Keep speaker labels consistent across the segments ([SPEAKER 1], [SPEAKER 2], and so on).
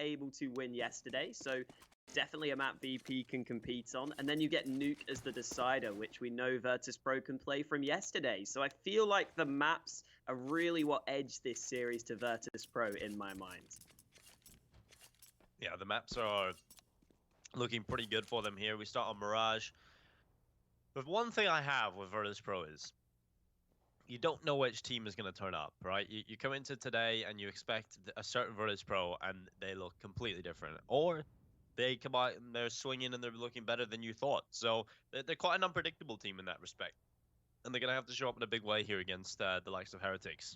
[SPEAKER 1] able to win yesterday, so definitely a map VP can compete on. And then you get Nuke as the decider, which we know Virtus.pro can play from yesterday. So I feel like the maps are really what edge this series to Virtus.pro in my mind.
[SPEAKER 2] Yeah, the maps are looking pretty good for them here. We start on Mirage. But one thing I have with Virtus.pro is you don't know which team is going to turn up, right? You come into today and you expect a certain Virtus.pro and they look completely different. Or they come out and they're swinging and they're looking better than you thought. So they're quite an unpredictable team in that respect. And they're going to have to show up in a big way here against the likes of Heretics.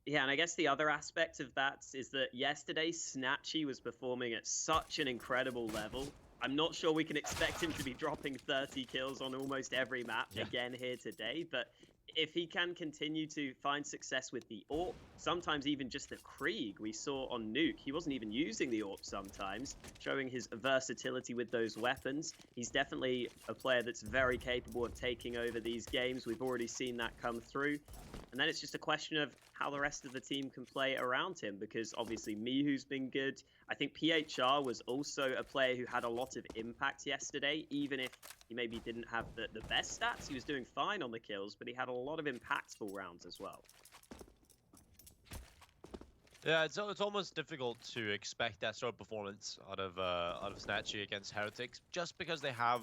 [SPEAKER 1] Yeah, and I guess the other aspect of that is that yesterday Snatchy was performing at such an incredible level. I'm not sure we can expect him to be dropping 30 kills on almost every map again here today, but if he can continue to find success with the AWP, sometimes even just the Krieg we saw on Nuke, he wasn't even using the AWP sometimes, showing his versatility with those weapons. He's definitely a player that's very capable of taking over these games. We've already seen that come through. And then it's just a question of how the rest of the team can play around him, because obviously Mihu's been good. I think PHR was also a player who had a lot of impact yesterday, even if he maybe didn't have the best stats. He was doing fine on the kills, but he had a lot of impactful rounds as well.
[SPEAKER 2] Yeah, it's almost difficult to expect that sort of performance out of Snatchy against Heretics, just because they have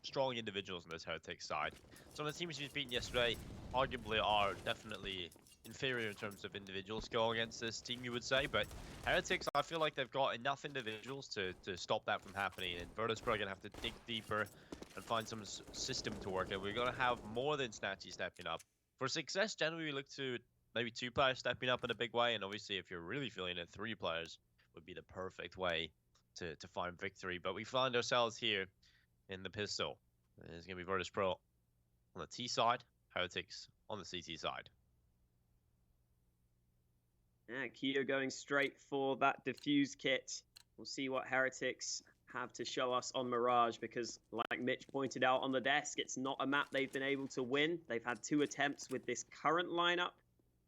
[SPEAKER 2] strong individuals on this Heretics side. Some of the teams he's beaten yesterday arguably are definitely inferior in terms of individual skill against this team, you would say, but Heretics, I feel like they've got enough individuals to stop that from happening, and Virtus.pro are going to have to dig deeper and find some system to work at. We're going to have more than Snatchy stepping up. For success, generally we look to maybe 2 players stepping up in a big way, and obviously if you're really feeling it, 3 players would be the perfect way to find victory. But we find ourselves here in the pistol. It's going to be Virtus.pro on the T side, Heretics on the CT side.
[SPEAKER 1] Yeah, Keo going straight for that defuse kit. We'll see what Heretics have to show us on Mirage, because like Mitch pointed out on the desk, it's not a map they've been able to win. They've had 2 attempts with this current lineup,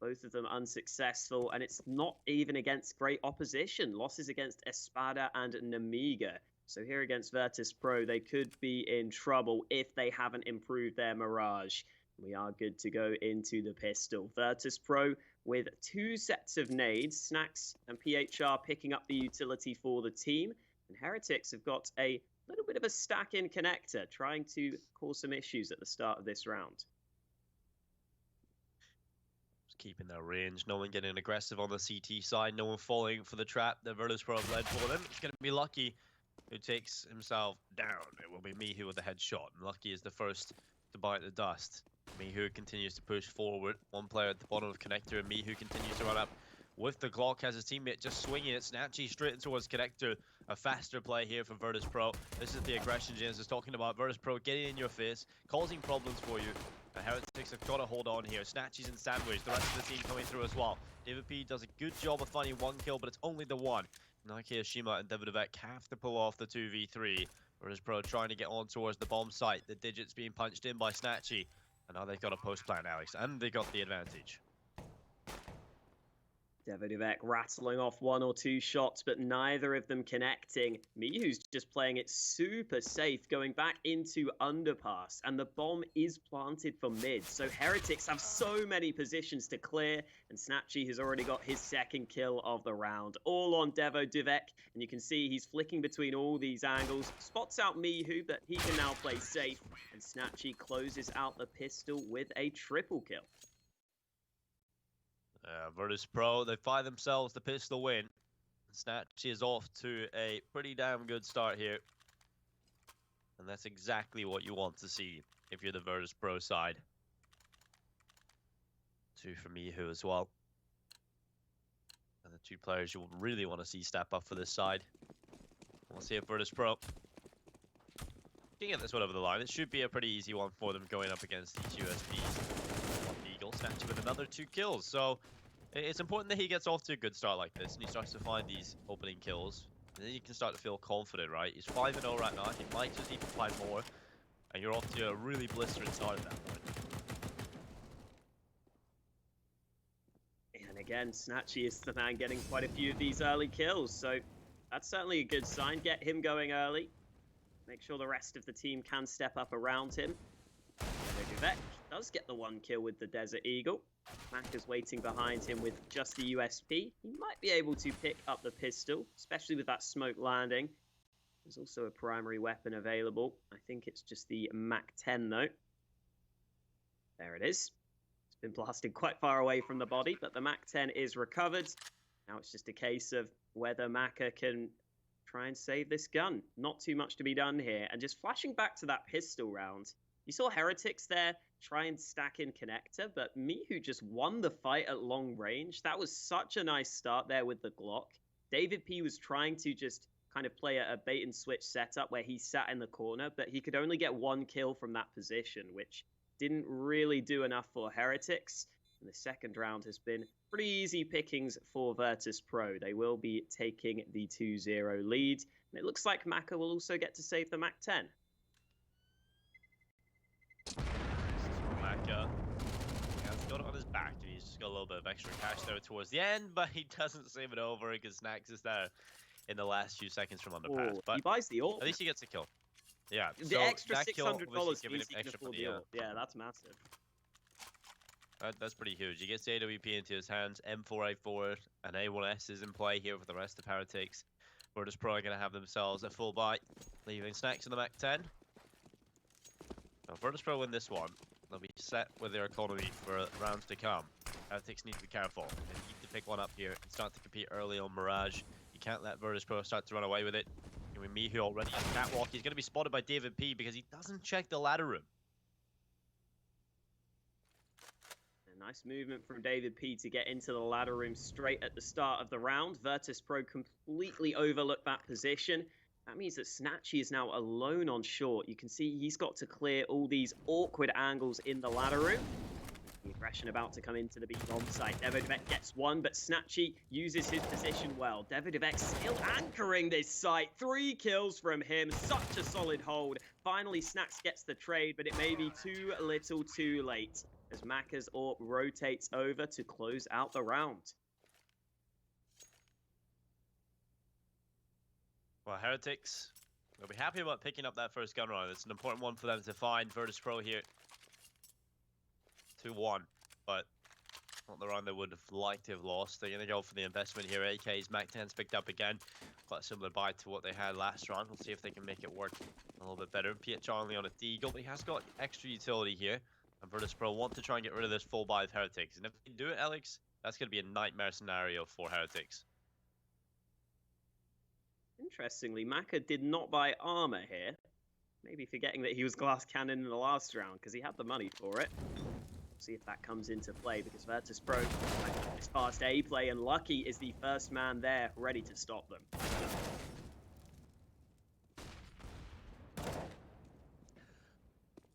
[SPEAKER 1] both of them unsuccessful, and it's not even against great opposition. Losses against Espada and Namiga. So here against Virtus.pro, they could be in trouble if they haven't improved their Mirage. We are good to go into the pistol. Virtus.pro with 2 sets of nades, Snacks and PHR picking up the utility for the team. And Heretics have got a little bit of a stack in connector, trying to cause some issues at the start of this round.
[SPEAKER 2] Just keeping their range, no one getting aggressive on the CT side, no one falling for the trap that Virtus.pro have led for them. It's going to be Lucky who takes himself down. It will be Mihu with the headshot. And Lucky is the first to bite the dust. Mihu continues to push forward. 1 player at the bottom of connector, and Mihu continues to run up with the Glock as his teammate just swinging it. Snatchy straight towards connector. A faster play here from Virtus.pro. This is the aggression James is talking about. Virtus.pro getting in your face, causing problems for you. And Heretics have got to hold on here. Snatchy's in sandwich. The rest of the team coming through as well. David P does a good job of finding 1 kill, but it's only the 1. Nike Ashima and Davidovec have to pull off the 2v3. Virtus.pro trying to get on towards the bomb site. The digits being punched in by Snatchy. And now they've got a post plan, Alex, and they got the advantage.
[SPEAKER 1] Davidovec rattling off 1 or 2 shots, but neither of them connecting. Mihu's just playing it super safe, going back into underpass, and the bomb is planted for mid. So Heretics have so many positions to clear, and Snatchy has already got his 2nd kill of the round. All on Davidovec, and you can see he's flicking between all these angles, spots out Mihu, but he can now play safe, and Snatchy closes out the pistol with a triple kill.
[SPEAKER 2] Virtus.pro, they find themselves the pistol win. Snatchy is off to a pretty damn good start here. And that's exactly what you want to see if you're the Virtus.pro side. 2 for Mihu as well. And the 2 players you really want to see step up for this side. We'll see if Virtus.pro can get this one over the line. It should be a pretty easy one for them going up against these USBs. Eagle, Snatchy with another 2 kills. So it's important that he gets off to a good start like this and he starts to find these opening kills. And then you can start to feel confident, right? He's 5-0 right now. He might just even find more. And you're off to a really blistering start at that point.
[SPEAKER 1] again, Snatchy is the man getting quite a few of these early kills, so that's certainly a good sign. Get him going early. Make sure the rest of the team can step up around him. Vivek does get the 1 kill with the Desert Eagle. Mac is waiting behind him with just the USP. He might be able to pick up the pistol, especially with that smoke landing. There's also a primary weapon available. I think it's just the MAC-10 though. There it is. It's been blasted quite far away from the body, but the MAC-10 is recovered. Now it's just a case of whether Maka can try and save this gun. Not too much to be done here. And just flashing back to that pistol round, you saw Heretics there try and stack in connector, but Mihu just won the fight at long range. That was such a nice start there with the Glock. David P was trying to just kind of play a bait and switch setup where he sat in the corner, but he could only get 1 kill from that position, which didn't really do enough for Heretics. And the second round has been pretty easy pickings for Virtus Pro. They will be taking the 2-0 lead. And it looks like Maka will also get to save the MAC-10.
[SPEAKER 2] Maka has got it on his back, and he's just got a little bit of extra cash there towards the end, but he doesn't save it over because Snax is there in the last few seconds from underpass. But
[SPEAKER 1] he buys the ult.
[SPEAKER 2] At least he gets a kill. Yeah,
[SPEAKER 1] The
[SPEAKER 2] so
[SPEAKER 1] extra
[SPEAKER 2] that kill
[SPEAKER 1] $600
[SPEAKER 2] obviously
[SPEAKER 1] means
[SPEAKER 2] giving
[SPEAKER 1] he
[SPEAKER 2] him
[SPEAKER 1] can
[SPEAKER 2] extra
[SPEAKER 1] afford
[SPEAKER 2] money,
[SPEAKER 1] the ult. Yeah, that's massive.
[SPEAKER 2] That's pretty huge. He gets the AWP into his hands, M4A4, and A1S is in play here for the rest of Heretics. Virtus Pro are going to have themselves a full buy, leaving Snacks in the MAC-10. Now, Virtus Pro win this one. They'll be set with their economy for rounds to come. Heretics need to be careful. They need to pick one up here and start to compete early on Mirage. You can't let Virtus Pro start to run away with it. And with Mihu already on catwalk, he's going to be spotted by David P because he doesn't check the ladder room.
[SPEAKER 1] Nice movement from David P to get into the ladder room straight at the start of the round. Virtus Pro completely overlooked that position. That means that Snatchy is now alone on short. You can see he's got to clear all these awkward angles in the ladder room. The aggression about to come into the B bomb site. Devodivek gets one, but Snatchy uses his position well. Devodivek still anchoring this site. 3 kills from him. Such a solid hold. Finally, Snacks gets the trade, but it may be too little too late as Maka's AWP rotates over to close out the round.
[SPEAKER 2] Well, Heretics will be happy about picking up that first gun round. It's an important one for them to find. Virtus Pro here 2-1, but not the round they would have liked to have lost. They're going to go for the investment here. AK's MAC-10's picked up again. Quite a similar buy to what they had last round. We'll see if they can make it work a little bit better. PH only on a Deagle, but he has got extra utility here. And Virtus Pro want to try and get rid of this full buy of Heretics. And if they do it, Alex, that's going to be a nightmare scenario for Heretics.
[SPEAKER 1] Interestingly, Maka did not buy armor here. Maybe forgetting that he was glass cannon in the last round because he had the money for it. We'll see if that comes into play because Virtus Pro is fast A play and Lucky is the first man there ready to stop them.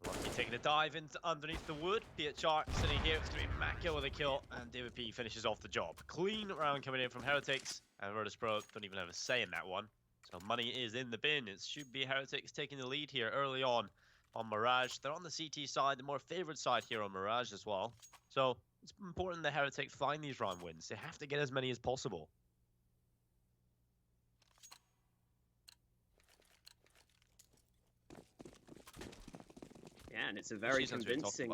[SPEAKER 2] Lucky taking a dive into underneath the wood. PHR sitting here. It's going to be Maka with a kill, and David P finishes off the job. Clean round coming in from Heretics, and Virtus Pro don't even have a say in that one. So money is in the bin. It should be Heretics taking the lead here early on Mirage. They're on the CT side, the more favored side here on Mirage as well. So it's important that Heretics find these round wins. They have to get as many as possible.
[SPEAKER 1] Yeah, and it's a very convincing...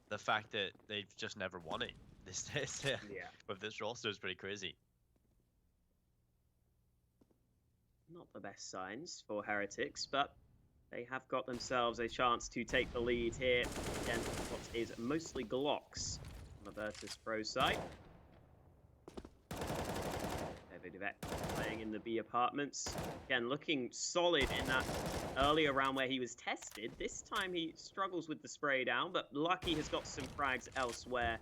[SPEAKER 2] The fact that they've just never won it with this roster is pretty crazy.
[SPEAKER 1] Not the best signs for Heretics, but they have got themselves a chance to take the lead here against what is mostly Glocks on the Virtus Pro side. Davidivek playing in the B apartments. Again, looking solid in that earlier round where he was tested. This time he struggles with the spray down, but Lucky has got some frags elsewhere.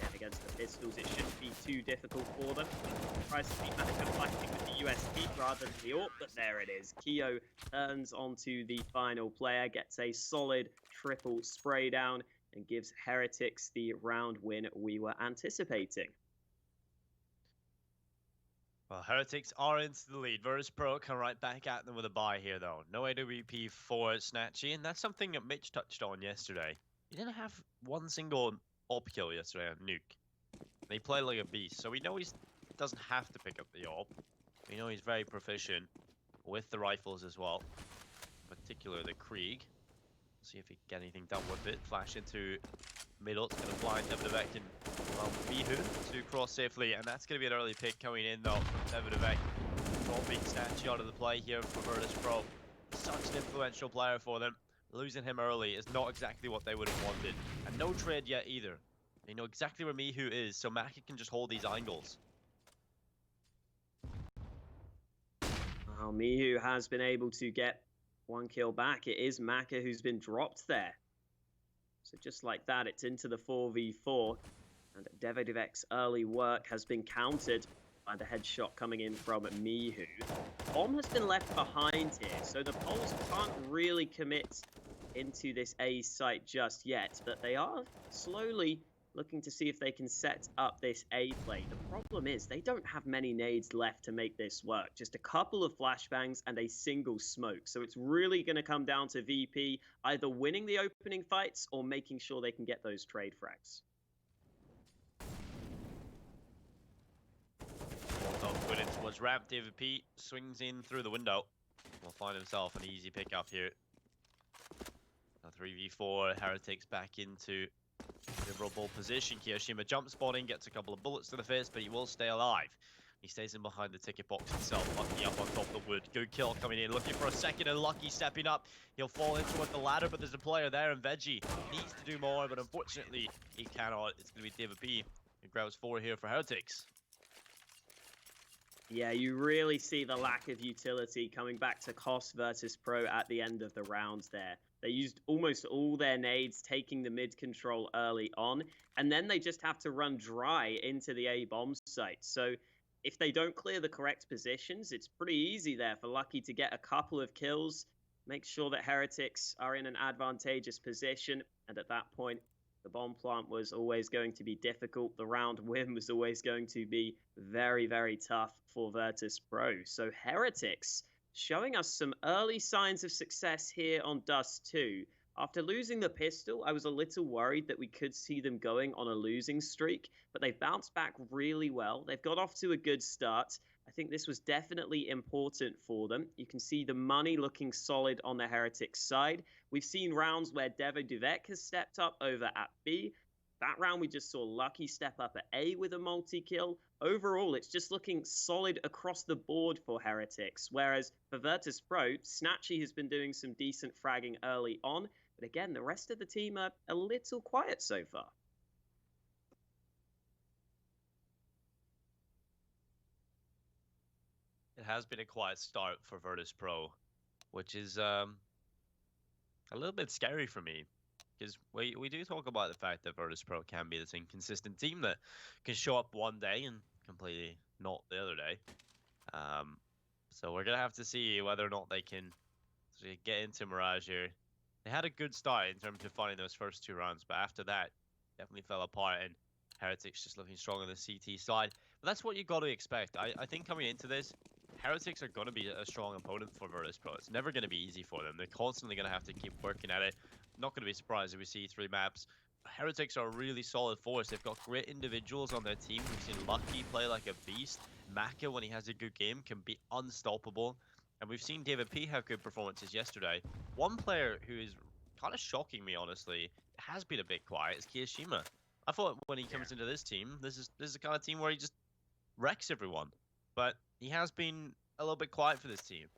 [SPEAKER 1] And against the pistols, it shouldn't be too difficult for them. Tries to beat Maka fighting with the USP rather than the AWP, but there it is. Keo turns onto the final player, gets a solid triple spray down, and gives Heretics the round win we were anticipating.
[SPEAKER 2] Well, Heretics are into the lead. Virtus Pro come right back at them with a buy here, though. No AWP for Snatchy, and that's something that Mitch touched on yesterday. He didn't have one single AWP kill yesterday on Nuke. They play like a beast, so we know he doesn't have to pick up the AWP. We know he's very proficient with the rifles as well, in particular the Krieg. See if he can get anything done with it. Flash into middle. It's going to blind Devadevek and Mihu to cross safely, and that's going to be an early pick coming in though from Devadevek. Dropping Statue out of the play here for Virtus Pro. Such an influential player for them. Losing him early is not exactly what they would have wanted, and no trade yet either. They know exactly where Mihu is, so Maka can just hold these angles.
[SPEAKER 1] Well, Mihu has been able to get one kill back. It is Maka who's been dropped there. So just like that, it's into the 4v4. And Devadevek's early work has been countered by the headshot coming in from Mihu. Bomb has been left behind here, so the Poles can't really commit into this A site just yet, but they are slowly looking to see if they can set up this A play. The problem is they don't have many nades left to make this work. Just a couple of flashbangs and a single smoke. So it's really going to come down to VP either winning the opening fights or making sure they can get those trade frags.
[SPEAKER 2] Good in towards ramp. David P swings in through the window. Will find himself an easy pickup here. A 3v4. Heretics back into favorable position. Kiyoshima jump spotting, gets a couple of bullets to the face, but he will stay alive. He stays in behind the ticket box himself. Lucky up on top of the wood. Good kill coming in. Looking for a second, and Lucky stepping up. He'll fall in toward the ladder, but there's a player there, and Veggie needs to do more, but unfortunately he cannot. It's going to be David P who grabs 4 here for Heretics.
[SPEAKER 1] Yeah, you really see the lack of utility coming back to cost Virtus Pro at the end of the rounds there. They used almost all their nades, taking the mid control early on, and then they just have to run dry into the A bomb site. So if they don't clear the correct positions, it's pretty easy there for Lucky to get a couple of kills, make sure that Heretics are in an advantageous position, and at that point, the bomb plant was always going to be difficult. The round win was always going to be very, very tough for Virtus Pro. So Heretics showing us some early signs of success here on Dust 2. After losing the pistol, I was a little worried that we could see them going on a losing streak, but they've bounced back really well. They've got off to a good start. I think this was definitely important for them. You can see the money looking solid on the Heretics side. We've seen rounds where Devadevek has stepped up over at B. That round, we just saw Lucky step up at A with a multi-kill. Overall, it's just looking solid across the board for Heretics, whereas for Virtus Pro, Snatchy has been doing some decent fragging early on, but again, the rest of the team are a little quiet so far.
[SPEAKER 2] It has been a quiet start for Virtus Pro, which is a little bit scary for me. Because we do talk about the fact that Virtus Pro can be this inconsistent team that can show up one day and completely not the other day. So we're going to have to see whether or not they can get into Mirage here. They had a good start in terms of finding those first 2 rounds, but after that, definitely fell apart, and Heretics just looking strong on the CT side. But that's what you got to expect. I think coming into this, Heretics are going to be a strong opponent for Virtus Pro. It's never going to be easy for them. They're constantly going to have to keep working at it. Not going to be surprised if we see 3 maps. Heretics are a really solid force. They've got great individuals on their team. We've seen Lucky play like a beast. Maka, when he has a good game, can be unstoppable. And we've seen David P have good performances yesterday. One player who is kind of shocking me, honestly, has been a bit quiet, is Kiyoshima. I thought when he comes into this team, this is the kind of team where he just wrecks everyone. But he has been a little bit quiet for this team.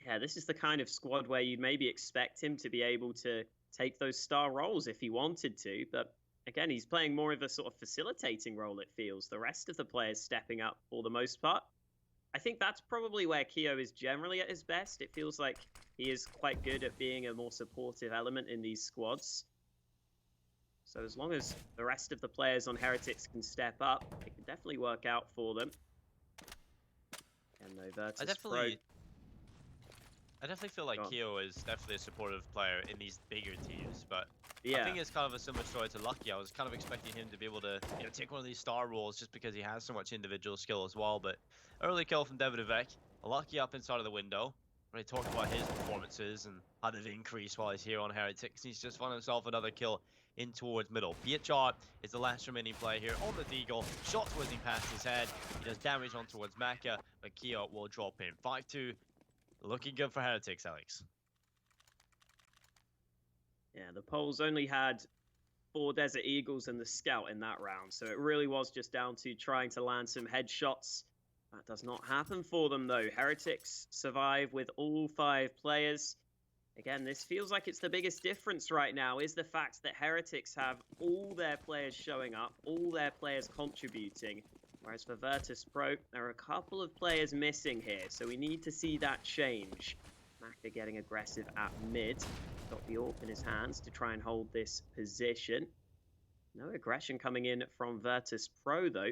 [SPEAKER 1] Yeah, this is the kind of squad where you'd maybe expect him to be able to take those star roles if he wanted to. But again, he's playing more of a sort of facilitating role, it feels. The rest of the players stepping up for the most part. I think that's probably where Kyo is generally at his best. It feels like he is quite good at being a more supportive element in these squads. So as long as the rest of the players on Heretics can step up, it can definitely work out for them. And no Virtus
[SPEAKER 2] I definitely feel like Kyo is definitely a supportive player in these bigger teams, but
[SPEAKER 1] yeah.
[SPEAKER 2] I think it's kind of a similar story to Lucky. I was kind of expecting him to be able to take one of these star roles just because he has so much individual skill as well, but early kill from Devadevek, Lucky up inside of the window. When he talked about his performances and how they've increased while he's here on Heretics, he's just found himself another kill in towards middle. PHR is the last remaining player here on the Deagle. Shots whizzing past his head. He does damage on towards Maka, but Kia will drop in. 5-2. Looking good for Heretics, Alex.
[SPEAKER 1] Yeah, the Poles only had 4 Desert Eagles and the Scout in that round, so it really was just down to trying to land some headshots. That does not happen for them, though. Heretics survive with all 5 players. Again, this feels like it's the biggest difference right now, is the fact that Heretics have all their players showing up, all their players contributing. Whereas for Virtus Pro, there are a couple of players missing here, so we need to see that change. Maka getting aggressive at mid. Got the AWP in his hands to try and hold this position. No aggression coming in from Virtus Pro, though.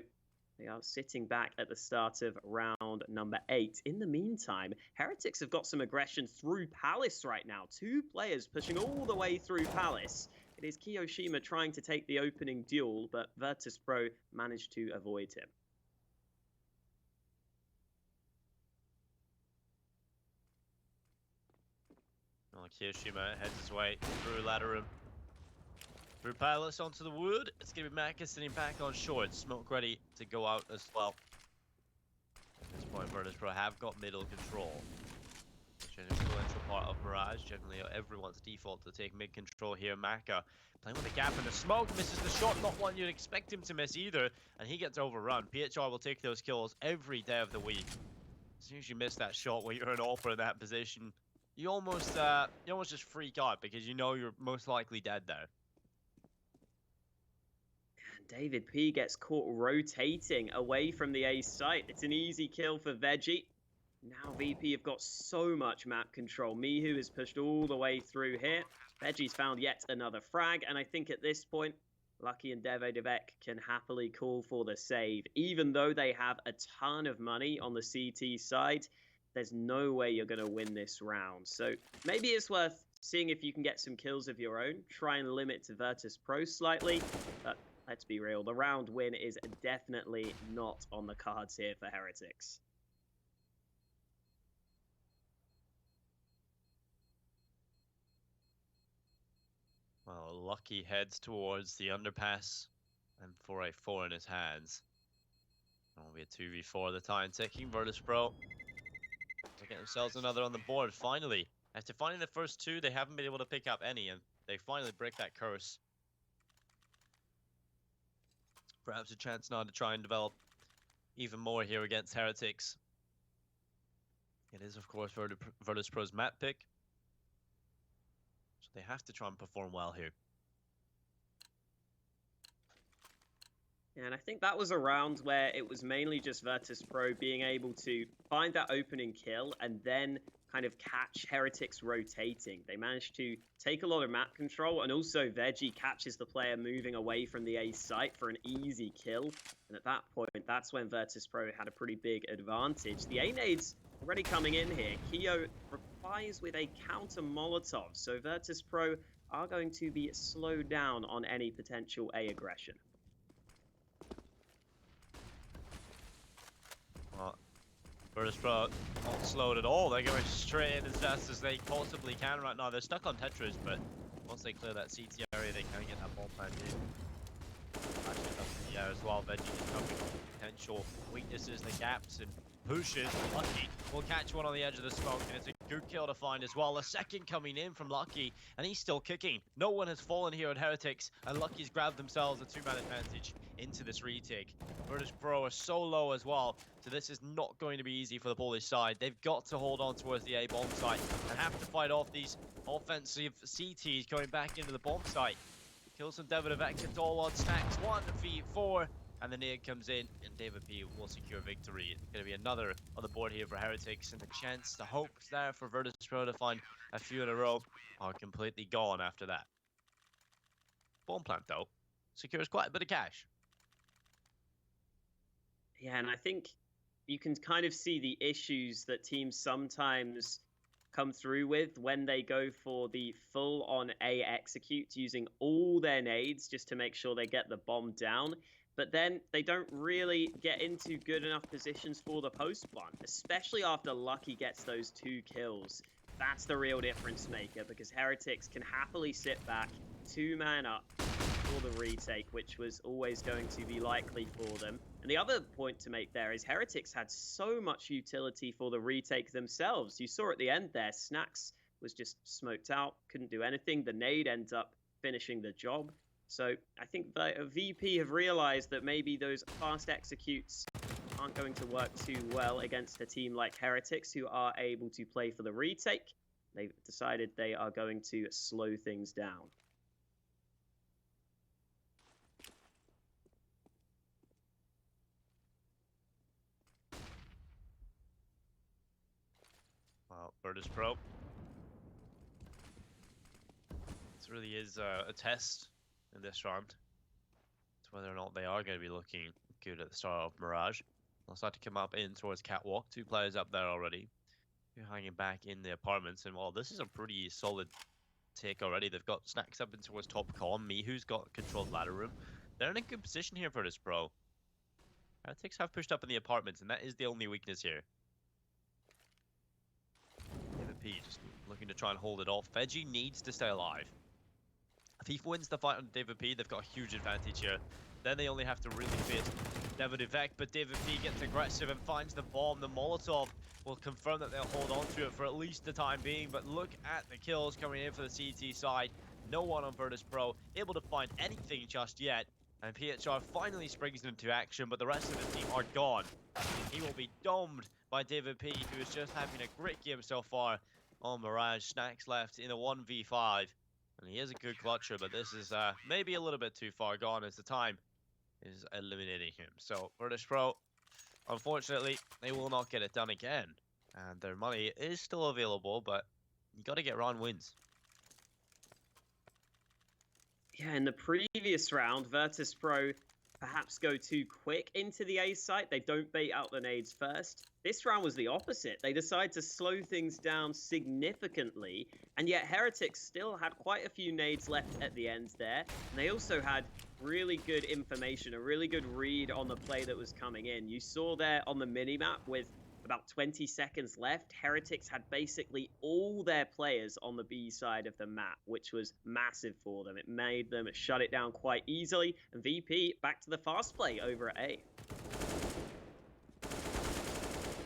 [SPEAKER 1] They are sitting back at the start of round number 8. In the meantime, Heretics have got some aggression through Palace right now. 2 players pushing all the way through Palace. It is Kiyoshima trying to take the opening duel, but Virtus Pro managed to avoid him.
[SPEAKER 2] Kiyoshima heads his way through ladder room. Through Palace onto the wood. It's going to be Maka sitting back on short. Smoke ready to go out as well. At this point, Virtus Pro have got middle control. Which is an influential part of Mirage. Generally, everyone's default to take mid control here. Maka playing with a gap in the smoke. Misses the shot. Not one you'd expect him to miss either. And he gets overrun. PHR will take those kills every day of the week. As soon as you miss that shot when you're an AWPer in that position, you almost just freak out because you know you're most likely dead there.
[SPEAKER 1] David P gets caught rotating away from the A site. It's an easy kill for Veggie. Now VP have got so much map control. Mihu is pushed all the way through here. Veggie's found yet another frag, and I think at this point, Lucky and Devek can happily call for the save. Even though they have a ton of money on the CT side, there's no way you're going to win this round. So maybe it's worth seeing if you can get some kills of your own. Try and limit to Virtus Pro slightly. But let's be real, the round win is definitely not on the cards here for Heretics.
[SPEAKER 2] Well, Lucky heads towards the underpass and 484 in his hands. It'll be a 2v4 the time ticking. Virtus Pro to get themselves another on the board, finally. After finding the first 2, they haven't been able to pick up any, and they finally break that curse. Perhaps a chance now to try and develop even more here against Heretics. It is, of course, Virtus Pro's map pick. So they have to try and perform well here.
[SPEAKER 1] And I think that was a round where it was mainly just Virtus Pro being able to find that opening kill and then kind of catch Heretics rotating. They managed to take a lot of map control, and also Veggie catches the player moving away from the A site for an easy kill. And at that point, that's when Virtus Pro had a pretty big advantage. The A nades already coming in here. Kyo replies with a counter Molotov, so Virtus Pro are going to be slowed down on any potential A aggression.
[SPEAKER 2] Well, Virtus Pro not slowed at all. They're going straight in as fast as they possibly can right now. They're stuck on Tetris, but once they clear that CT area, they can get that ball plant in. Actually, that's the as well. Veggie is covering potential weaknesses, the gaps, and pushes. Lucky will catch one on the edge of the smoke, and it's a good kill to find as well. A second coming in from Lucky, and he's still kicking. No one has fallen here at Heretics, and Lucky's grabbed themselves a 2-man advantage into this retake. Virtus Pro are so low as well, so this is not going to be easy for the Polish side. They've got to hold on towards the A bomb site and have to fight off these offensive CTs going back into the bomb site. Kill some Devek, it's all on stacks. 1v4. And the nade comes in, and David P will secure victory. It's going to be another on the board here for Heretics, and the chance, the hopes there for Virtus Pro to find a few in a row are completely gone after that. Bomb plant, though, secures quite a bit of cash.
[SPEAKER 1] Yeah, and I think you can kind of see the issues that teams sometimes come through with when they go for the full-on A execute, using all their nades just to make sure they get the bomb down. But then they don't really get into good enough positions for the post plant, especially after Lucky gets those 2 kills. That's the real difference maker, because Heretics can happily sit back, 2-man up, for the retake, which was always going to be likely for them. And the other point to make there is Heretics had so much utility for the retake themselves. You saw at the end there, Snacks was just smoked out, couldn't do anything. The nade ends up finishing the job. So I think the VP have realized that maybe those fast executes aren't going to work too well against a team like Heretics, who are able to play for the retake. They've decided they are going to slow things down.
[SPEAKER 2] Well, Virtus Pro. This really is a test in this round. It's whether or not they are going to be looking good at the start of Mirage. They'll start to come up in towards Catwalk. 2 players up there already. They're hanging back in the apartments. And well, this is a pretty solid take already. They've got Snacks up in towards top con. Mihu's got controlled ladder room. They're in a good position here for this Pro. Heretics have pushed up in the apartments, and that is the only weakness here. P just looking to try and hold it off. Veggie needs to stay alive. If he wins the fight on David P, they've got a huge advantage here. Then they only have to really face Devon Vec, but David P gets aggressive and finds the bomb. The Molotov will confirm that they'll hold on to it for at least the time being, but look at the kills coming in for the CT side. No one on Virtus Pro able to find anything just yet, and PHR finally springs into action, but the rest of the team are gone. He will be domed by David P, who is just having a great game so far on Mirage. Snacks left in a 1v5, and he is a good clutcher, but this is maybe a little bit too far gone as the time is eliminating him. So Virtus Pro, unfortunately, they will not get it done again, and their money is still available, but you got to get round wins.
[SPEAKER 1] Yeah, in the previous round, Virtus Pro perhaps go too quick into the A site. They don't bait out the nades first. This round was the opposite. They decide to slow things down significantly, and yet Heretics still had quite a few nades left at the end there. And they also had really good information, a really good read on the play that was coming in. You saw there on the minimap with about 20 seconds left, Heretics had basically all their players on the B side of the map, which was massive for them. It made them shut it down quite easily, and VP back to the fast play over at A.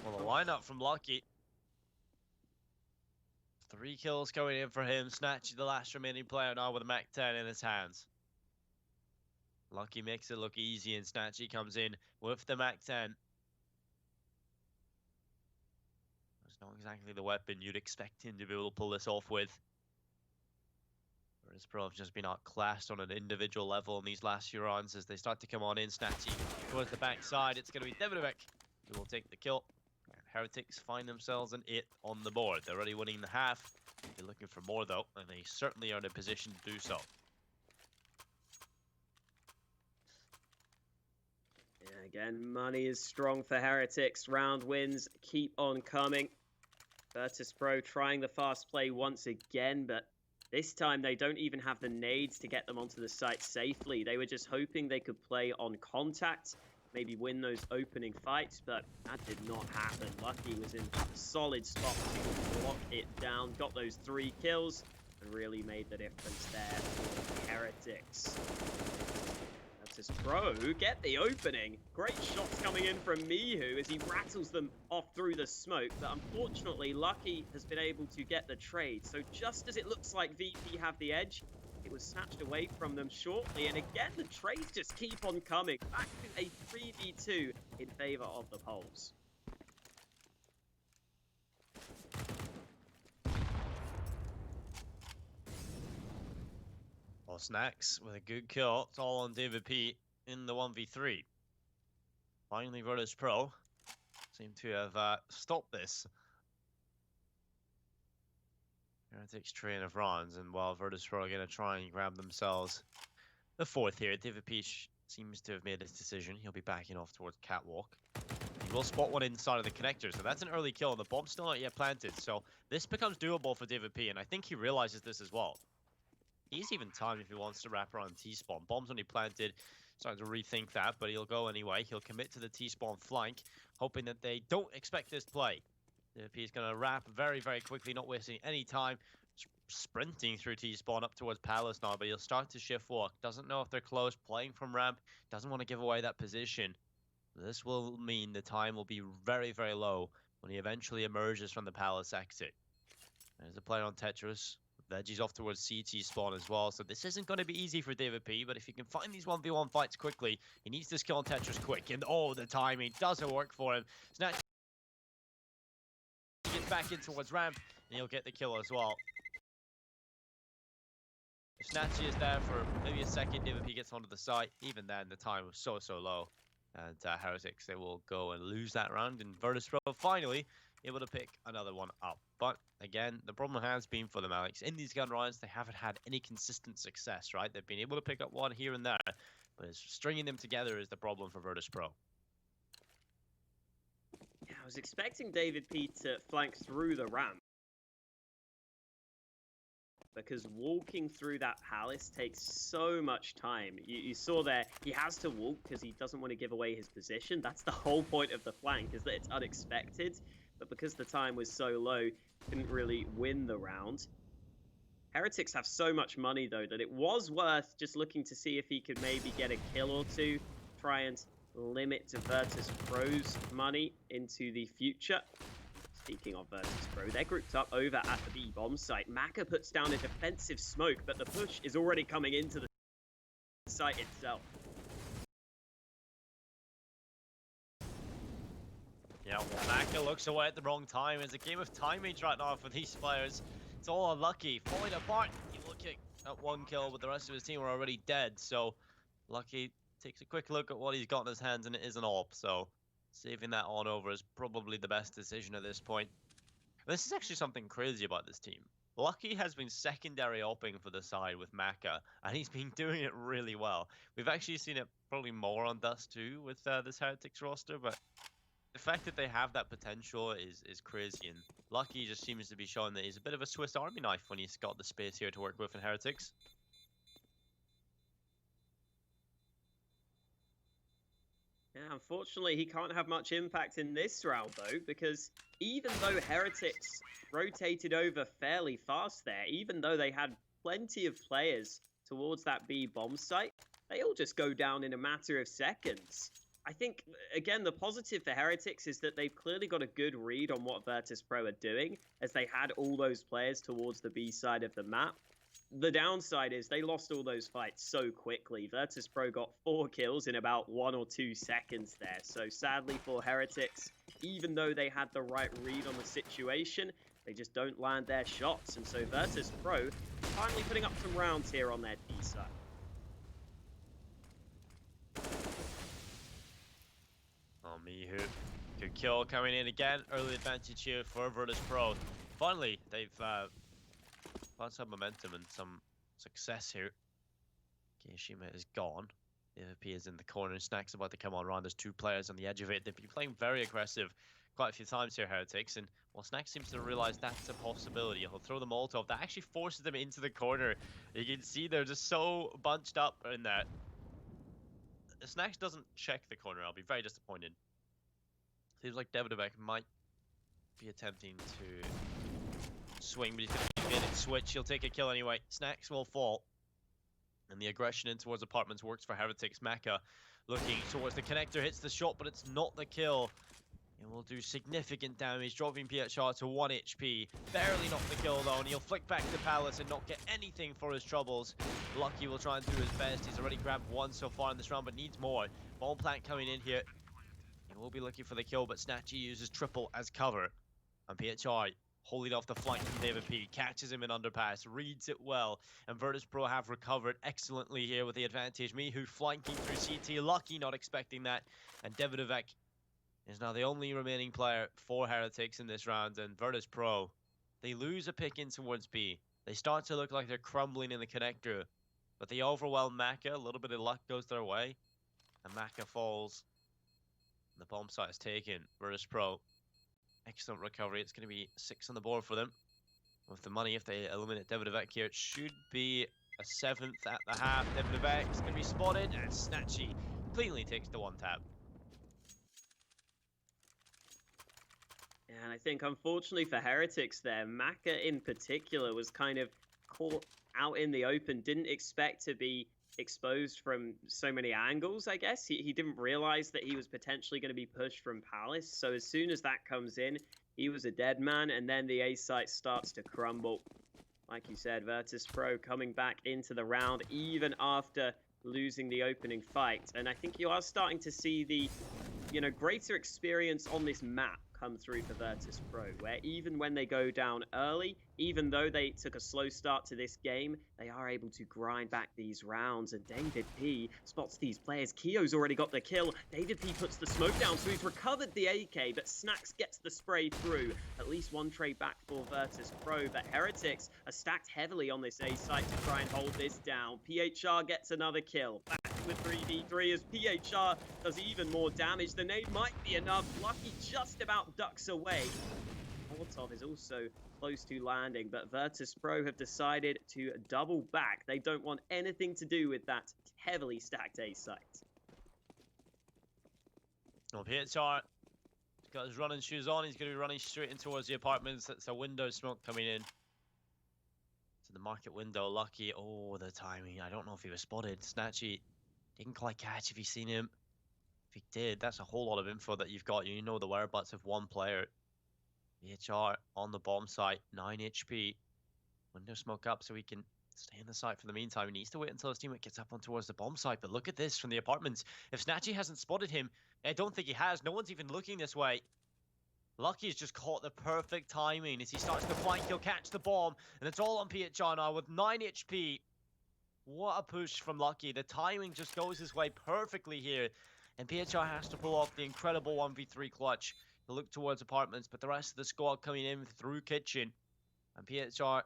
[SPEAKER 2] Well, the lineup from Lucky. 3 kills going in for him. Snatchy, the last remaining player now with a MAC-10 in his hands. Lucky makes it look easy, and Snatchy comes in with the MAC-10. Not exactly the weapon you'd expect him to be able to pull this off with. Virtus Pro have just been outclassed on an individual level in these last few rounds as they start to come on in. Snatchy towards the backside. It's going to be Devinovic who will take the kill. And Heretics find themselves an 8 on the board. They're already winning the half. They're looking for more though, and they certainly are in a position to do so.
[SPEAKER 1] Yeah, again, money is strong for Heretics. Round wins keep on coming. Virtus Pro trying the fast play once again, but this time they don't even have the nades to get them onto the site safely. They were just hoping they could play on contact, maybe win those opening fights, but that did not happen. Lucky was in a solid spot to lock it down, got those 3 kills, and really made the difference there for Heretics. Virtus Pro get the opening. Great shots coming in from Mihu as he rattles them off through the smoke, but unfortunately Lucky has been able to get the trade. So just as it looks like VP have the edge, it was snatched away from them shortly, and again the trades just keep on coming. Back to a 3v2 in favor of the Poles.
[SPEAKER 2] Well, Snacks with a good kill. It's all on David P in the 1v3. Finally, Virtus Pro seem to have stopped this Heretics train of rounds, and while Virtus Pro are going to try and grab themselves the 4th here, David P seems to have made his decision. He'll be backing off towards Catwalk. He will spot one inside of the connector, so that's an early kill, and the bomb's still not yet planted. So this becomes doable for David P, and I think he realizes this as well. He's even timed if he wants to wrap around T-spawn. Bomb's only planted. Starting to rethink that, but he'll go anyway. He'll commit to the T-spawn flank, hoping that they don't expect this play. He's going to wrap very, very quickly, not wasting any time. sprinting through T-spawn up towards Palace now, but he'll start to shift walk. Doesn't know if they're close, playing from ramp, doesn't want to give away that position. This will mean the time will be very, very low when he eventually emerges from the Palace exit. There's a player on Tetris. Veggie's off towards CT spawn as well, so this isn't going to be easy for David P, but if he can find these 1v1 fights quickly, he needs this kill on Tetris quick, and oh, the timing doesn't work for him. Snatch gets back in towards ramp, and he'll get the kill as well. If Snatchy is there for maybe a second, David P gets onto the site, even then the time was so low. And Heretics, they will go and lose that round, and Virtus.pro finally able to pick another one up. But again, the problem has been for them, Alex, in these gun rounds, they haven't had any consistent success, right? They've been able to pick up one here and there, but it's stringing them together is the problem for Virtus.pro.
[SPEAKER 1] Yeah, I was expecting David P to flank through the ramp, because walking through that palace takes so much time. You saw there, he has to walk because he doesn't want to give away his position. That's the whole point of the flank, is that it's unexpected. But because the time was so low, couldn't really win the round. Heretics have so much money, though, that it was worth just looking to see if he could maybe get a kill or two, try and limit Virtus.pro's money into the future. Speaking of Virtus.pro, they're grouped up over at the B bomb site. Maka puts down a defensive smoke, but the push is already coming into the site itself.
[SPEAKER 2] Yeah, well, Maka looks away at the wrong time. It's a game of timing right now for these players. It's all unlucky. Falling apart, he will kick at one kill, but the rest of his team are already dead. So, Lucky takes a quick look at what he's got in his hands, and it is an AWP. So, saving that on over is probably the best decision at this point. This is actually something crazy about this team. Lucky has been secondary AWPing for the side with Maka, and he's been doing it really well. We've actually seen it probably more on Dust too with this Heretics roster, but the fact that they have that potential is crazy, and Lucky just seems to be showing that he's a bit of a Swiss Army knife when he's got the space here to work with in Heretics.
[SPEAKER 1] Yeah, unfortunately, he can't have much impact in this round, though, because even though Heretics rotated over fairly fast there, even though they had plenty of players towards that B bomb site, they all just go down in a matter of seconds. I think, again, the positive for Heretics is that they've clearly got a good read on what Virtus.pro are doing, as they had all those players towards the B side of the map. The downside is they lost all those fights so quickly. Virtus.pro got 4 kills in about 1 or 2 seconds there. So sadly for Heretics, even though they had the right read on the situation, they just don't land their shots. And so Virtus.pro finally putting up some rounds here on their D side.
[SPEAKER 2] Oh, Mihu. Good kill coming in again. Early advantage here for Virtus.pro. Finally, they've found some momentum and some success here. Kiyashima is gone. The AVP is in the corner. Snack's about to come on around. There's 2 players on the edge of it. They've been playing very aggressive quite a few times here, Heretics. And well, Snack seems to realize that's a possibility. He'll throw the Molotov. That actually forces them into the corner. You can see they're just so bunched up in that. Snacks doesn't check the corner. I'll be very disappointed. Seems like Davidovec might be attempting to swing, but he's going to get it switch. He'll take a kill anyway. Snacks will fall. And the aggression in towards apartments works for Heretics. Maka looking towards the connector, hits the shot, but it's not the kill. It will do significant damage, dropping PHR to 1 HP. Barely not the kill though, and he'll flick back to Palace and not get anything for his troubles. Lucky will try and do his best. He's already grabbed 1 so far in this round, but needs more. Bomb plant coming in here. He will be looking for the kill, but Snatchy uses triple as cover. And PHR holding off the flank from David P, catches him in underpass, reads it well, and Virtus.pro have recovered excellently here with the advantage. Mihu flanking through CT, Lucky not expecting that, and Davidovec is now the only remaining player for Heretics in this round, and Virtus.pro, they lose a pick in towards B. They start to look like they're crumbling in the connector, but they overwhelm Maka, a little bit of luck goes their way, and Maka falls. The bomb site is taken. Virtus.pro, excellent recovery. It's going to be 6 on the board for them. With the money, if they eliminate Davidovec here, it should be a 7th at the half. Davidovec is going to be spotted, and Snatchy cleanly takes the 1 tap.
[SPEAKER 1] And And I think, unfortunately for Heretics there, Maka in particular was kind of caught out in the open, didn't expect to be exposed from so many angles, I guess. He didn't realize that he was potentially going to be pushed from Palace. So as soon as that comes in, he was a dead man, and then the A site starts to crumble. Like you said, Virtus Pro coming back into the round even after losing the opening fight. And I think you are starting to see the, greater experience on this map come through for Virtus Pro, where even when they go down early, even though they took a slow start to this game, they are able to grind back these rounds. And David P spots these players. Keo's already got the kill. David P puts the smoke down, so he's recovered the AK, but Snacks gets the spray through. At least one trade back for Virtus Pro, but Heretics are stacked heavily on this A site to try and hold this down. PHR gets another kill. Back with 3v3 as PHR does even more damage. The nade might be enough. Lucky just about ducks away. Molotov is also close to landing, but Virtus Pro have decided to double back. They don't want anything to do with that heavily stacked A site.
[SPEAKER 2] Well, PHR got his running shoes on. He's going to be running straight in towards the apartments. That's a window smoke coming in to the market window. Lucky. Oh, the timing. I don't know if he was spotted. Snatchy didn't quite catch if he's seen him. If he did, that's a whole lot of info that you've got. You know the whereabouts of one player. VHR on the bomb site, 9 HP. Window smoke up so he can stay in the site for the meantime. He needs to wait until his teammate gets up on towards the bomb site. But look at this from the apartments. If Snatchy hasn't spotted him, I don't think he has. No one's even looking this way. Lucky's just caught the perfect timing as he starts to flank. He'll catch the bomb, and it's all on PHR now with 9 HP. What a push from Lucky. The timing just goes his way perfectly here. And PHR has to pull off the incredible 1v3 clutch to look towards apartments, but the rest of the squad coming in through kitchen. And PHR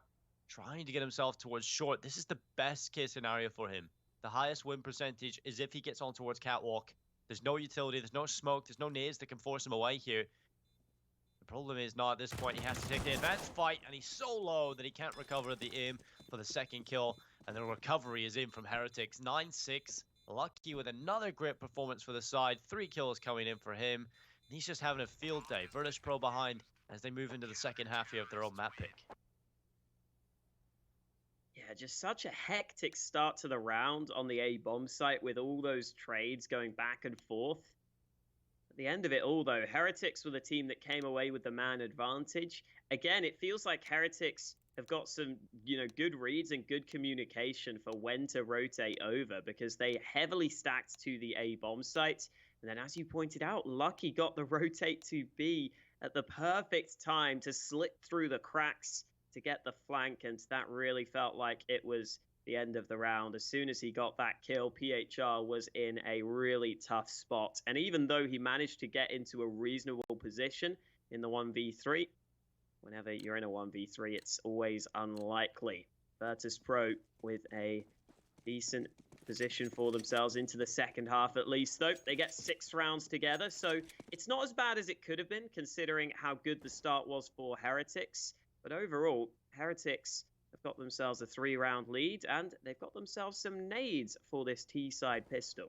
[SPEAKER 2] trying to get himself towards short. This is the best case scenario for him. The highest win percentage is if he gets on towards catwalk. There's no utility, there's no smoke, there's no nades that can force him away here. The problem is now at this point he has to take the advanced fight, and he's so low that he can't recover the aim for the second kill. And the recovery is in from Heretics. 9-6. Lucky with another great performance for the side. 3 kills coming in for him. And he's just having a field day. Virtus Pro behind as they move into the second half here of their own map pick.
[SPEAKER 1] Yeah, just such a hectic start to the round on the A bomb site with all those trades going back and forth. At the end of it all, though, Heretics were the team that came away with the man advantage. Again, it feels like Heretics have got some, good reads and good communication for when to rotate over, because they heavily stacked to the A bomb site. And then, as you pointed out, Lucky got the rotate to B at the perfect time to slip through the cracks to get the flank. And that really felt like it was the end of the round. As soon as he got that kill, PHR was in a really tough spot. And even though he managed to get into a reasonable position in the 1v3, whenever you're in a 1v3, it's always unlikely. Virtus Pro with a decent position for themselves into the second half at least, though. They get 6 rounds together, so it's not as bad as it could have been, considering how good the start was for Heretics. But overall, Heretics have got themselves a 3-round lead, and they've got themselves some nades for this T-side pistol.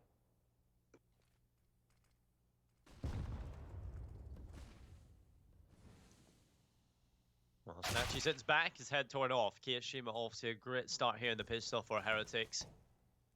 [SPEAKER 2] Well, Snatchy sits back, his head torn off. Kiyashima off to a great start here in the pistol for Heretics.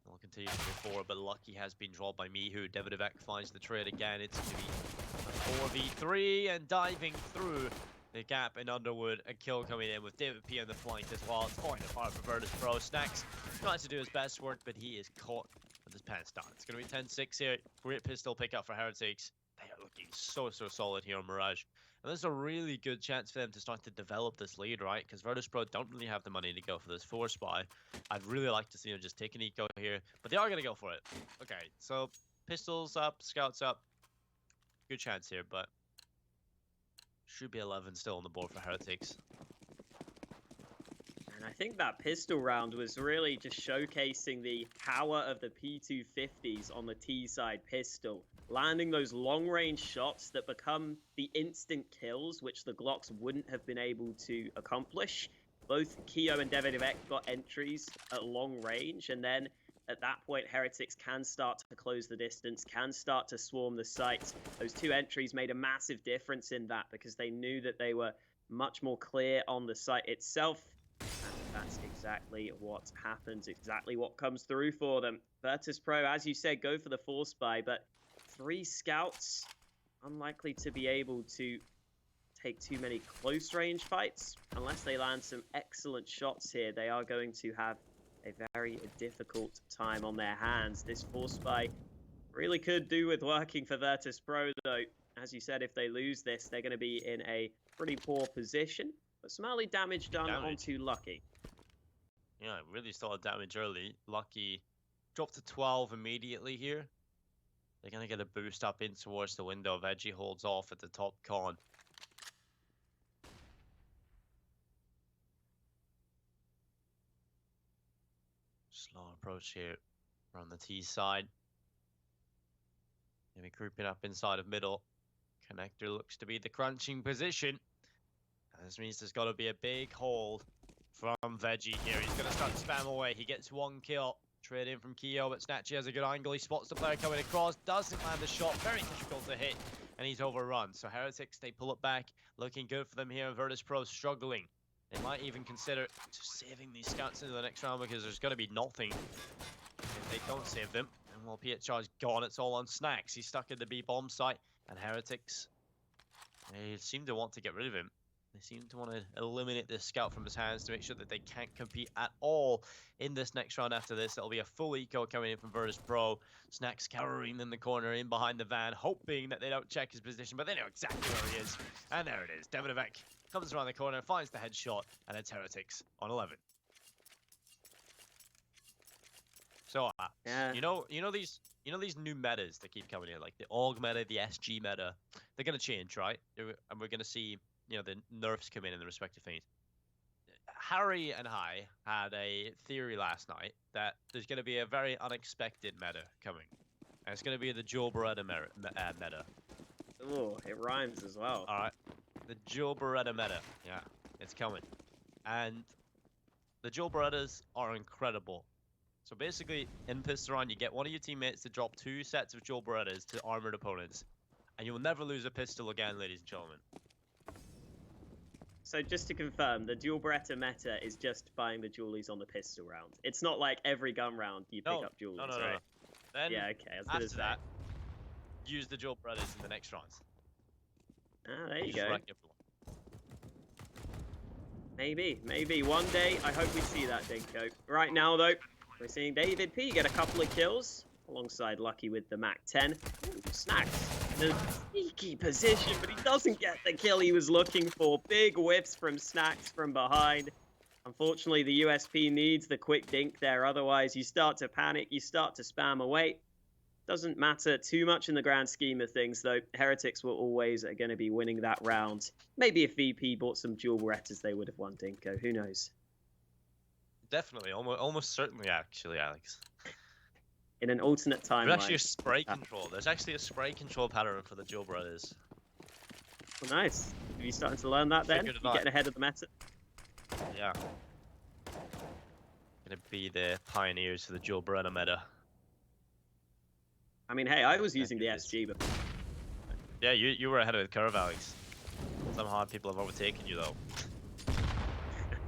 [SPEAKER 2] They'll continue to move forward, but Lucky has been dropped by Mihu. Davidivek finds the trade again. It's going to be a 4v3 and diving through the gap in Underwood. A kill coming in with David P on the flank as well. It's falling apart for Virtus Pro. Snacks tries to do his best work, but he is caught with his pants down. It's going to be 10-6 here. Great pistol pickup for Heretics. They are looking so solid here on Mirage. And there's a really good chance for them to start to develop this lead, right? Because Virtus Pro don't really have the money to go for this 4 spy. I'd really like to see them just take an eco here, but they are going to go for it. Okay, so pistols up, scouts up. Good chance here, but should be 11 still on the board for Heretics.
[SPEAKER 1] And I think that pistol round was really just showcasing the power of the P250s on the T-side pistol. Landing those long-range shots that become the instant kills, which the Glocks wouldn't have been able to accomplish. Both Keo and Davidivek got entries at long range, and then at that point, Heretics can start to close the distance, can start to swarm the site. Those 2 entries made a massive difference in that because they knew that they were much more clear on the site itself. And that's exactly what happens, exactly what comes through for them. Virtus.pro, as you said, go for the force buy, but 3 scouts, unlikely to be able to take too many close range fights. Unless they land some excellent shots here, they are going to have a very difficult time on their hands. This force buy really could do with working for Virtus.pro, though. As you said, if they lose this, they're going to be in a pretty poor position. But some early damage done onto Lucky.
[SPEAKER 2] Yeah, really started damage early. Lucky dropped to 12 immediately here. They're going to get a boost up in towards the window. Veggie holds off at the top con. Slow approach here from the T side. Maybe creeping up inside of middle. Connector looks to be the crunching position. And this means there's got to be a big hold from Veggie here. He's going to start to spam away. He gets 1 kill. Trade in from Keo, but Snatchy has a good angle. He spots the player coming across. Doesn't land the shot. Very difficult to hit. And he's overrun. So Heretics, they pull it back. Looking good for them here. And Virtus.pro struggling. They might even consider saving these scouts into the next round because there's going to be nothing if they don't save them. And while PHR's gone, it's all on Snacks. He's stuck in the B bomb site. And Heretics, they seem to want to get rid of him. They seem to want to eliminate this scout from his hands to make sure that they can't compete at all in this next round after this. It'll be a full eco coming in from Virtus.pro. Snacks cowering in the corner, in behind the van, hoping that they don't check his position, but they know exactly where he is. And there it is. Devinovec comes around the corner, finds the headshot, and it's Heretics on 11. So,
[SPEAKER 1] yeah.
[SPEAKER 2] you know these new metas that keep coming in, like the AUG meta, the SG meta, they're gonna change, right? And we're gonna see, the nerfs come in the respective things. Harry and I had a theory last night that there's gonna be a very unexpected meta coming, and it's gonna be the Joe Beretta meta.
[SPEAKER 1] Oh, it rhymes as well.
[SPEAKER 2] All right, the Joe Beretta meta, yeah, it's coming, and the Joe Berettas are incredible. So basically, in Pistol Round, you get one of your teammates to drop 2 sets of Joe Berettas to armored opponents, and you will never lose a pistol again, ladies and gentlemen.
[SPEAKER 1] So just to confirm, the dual Beretta meta is just buying the dualies on the pistol round. It's not like every gun round you pick up dualies,
[SPEAKER 2] no.
[SPEAKER 1] right?
[SPEAKER 2] Then,
[SPEAKER 1] yeah, okay.
[SPEAKER 2] After that, use the Joe Berettas in the next rounds.
[SPEAKER 1] Ah, there you
[SPEAKER 2] just
[SPEAKER 1] go. Maybe. One day, I hope we see that, Dinko. Right now, though, we're seeing David P get a couple of kills alongside Lucky with the MAC-10. Snacks in a sneaky position, but he doesn't get the kill he was looking for. Big whiffs from Snacks from behind. Unfortunately, the USP needs the quick dink there. Otherwise, you start to panic, you start to spam away. Doesn't matter too much in the grand scheme of things, though. Heretics were always going to be winning that round. Maybe if VP bought some dual Berettas, they would have won, Dinko. Who knows?
[SPEAKER 2] Definitely, almost certainly, actually, Alex.
[SPEAKER 1] In an alternate timeline.
[SPEAKER 2] There's actually a spray control. There's actually a spray control pattern for the Joe Berettas.
[SPEAKER 1] Well, nice. Are you starting to learn that then? You're getting ahead of the meta?
[SPEAKER 2] Yeah. Gonna be the pioneers for the Joe Beretta meta.
[SPEAKER 1] I mean, hey, I was using the SG before.
[SPEAKER 2] Yeah, you were ahead of the curve, Alex. Somehow people have overtaken you, though.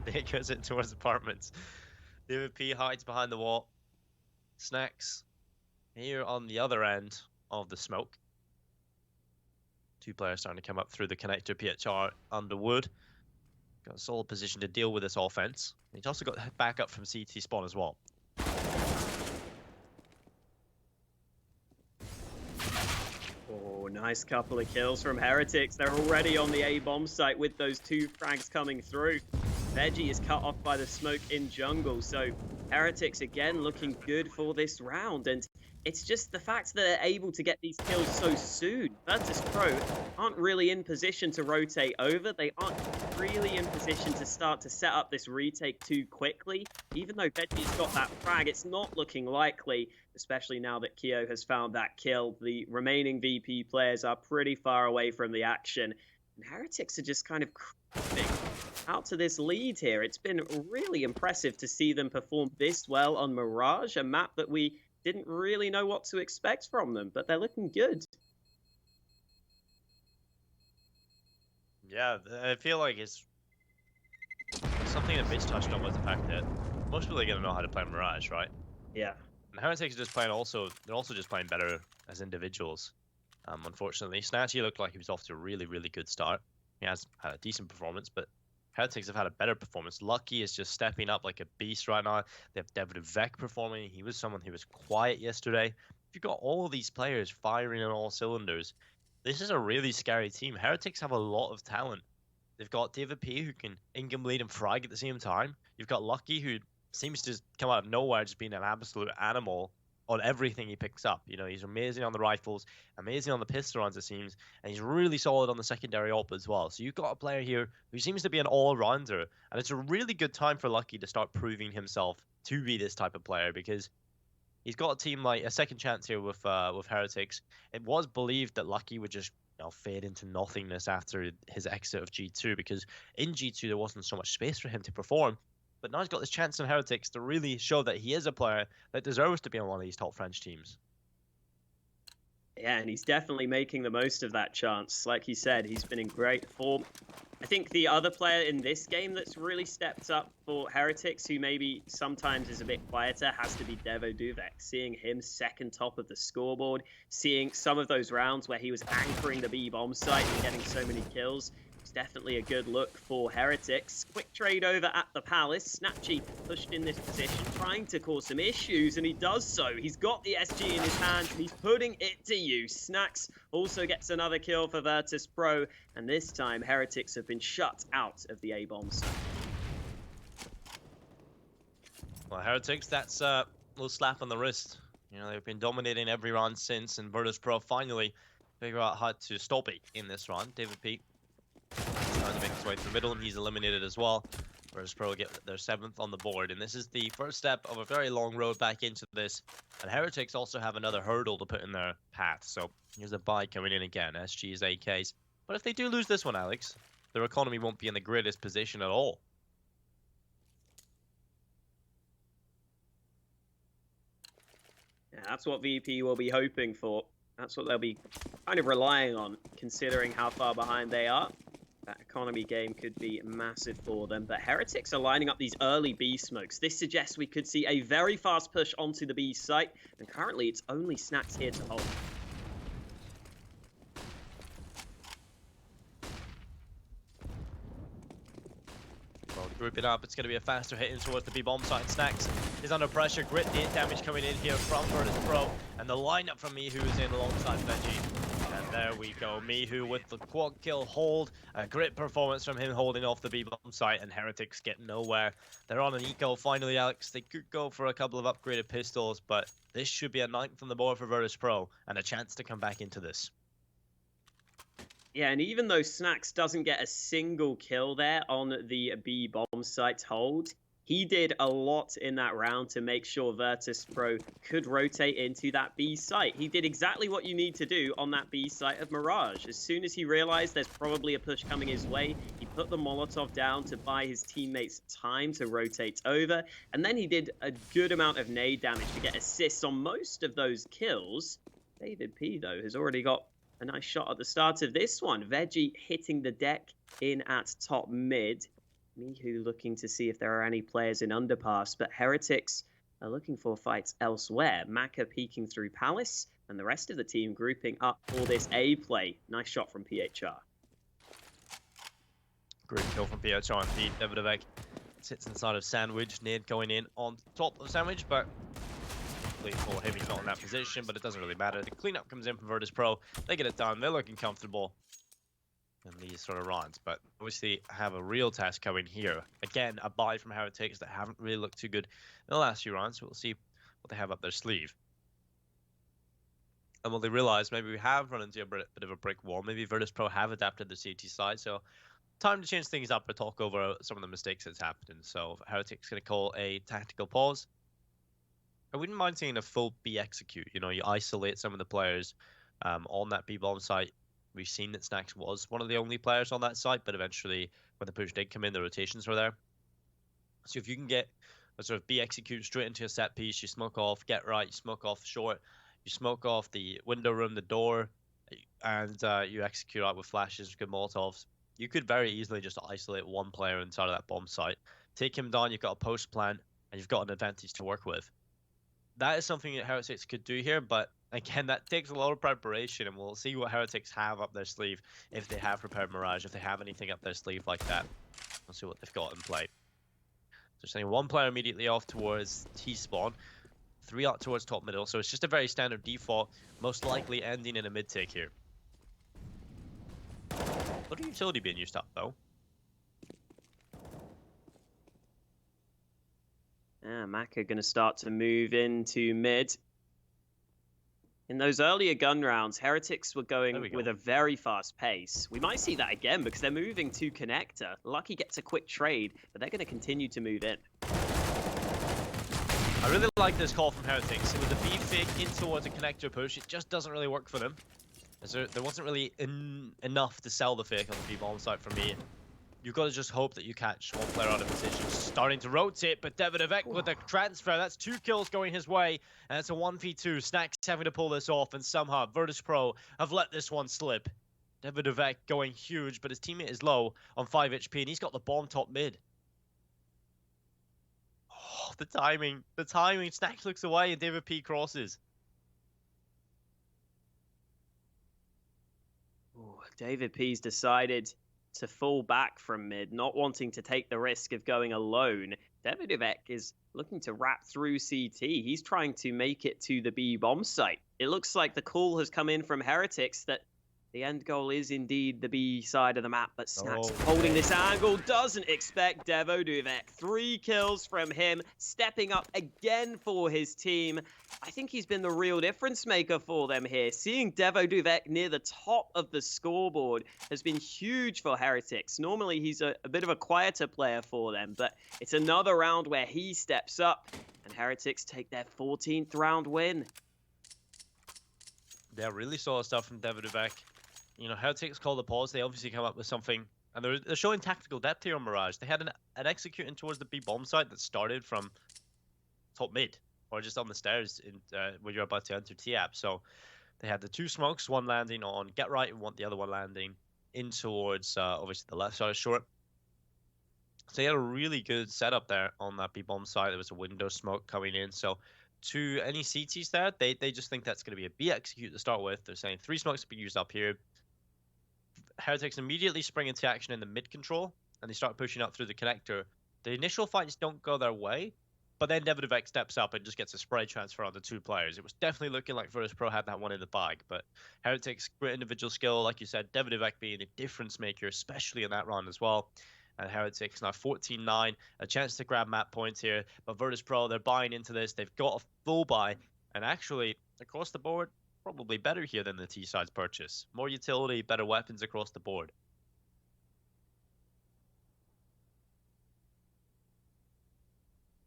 [SPEAKER 2] They goes in towards apartments. The P hides behind the wall. Snacks here on the other end of the smoke. 2 players starting to come up through the connector. PHR under wood. Got a solid position to deal with this offense. He's also got backup from CT spawn as well.
[SPEAKER 1] Oh, nice couple of kills from Heretics. They're already on the A-bomb site with those 2 frags coming through. Veggie is cut off by the smoke in jungle, so Heretics again looking good for this round, and it's just the fact that they're able to get these kills so soon. Virtus.pro aren't really in position to rotate over. They aren't really in position to start to set up this retake too quickly. Even though Veggie's got that frag, it's not looking likely, especially now that Keo has found that kill. The remaining VP players are pretty far away from the action, and Heretics are just kind of creeping out to this lead here. It's been really impressive to see them perform this well on Mirage, a map that we didn't really know what to expect from them, but they're looking good.
[SPEAKER 2] Yeah, I feel like it's something that Mitch touched on was the fact that most people are gonna know how to play Mirage, right?
[SPEAKER 1] Yeah.
[SPEAKER 2] And Heretics are just playing they're also just playing better as individuals. Unfortunately, Snatchy looked like he was off to a really, really good start. He has had a decent performance, but Heretics have had a better performance. Lucky is just stepping up like a beast right now. They have David Vec performing. He was someone who was quiet yesterday. If you've got all of these players firing on all cylinders, this is a really scary team. Heretics have a lot of talent. They've got David P, who can income lead and frag at the same time. You've got Lucky, who seems to come out of nowhere, just being an absolute animal on everything he picks up. You know, he's amazing on the rifles, amazing on the pistol runs, it seems, and he's really solid on the secondary op as well. So you've got a player here who seems to be an all-rounder, and it's a really good time for Lucky to start proving himself to be this type of player, because he's got a team like a second chance here with Heretics. It was believed that Lucky would just fade into nothingness after his exit of G2, because in G2 there wasn't so much space for him to perform. But now he's got this chance in Heretics to really show that he is a player that deserves to be on one of these top French teams.
[SPEAKER 1] Yeah, and he's definitely making the most of that chance. Like you said, he's been in great form. I think the other player in this game that's really stepped up for Heretics, who maybe sometimes is a bit quieter, has to be Devo Duvek. Seeing him second top of the scoreboard, seeing some of those rounds where he was anchoring the B bomb site and getting so many kills, it's definitely a good look for Heretics. Quick trade over at the Palace. Snatchy pushed in this position, trying to cause some issues, and he does so. He's got the SG in his hands, and he's putting it to use. Snacks also gets another kill for Virtus Pro, and this time Heretics have been shut out of the A-bomb site.
[SPEAKER 2] Well, Heretics, that's a little slap on the wrist. You know, they've been dominating every round since, and Virtus Pro finally figure out how to stop it in this round. David P trying to make his way to the middle, and he's eliminated as well. Virtus Pro get their 7th on the board, and this is the first step of a very long road back into this. And Heretics also have another hurdle to put in their path. So here's a buy coming in again, SG's, AKs. But if they do lose this one, Alex, their economy won't be in the greatest position at all.
[SPEAKER 1] Yeah, that's what VP will be hoping for. That's what they'll be kind of relying on, considering how far behind they are. That economy game could be massive for them, but Heretics are lining up these early B smokes. This suggests we could see a very fast push onto the B site, and currently it's only Snacks here to hold.
[SPEAKER 2] Well, grouping up, it's going to be a faster hit in towards the B-bomb site, and Snacks is under pressure. Grit 8 damage coming in here from Virtus Pro, and the lineup from Mihu is in alongside Veggie. And there we go, Mihu with the quad kill hold, a great performance from him holding off the B-bomb site, and Heretics get nowhere. They're on an eco finally, Alex. They could go for a couple of upgraded pistols, but this should be a 9th on the board for Virtus Pro, and a chance to come back into this.
[SPEAKER 1] Yeah, and even though Snacks doesn't get a single kill there on the B bomb site hold, he did a lot in that round to make sure Virtus Pro could rotate into that B site. He did exactly what you need to do on that B site of Mirage. As soon as he realized there's probably a push coming his way, he put the Molotov down to buy his teammates time to rotate over, and then he did a good amount of nade damage to get assists on most of those kills. David P, though, has already got a nice shot at the start of this one. Veggie hitting the deck in at top mid. Mihu looking to see if there are any players in underpass, but Heretics are looking for fights elsewhere. Maka peeking through Palace, and the rest of the team grouping up for this A play. Nice shot from PHR.
[SPEAKER 2] Great kill from PHR indeed. Davidovec sits inside of Sandwich. Nade going in on top of Sandwich, but for him, he's not in that position, but it doesn't really matter. The cleanup comes in from Virtus Pro. They get it done. They're looking comfortable in these sort of rounds, but obviously have a real test coming here. Again, a buy from Heretics that haven't really looked too good in the last few rounds, so we'll see what they have up their sleeve. And will they realize maybe we have run into a bit of a brick wall? Maybe Virtus Pro have adapted the CT side, so time to change things up or talk over some of the mistakes that's happened. So Heretics going to call a tactical pause. I wouldn't mind seeing a full B execute. You know, you isolate some of the players on that B bomb site. We've seen that Snacks was one of the only players on that site, but eventually when the push did come in, the rotations were there. So if you can get a sort of B execute straight into a set piece, you smoke off, get right, you smoke off short, you smoke off the window room, the door, and you execute out with flashes, good Molotovs. You could very easily just isolate one player inside of that bomb site, take him down, you've got a post plant, and you've got an advantage to work with. That is something that Heretics could do here, but again, that takes a lot of preparation, and we'll see what Heretics have up their sleeve, if they have prepared Mirage, if they have anything up their sleeve like that. We'll see what they've got in play. So sending one player immediately off towards T-spawn, 3 out towards top middle, so it's just a very standard default, most likely ending in a mid-take here. What are utility being used up, though?
[SPEAKER 1] Yeah, Maka going to start to move into mid. In those earlier gun rounds, Heretics were going with a very fast pace. We might see that again because they're moving to connector. Lucky gets a quick trade, but they're going to continue to move in.
[SPEAKER 2] I really like this call from Heretics. With the B fake in towards a connector push, it just doesn't really work for them. There wasn't really enough to sell the fake on the B bomb site for me. You've got to just hope that you catch one player out of position. Starting to rotate, but Davidovec with a transfer. That's 2 kills going his way, and it's a 1v2. Snacks having to pull this off, and somehow Virtus Pro have let this one slip. Davidovec going huge, but his teammate is low on 5 HP, and he's got the bomb top mid. Oh, the timing. The timing. Snacks looks away, and David P crosses.
[SPEAKER 1] Ooh, David P's decided to fall back from mid, not wanting to take the risk of going alone. Davidovec is looking to wrap through CT. He's trying to make it to the B bomb site. It looks like the call has come in from Heretics that the end goal is indeed the B side of the map, but Snacks holding this angle, doesn't expect Davidovec. 3 kills from him, stepping up again for his team. I think he's been the real difference maker for them here. Seeing Davidovec near the top of the scoreboard has been huge for Heretics. Normally he's a bit of a quieter player for them, but it's another round where he steps up, and Heretics take their 14th round win.
[SPEAKER 2] Yeah, really solid stuff from Davidovec. You know, Heretics call the pause. They obviously come up with something, and they're showing tactical depth here on Mirage. They had an executing towards the B bomb site that started from top mid, or just on the stairs when you're about to enter T-app. So they had the 2 smokes, one landing on get right, and the other one landing in towards obviously the left side of short. So they had a really good setup there on that B bomb site. There was a window smoke coming in. So to any CTs there, they just think that's going to be a B execute to start with. They're saying 3 smokes to be used up here. Heretics immediately spring into action in the mid control, and they start pushing up through the connector. The initial fights don't go their way, but then Davidovec steps up and just gets a spray transfer on the 2 players. It was definitely looking like Virtus Pro had that one in the bag, but Heretics, great individual skill, like you said, Davidovec being a difference maker, especially in that round as well. And Heretics now 14-9, a chance to grab map points here, but Virtus Pro, they're buying into this. They've got a full buy, and actually, across the board, probably better here than the T-side's purchase. More utility, better weapons across the board.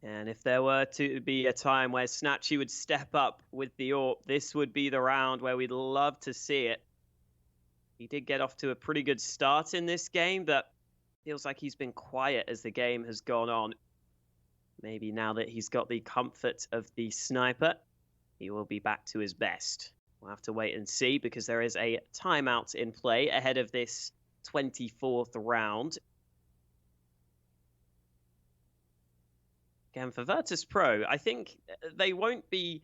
[SPEAKER 1] And if there were to be a time where Snatchy would step up with the AWP, this would be the round where we'd love to see it. He did get off to a pretty good start in this game, but feels like he's been quiet as the game has gone on. Maybe now that he's got the comfort of the sniper, he will be back to his best. We'll have to wait and see because there is a timeout in play ahead of this 24th round. Again, for Virtus Pro, I think they won't be,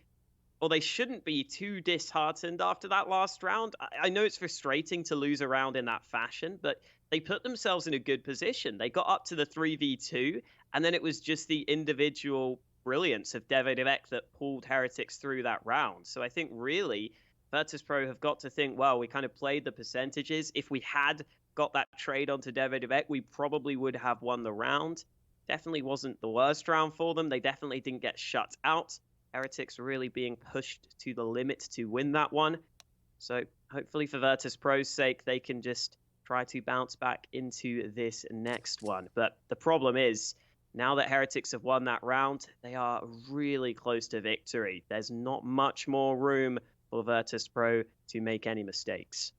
[SPEAKER 1] or they shouldn't be too disheartened after that last round. I know it's frustrating to lose a round in that fashion, but they put themselves in a good position. They got up to the 3v2, and then it was just the individual brilliance of Davidovec that pulled Heretics through that round. So I think really Virtus Pro have got to think, well, we kind of played the percentages. If we had got that trade onto Davidovec, we probably would have won the round. Definitely wasn't the worst round for them. They definitely didn't get shut out. Heretics really being pushed to the limit to win that one. So hopefully for Virtus Pro's sake, they can just try to bounce back into this next one. But the problem is, now that Heretics have won that round, they are really close to victory. There's not much more room for Virtus Pro to make any mistakes.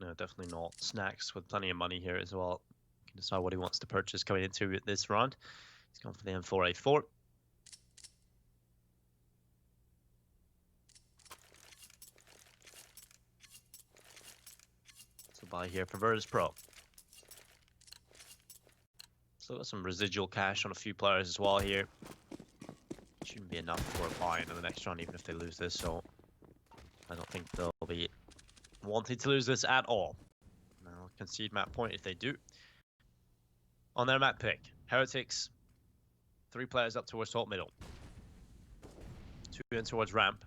[SPEAKER 2] No, definitely not. Snacks with plenty of money here as well. Can decide what he wants to purchase going into this round. He's gone for the M4A4. So buy here for Virtus Pro. Still got some residual cash on a few players as well here. Shouldn't be enough for a buy in the next round, even if they lose this. So I don't think they'll be wanting to lose this at all. Now concede map point if they do. On their map pick, Heretics, 3 players up towards top middle. 2 in towards ramp.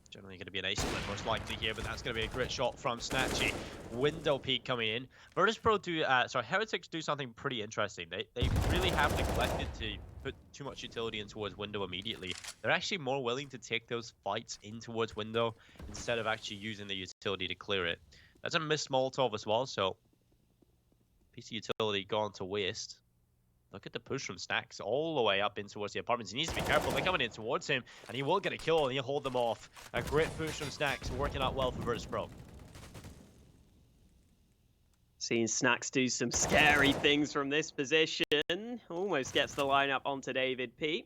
[SPEAKER 2] Generally going to be an ace split most likely here, but that's going to be a great shot from Snatchy. Window peek coming in. Virtus Pro do, Heretics do something pretty interesting. They really have neglected to put too much utility in towards window immediately. They're actually more willing to take those fights in towards window instead of actually using the utility to clear it. That's a missed Molotov as well, so piece of utility gone to waste. Look at the push from Snacks all the way up in towards the apartments. He needs to be careful. They're coming in towards him, and he will get a kill, and he'll hold them off. A great push from Snacks, working out well for Virtus Pro.
[SPEAKER 1] Seeing Snacks do some scary things from this position. Almost gets the lineup onto David P.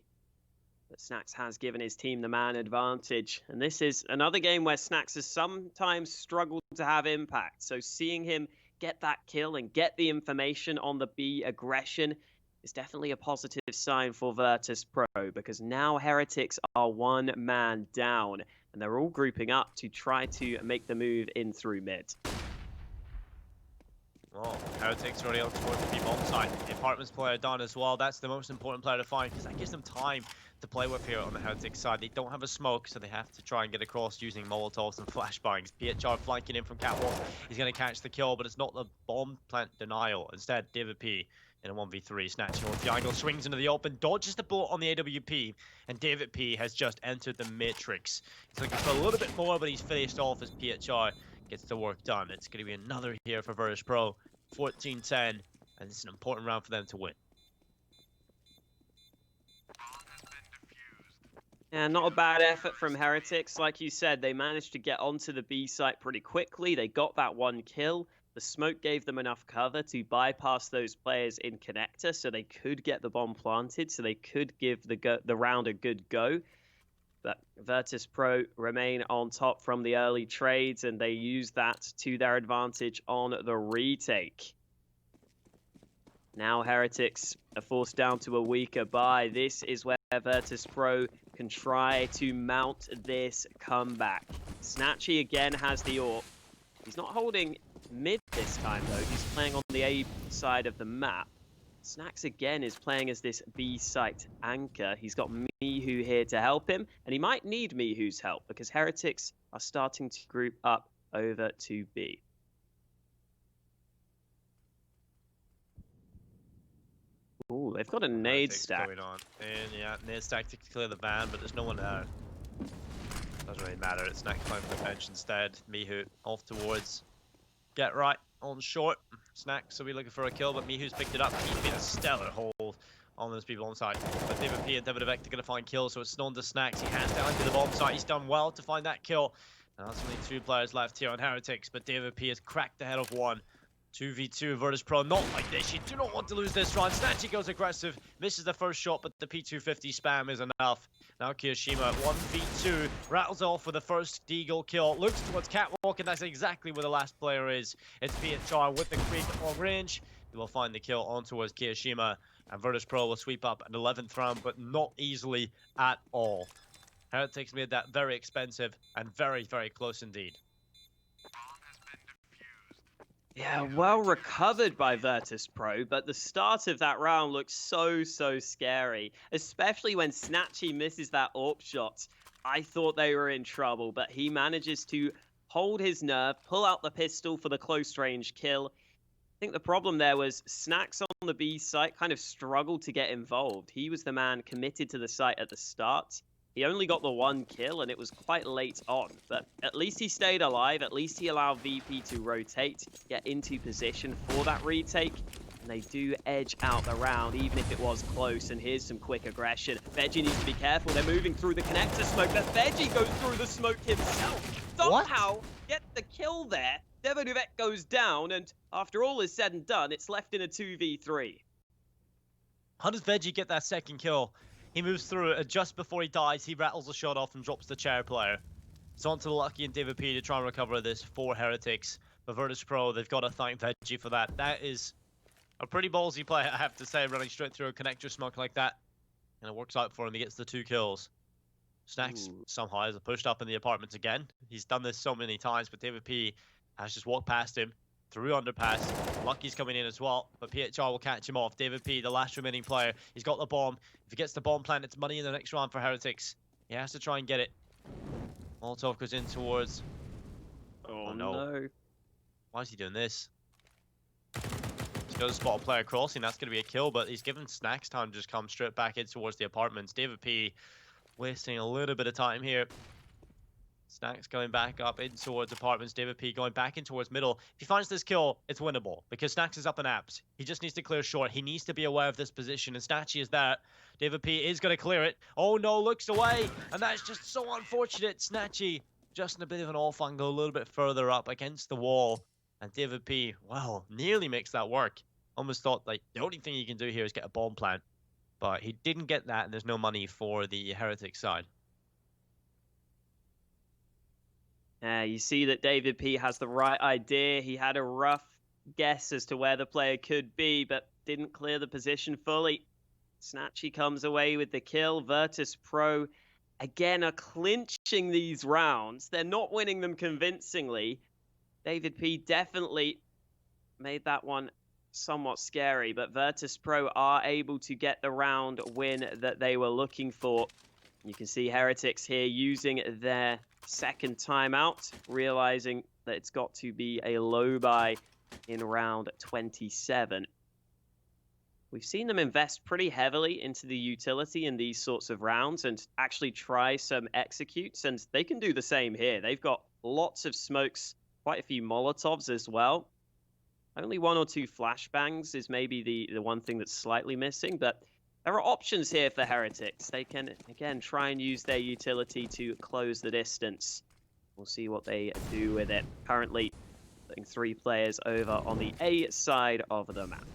[SPEAKER 1] But Snacks has given his team the man advantage. And this is another game where Snacks has sometimes struggled to have impact. So seeing him get that kill and get the information on the B aggression is definitely a positive sign for Virtus Pro, because now Heretics are 1 man down, and they're all grouping up to try to make the move in through mid.
[SPEAKER 2] Well, Heretics already up towards the B-bomb side. The apartments player done as well. That's the most important player to find, because that gives them time to play with here on the Heretics side. They don't have a smoke, so they have to try and get across using Molotovs and flashbangs. PHR flanking in from catwalk. He's going to catch the kill, but it's not the bomb plant denial. Instead, David P in a 1v3, snatching on the angle, swings into the open, dodges the bullet on the AWP, and David P has just entered the matrix. He's looking for a little bit more, but he's finished off as PHR gets the work done. It's going to be another here for Virtus Pro, 14-10, and it's an important round for them to win.
[SPEAKER 1] Yeah, not a bad effort from Heretics. Like you said, they managed to get onto the B site pretty quickly. They got that 1 kill. The smoke gave them enough cover to bypass those players in connector, so they could get the bomb planted, so they could give the round a good go. But Virtus Pro remain on top from the early trades, and they use that to their advantage on the retake. Now Heretics are forced down to a weaker buy. This is where Virtus Pro can try to mount this comeback. Snatchy again has the AWP. He's not holding mid this time though. He's playing on the A side of the map. Snacks again is playing as this B site anchor. He's got Mihu here to help him, and he might need Mihu's help because Heretics are starting to group up over to B. Ooh, they've got a nade stack.
[SPEAKER 2] Going on. And yeah, nade stack to clear the van, but there's no one there. Doesn't really matter. It's Snacks playing for the bench instead. Mihu off towards Get Right on short. Snacks will be looking for a kill, but Mihu's picked it up. He's been a stellar hold on those people on site. But David P and David Vector are going to find kills, so it's Snon to Snacks. He hands down to the bomb site. He's done well to find that kill. Now there's only 2 players left here on Heretics, but David P has cracked the head of one. 2v2 Virtus Pro, not like this. You do not want to lose this round. Snatchy goes aggressive, misses the first shot, but the P250 spam is enough. Now Kiyoshima, 1v2, rattles off with the first Deagle kill. Looks towards Catwalk, and that's exactly where the last player is. It's PHR with the creep on range. He will find the kill on towards Kiyoshima, and Virtus Pro will sweep up an 11th round, but not easily at all. Heretics made that very expensive and very, very close indeed.
[SPEAKER 1] Yeah, well recovered by Virtus Pro, but the start of that round looks so scary, especially when Snatchy misses that AWP shot. I thought they were in trouble, but he manages to hold his nerve, pull out the pistol for the close range kill. I think the problem there was Snacks on the B site kind of struggled to get involved. He was the man committed to the site at the start. He only got the 1 kill, and it was quite late on, but at least he stayed alive. At least he allowed VP to rotate, get into position for that retake, and they do edge out the round, even if it was close. And here's some quick aggression. Veggie needs to be careful. They're moving through the connector smoke, but Veggie goes through the smoke himself. Somehow get the kill there. Devonuvek goes down, and after all is said and done, it's left in a 2v3.
[SPEAKER 2] How does Veggie get that second kill? He moves through it, and just before he dies, he rattles a shot off and drops the chair player. It's on to Lucky and David P to try and recover this for Heretics. But Virtus Pro, they've got to thank Veggie for that. That is a pretty ballsy play, I have to say, running straight through a connector smoke like that. And it works out for him. He gets the 2 kills. Snacks somehow has pushed up in the apartments again. He's done this so many times, but David P has just walked past him through underpass. Lucky's coming in as well, but PHR will catch him off. David P, the last remaining player, he's got the bomb. If he gets the bomb plant, it's money in the next round for Heretics. He has to try and get it. Molotov goes in towards...
[SPEAKER 1] Oh no.
[SPEAKER 2] Why is he doing this? He's going to spot a player crossing, that's going to be a kill, but he's given Snacks time to just come straight back in towards the apartments. David P wasting a little bit of time here. Snacks going back up in towards apartments. David P going back in towards middle. If he finds this kill, it's winnable because Snacks is up in apps. He just needs to clear short. He needs to be aware of this position, and Snatchy is that. David P is going to clear it. Oh no, looks away, and that's just so unfortunate. Snatchy just in a bit of an off angle, a little bit further up against the wall, and David P, well, nearly makes that work. Almost thought like the only thing he can do here is get a bomb plant, but he didn't get that, and there's no money for the Heretic side.
[SPEAKER 1] You see that David P has the right idea. He had a rough guess as to where the player could be, but didn't clear the position fully. Snatchy comes away with the kill. Virtus Pro, again, are clinching these rounds. They're not winning them convincingly. David P definitely made that one somewhat scary, but Virtus Pro are able to get the round win that they were looking for. You can see Heretics here using their second timeout, realizing that it's got to be a low buy in round 27. We've seen them invest pretty heavily into the utility in these sorts of rounds and actually try some executes, and they can do the same here. They've got lots of smokes, quite a few Molotovs as well. Only 1 or 2 flashbangs is maybe the one thing that's slightly missing, but there are options here for Heretics. They can, again, try and use their utility to close the distance. We'll see what they do with it. Currently, putting 3 players over on the A side of the map.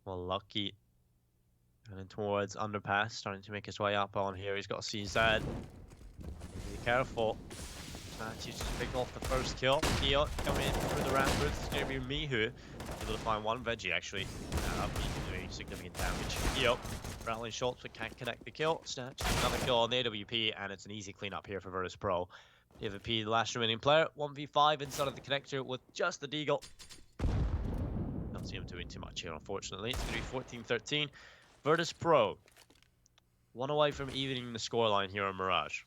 [SPEAKER 2] Well, Lucky going towards underpass, starting to make his way up on here. He's got CZ. Be careful. He's just picked off the first kill. Keo coming in through the ramp booth. It's going to be Mihu. Able to find one Veggie, actually. Doing significant damage. Keo rattling shots but can't connect the kill. Snatch another kill on the AWP, and it's an easy cleanup here for Virtus Pro. David P, the last remaining player. 1v5 inside of the connector with just the Deagle. Don't see him doing too much here, unfortunately. It's going to be 14-13. Virtus Pro, 1 away from evening the scoreline here on Mirage.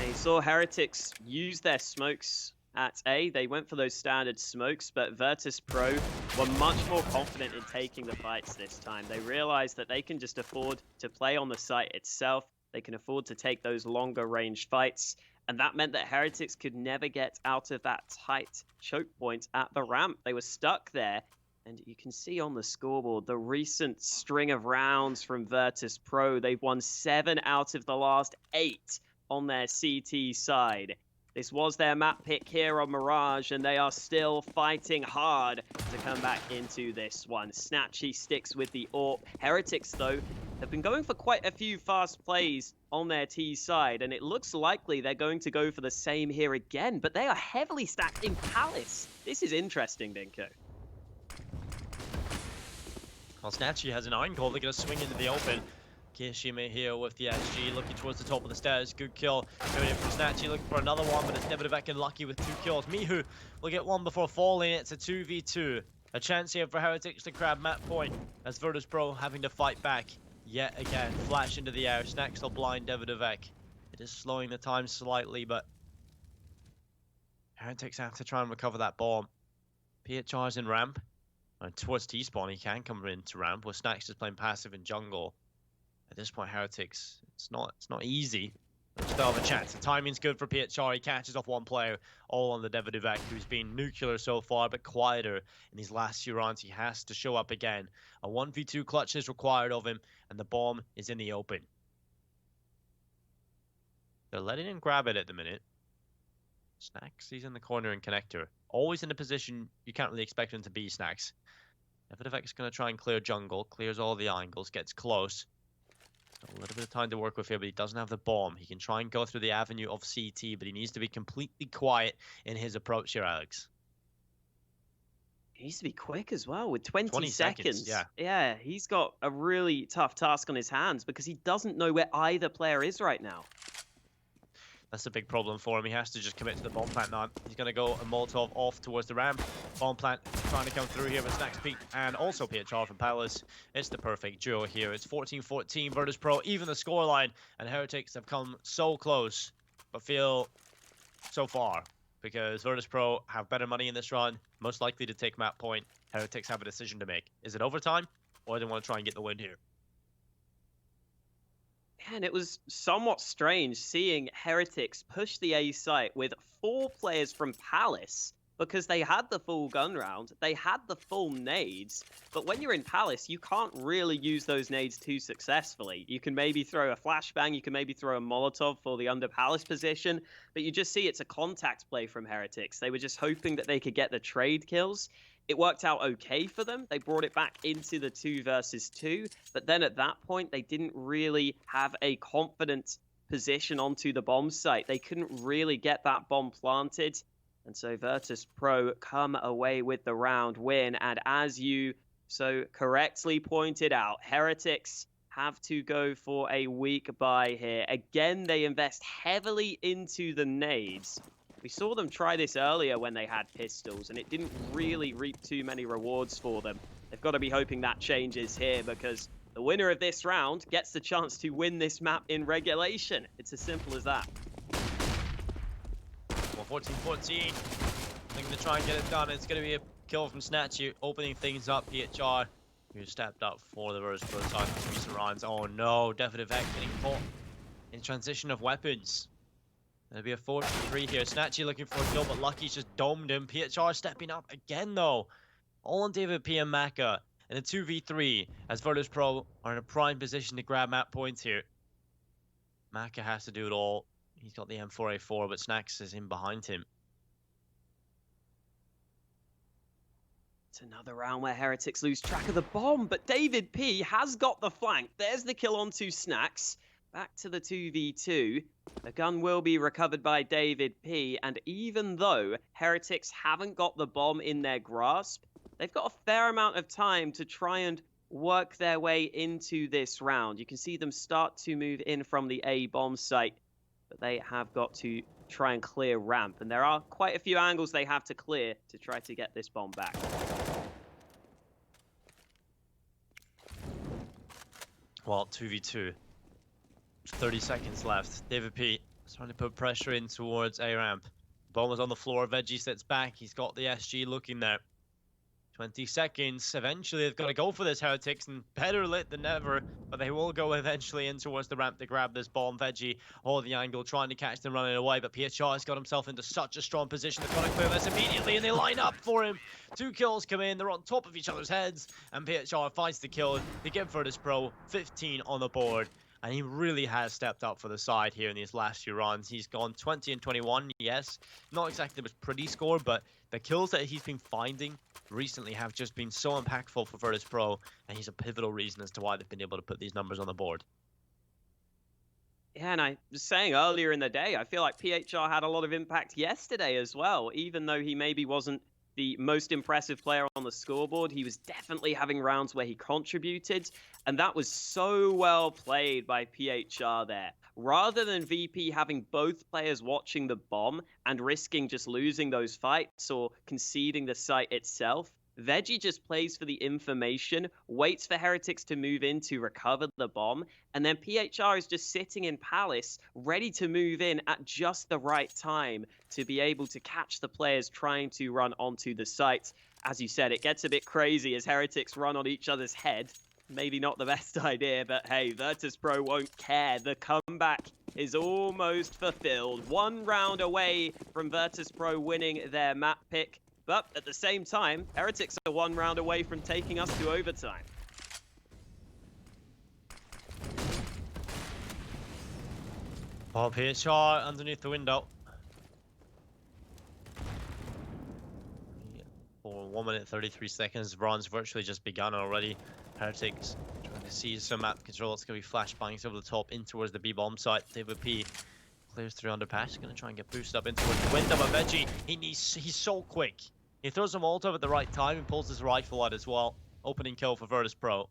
[SPEAKER 1] You saw Heretics use their smokes at A. They went for those standard smokes, but Virtus Pro were much more confident in taking the fights this time. They realized that they can just afford to play on the site itself. They can afford to take those longer range fights. And that meant that Heretics could never get out of that tight choke point at the ramp. They were stuck there. And you can see on the scoreboard the recent string of rounds from Virtus Pro. They've won 7 out of the last 8 on their CT side. This was their map pick here on Mirage, and they are still fighting hard to come back into this one. Snatchy sticks with the AWP. Heretics, though, have been going for quite a few fast plays on their T side, and it looks likely they're going to go for the same here again, but they are heavily stacked in Palace. This is interesting, Dinko.
[SPEAKER 2] Well, Snatchy has an iron call. They're going to swing into the open. Kishime here with the SG, looking towards the top of the stairs. Good kill. Going in from Snatchy, looking for another one, but it's Neverback and Lucky with 2 kills. Mihu will get one before falling. It's a 2v2. A chance here for Heretics to grab map point, as Virtus Pro having to fight back yet again. Flash into the air. Snacks will blind Davidovec. It is slowing the time slightly, but Heretics have to try and recover that bomb. PHR is in ramp. And towards T-spawn, he can come into ramp, with Snacks just playing passive in jungle. At this point, Heretics, it's not easy. They still have a chance. The timing's good for PHR. He catches off one player, all on the Davidovec, who's been nuclear so far, but quieter in these last few rounds. He has to show up again. A 1v2 clutch is required of him, and the bomb is in the open. They're letting him grab it at the minute. Snacks, he's in the corner in connector. Always in a position you can't really expect him to be, Snacks. Heretics going to try and clear jungle, clears all the angles, gets close. A little bit of time to work with here, but he doesn't have the bomb. He can try and go through the avenue of CT, but he needs to be completely quiet in his approach here, Alex.
[SPEAKER 1] He needs to be quick as well with 20
[SPEAKER 2] seconds.
[SPEAKER 1] seconds. Yeah, he's got a really tough task on his hands because he doesn't know where either player is right now.
[SPEAKER 2] That's a big problem for him. He has to just commit to the bomb plant now. He's going to go a Molotov off towards the ramp. Bomb plant trying to come through here with Snacks Peak and also PHR from Palace. It's the perfect duo here. It's 14-14 Virtus.pro, even the scoreline. And Heretics have come so close, but feel so far. Because Virtus.pro have better money in this run, most likely to take map point. Heretics have a decision to make. Is it overtime, or do they want to try and get the win here?
[SPEAKER 1] And it was somewhat strange seeing Heretics push the A site with 4 players from Palace because they had the full gun round, they had the full nades, but when you're in Palace, you can't really use those nades too successfully. You can maybe throw a flashbang, you can maybe throw a Molotov for the under Palace position, but you just see it's a contact play from Heretics. They were just hoping that they could get the trade kills. It worked out okay for them. They brought it back into the 2 versus 2, but then at that point, they didn't really have a confident position onto the bomb site. They couldn't really get that bomb planted, and so Virtus.pro come away with the round win, and as you so correctly pointed out, Heretics have to go for a weak buy here. Again, they invest heavily into the nades. We saw them try this earlier when they had pistols, and it didn't really reap too many rewards for them. They've got to be hoping that changes here, because the winner of this round gets the chance to win this map in regulation. It's as simple as that.
[SPEAKER 2] Well, 14-14. They're going to try and get it done. It's going to be a kill from Snatchy, opening things up. PHR, who stepped up for the Virtus.pro side of recent rounds. Oh no, Definitive X getting caught in transition of weapons. There'll be a 4-3 here. Snatchy looking for a kill, but Lucky's just domed him. PHR stepping up again, though. All on David P and Maka. And a 2v3 as Virtus.pro are in a prime position to grab map points here. Maka has to do it all. He's got the M4A4, but Snacks is in behind him.
[SPEAKER 1] It's another round where Heretics lose track of the bomb, but David P has got the flank. There's the kill onto Snacks. Back to the 2v2. The gun will be recovered by David P, and even though Heretics haven't got the bomb in their grasp, they've got a fair amount of time to try and work their way into this round. You can see them start to move in from the A bomb site, but they have got to try and clear ramp, and there are quite a few angles they have to clear to try to get this bomb back.
[SPEAKER 2] Well, 2v2. 30 seconds left. David P is trying to put pressure in towards A ramp. Bomb is on the floor. Veggie sits back. He's got the SG looking there. 20 seconds. Eventually, they've got to go for this, Heretics, and better lit than ever. But they will go eventually in towards the ramp to grab this bomb. Veggie, all the angle, trying to catch them running away. But PHR has got himself into such a strong position. They've got to clear this immediately, and they line up for him. 2 kills come in. They're on top of each other's heads. And PHR finds the kill to give Virtus.pro 15 on the board. And he really has stepped up for the side here in these last few runs. He's gone 20 and 21, yes. Not exactly the most pretty score, but the kills that he's been finding recently have just been so impactful for Virtus.pro, and he's a pivotal reason as to why they've been able to put these numbers on the board.
[SPEAKER 1] Yeah, and I was saying earlier in the day, I feel like PHR had a lot of impact yesterday as well. Even though he maybe wasn't the most impressive player on the scoreboard, he was definitely having rounds where he contributed, and that was so well played by PHR there. Rather than VP having both players watching the bomb and risking just losing those fights or conceding the site itself, Veggie just plays for the information, waits for Heretics to move in to recover the bomb, and then PHR is just sitting in Palace, ready to move in at just the right time to be able to catch the players trying to run onto the site. As you said, it gets a bit crazy as Heretics run on each other's head. Maybe not the best idea, but hey, Virtus.pro won't care. The comeback is almost fulfilled. 1 round away from Virtus.pro winning their map pick. But at the same time, Heretics are 1 round away from taking us to overtime.
[SPEAKER 2] Bob PHR underneath the window. For 1 minute 33 seconds, Bronze virtually just begun already. Heretics trying to seize some map control. It's going to be flashbangs over the top in towards the B-bomb site. David P clears through underpass. Going to try and get boosted up in towards the window, but Veggie, he's so quick. He throws a Molotov at the right time and pulls his rifle out as well. Opening kill for Virtus Pro.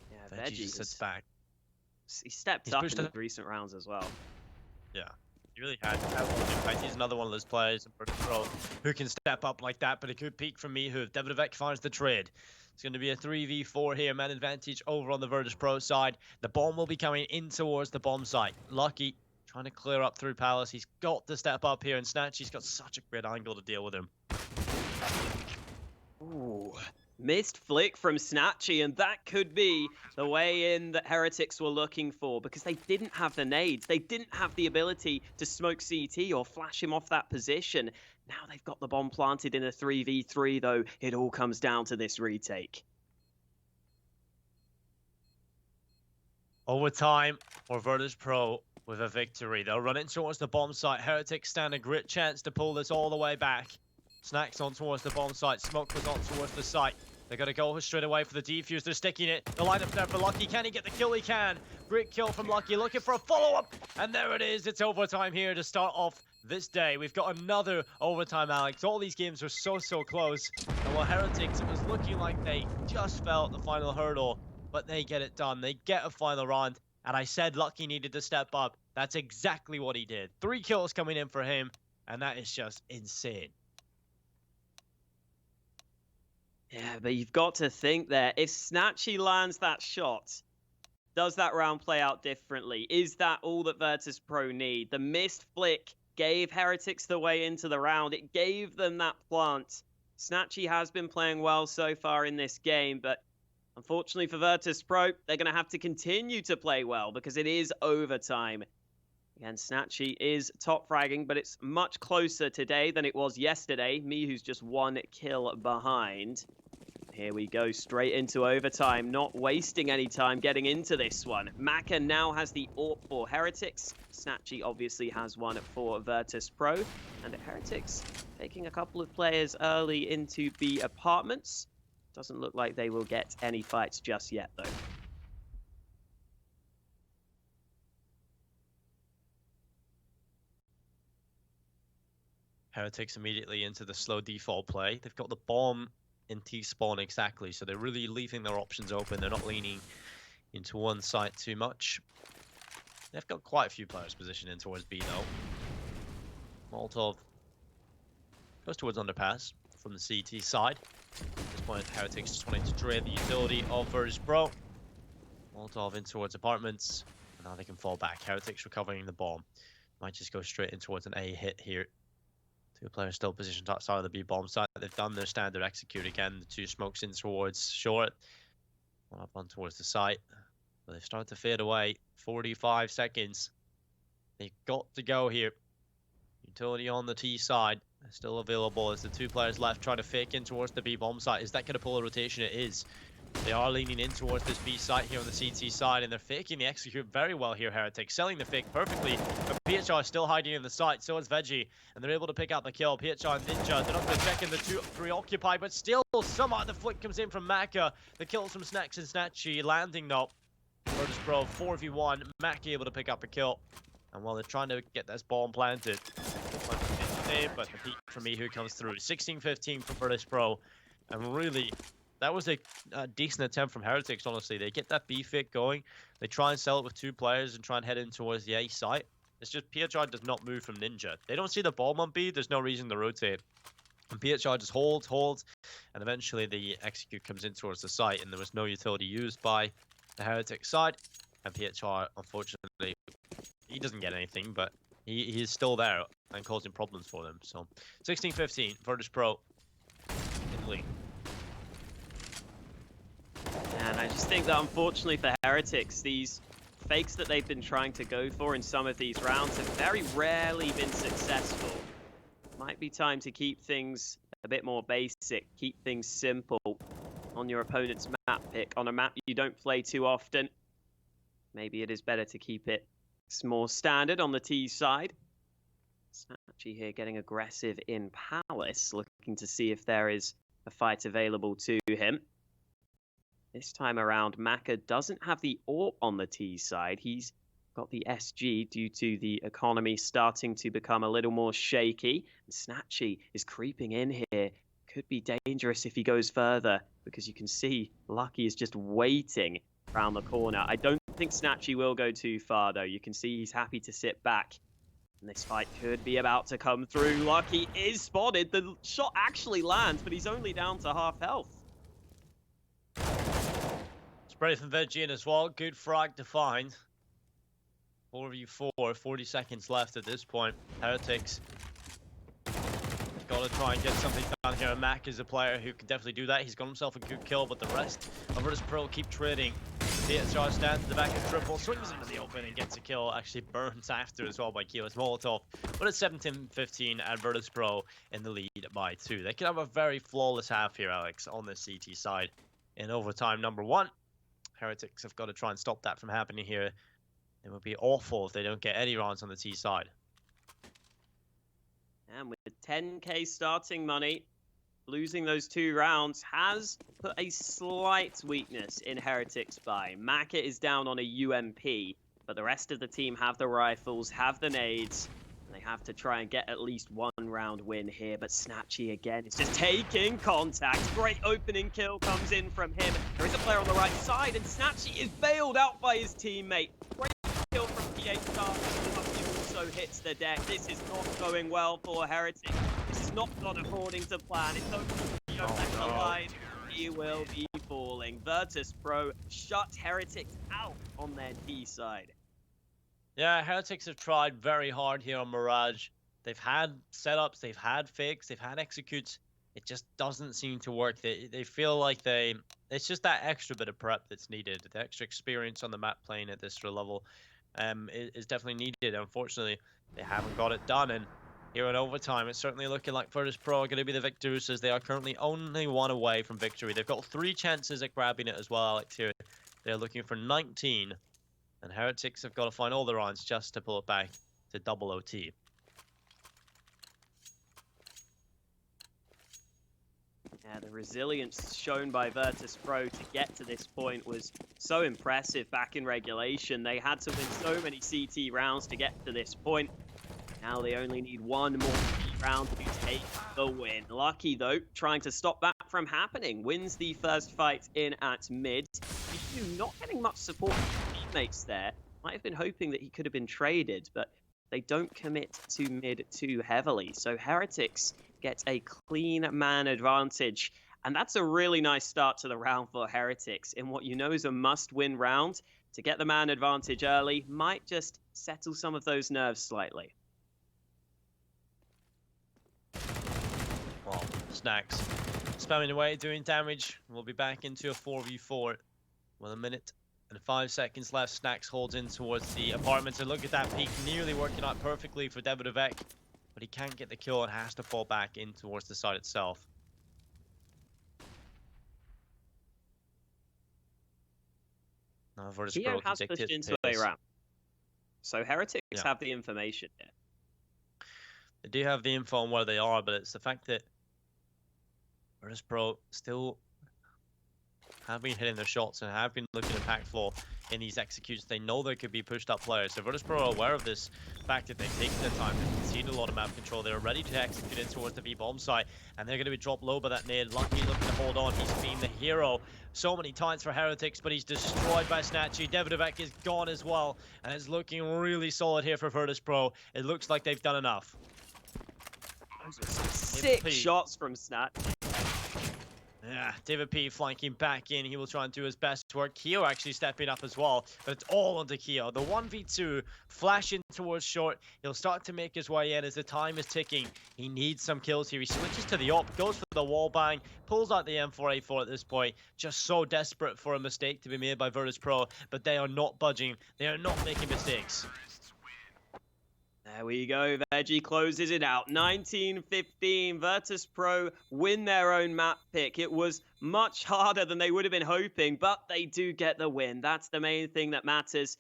[SPEAKER 1] Yeah,
[SPEAKER 2] Veggie just sits back.
[SPEAKER 1] He stepped up in the recent rounds as well.
[SPEAKER 2] Yeah, he really had. He's another one of those players in Virtus Pro who can step up like that, but it could peak from Mihu. Davidovec finds the trade. It's going to be a 3v4 here, man advantage over on the Virtus Pro side. The bomb will be coming in towards the bomb site. Lucky trying to clear up through Palace. He's got to step up here, and Snatchy's got such a great angle to deal with him.
[SPEAKER 1] Ooh. Missed flick from Snatchy, and that could be the way in that Heretics were looking for, because they didn't have the nades. They didn't have the ability to smoke CT or flash him off that position. Now they've got the bomb planted in a 3v3, though. It all comes down to this retake.
[SPEAKER 2] Overtime for Virtus Pro with a victory. They'll run it towards the bomb site. Heretics stand a great chance to pull this all the way back. Snacks on towards the bomb site. Smoke was on towards the site. They're going to go straight away for the defuse. They're sticking it. The lineup there for Lucky. Can he get the kill? He can. Great kill from Lucky. Looking for a follow-up. And there it is. It's overtime here to start off this day. We've got another overtime, Alex. All these games were so close. And while Heretics, it was looking like they just felt the final hurdle. But they get it done. They get a final round. And I said Lucky needed to step up. That's exactly what he did. 3 kills coming in for him. And that is just insane.
[SPEAKER 1] Yeah, but you've got to think there, if Snatchy lands that shot, does that round play out differently? Is that all that Virtus Pro need? The missed flick gave Heretics the way into the round. It gave them that plant. Snatchy has been playing well so far in this game, but unfortunately for Virtus Pro, they're going to have to continue to play well because it is overtime. Again, Snatchy is top fragging, but it's much closer today than it was yesterday. Mihu's just 1 kill behind. Here we go, straight into overtime, not wasting any time getting into this one. Maka now has the AWP for Heretics. Snatchy obviously has one for Virtus Pro. And Heretics taking a couple of players early into B apartments. Doesn't look like they will get any fights just yet, though.
[SPEAKER 2] Heretics immediately into the slow default play. They've got the bomb in T-spawn exactly, so they're really leaving their options open. They're not leaning into one site too much. They've got quite a few players positioned in towards B though. Molotov goes towards underpass from the CT side. At this point, Heretics just wanting to drain the utility of Virtus Pro. Molotov in towards apartments, and now they can fall back. Heretics recovering the bomb. Might just go straight in towards an A hit here. 2 players still positioned outside of the B-bomb site. They've done their standard execute again. The 2 smokes in towards short. One up on towards the site. But they've started to fade away. 45 seconds. They've got to go here. Utility on the T side. Still available as the 2 players left trying to fake in towards the B-bomb site. Is that going to pull a rotation? It is. They are leaning in towards this B site here on the CT side, and they're faking the execute very well here, Heretics. Selling the fake perfectly, but PHR is still hiding in the site, so is Veggie, and they're able to pick out the kill. PHR and Ninja, they're not going to check in the 2 preoccupied, but still somehow the flick comes in from Maka. The kills from Snacks and Snatchy landing though. Virtus Pro 4v1, Maka able to pick up a kill. And while they're trying to get this bomb planted, but the peak for me who comes through. 16-15 for Virtus Pro, and really, that was a decent attempt from Heretics, honestly. They get that B fit going. They try and sell it with 2 players and try and head in towards the A site. It's just PHR does not move from Ninja. They don't see the bomb on B. There's no reason to rotate. And PHR just holds, and eventually the execute comes in towards the site, and there was no utility used by the Heretics side. And PHR, unfortunately, he doesn't get anything, but he's still there and causing problems for them. So 16-15, Virtus Pro in the league.
[SPEAKER 1] And I just think that unfortunately for Heretics, these fakes that they've been trying to go for in some of these rounds have very rarely been successful. Might be time to keep things a bit more basic, keep things simple on your opponent's map pick. On a map you don't play too often, maybe it is better to keep it more standard on the T side. Snatchy here getting aggressive in Palace, looking to see if there is a fight available to him. This time around, Maka doesn't have the AWP on the T side. He's got the SG due to the economy starting to become a little more shaky. And Snatchy is creeping in here. Could be dangerous if he goes further, because you can see Lucky is just waiting around the corner. I don't think Snatchy will go too far, though. You can see he's happy to sit back. And this fight could be about to come through. Lucky is spotted. The shot actually lands, but he's only down to half health.
[SPEAKER 2] Spray from Virgin as well. Good frag to find. 4v4, 40 seconds left at this point. Heretics got to try and get something done here. Mac is a player who can definitely do that. He's got himself a good kill, but the rest of Virtus Pro keep trading. DSR stands to the back of triple, swings into the open and gets a kill. Actually burns after as well by Keyless Molotov. But it's 17-15 and Virtus Pro in the lead by 2. They could have a very flawless half here, Alex, on the CT side. In overtime number 1, Heretics have got to try and stop that from happening here. It would be awful if they don't get any rounds on the T side.
[SPEAKER 1] And with 10k starting money, losing those 2 rounds has put a slight weakness in Heretics' buy. Maka is down on a UMP, but the rest of the team have the rifles, have the nades, and they have to try and get at least 1 round win here. But Snatchy again is just taking contact. Great opening kill comes in from him. There is a player on the right side, and Snatchy is bailed out by his teammate. Great kill from PA Star. He also hits the deck. This is not going well for Heretics. This is not gone according to plan. It's only the line. He will be falling. Virtus Pro shut Heretics out on their T side.
[SPEAKER 2] Yeah, Heretics have tried very hard here on Mirage. They've had setups, they've had fakes, they've had executes. It just doesn't seem to work. They feel like it's just that extra bit of prep that's needed. The extra experience on the map playing at this sort of level is definitely needed. Unfortunately, they haven't got it done. And here in overtime, it's certainly looking like Virtus Pro are going to be the victors, as they are currently only 1 away from victory. They've got 3 chances at grabbing it as well, Alex, here. They're looking for 19. And Heretics have got to find all the rounds just to pull it back to double OT.
[SPEAKER 1] Yeah, the resilience shown by Virtus Pro to get to this point was so impressive back in regulation. They had to win so many CT rounds to get to this point. Now they only need 1 more round to take the win. Lucky, though, trying to stop that from happening. Wins the first fight in at mid. BQ not getting much support from teammates there. Might have been hoping that he could have been traded, but they don't commit to mid too heavily. So Heretics get a clean man advantage. And that's a really nice start to the round for Heretics in what you know is a must-win round. To get the man advantage early might just settle some of those nerves slightly.
[SPEAKER 2] Well, Snacks spamming away, doing damage. We'll be back into a 4v4 with 1 minute and 5 seconds left. Snacks holds in towards the apartments, and look at that peek, nearly working out perfectly for Davidovec, but he can't get the kill and has to fall back in towards the site itself. Now Virtus Pro
[SPEAKER 1] has pushed into a ramp, so Heretics have the information here.
[SPEAKER 2] They do have the info on where they are, but it's the fact that Virtus Pro still have been hitting their shots and have been looking impactful in these executes. They know there could be pushed up players. So Virtus Pro are aware of this fact that they've taken their time. They've conceded a lot of map control. They're ready to execute it towards the B-bomb site, and they're going to be dropped low by that nade. Lucky looking to hold on. He's been the hero so many times for Heretics, but he's destroyed by Snatchy. Davidovec is gone as well, and it's looking really solid here for Virtus Pro. It looks like they've done enough.
[SPEAKER 1] Those are some sick shots from Snatch.
[SPEAKER 2] Yeah, David P flanking back in. He will try and do his best work. Keo actually stepping up as well, but it's all onto Keo. The 1v2 flashing towards short. He'll start to make his way in as the time is ticking. He needs some kills here. He switches to the op, goes for the wall bang, pulls out the M4A4 at this point. Just so desperate for a mistake to be made by Virtus Pro, but they are not budging. They are not making mistakes.
[SPEAKER 1] There we go. Veggie closes it out. 19-15. Virtus Pro win their own map pick. It was much harder than they would have been hoping, but they do get the win. That's the main thing that matters.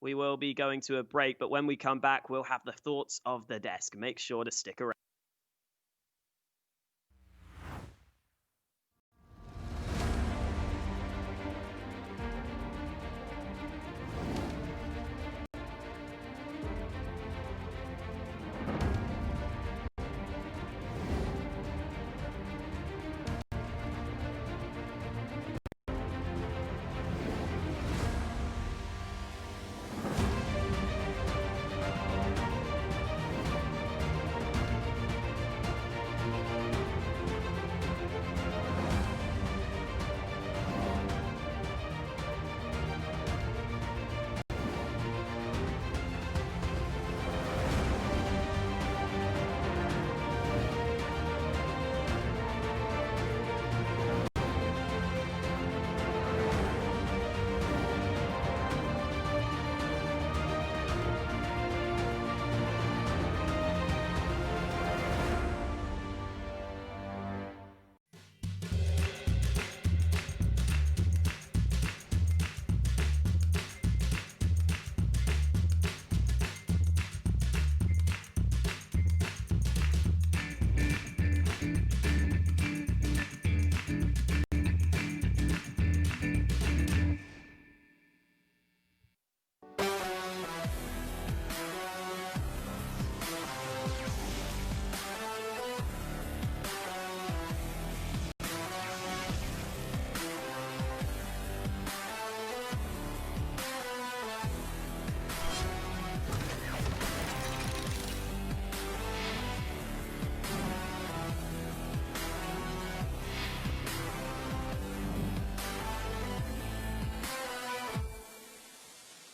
[SPEAKER 1] We will be going to a break, but when we come back, we'll have the thoughts of the desk. Make sure to stick around.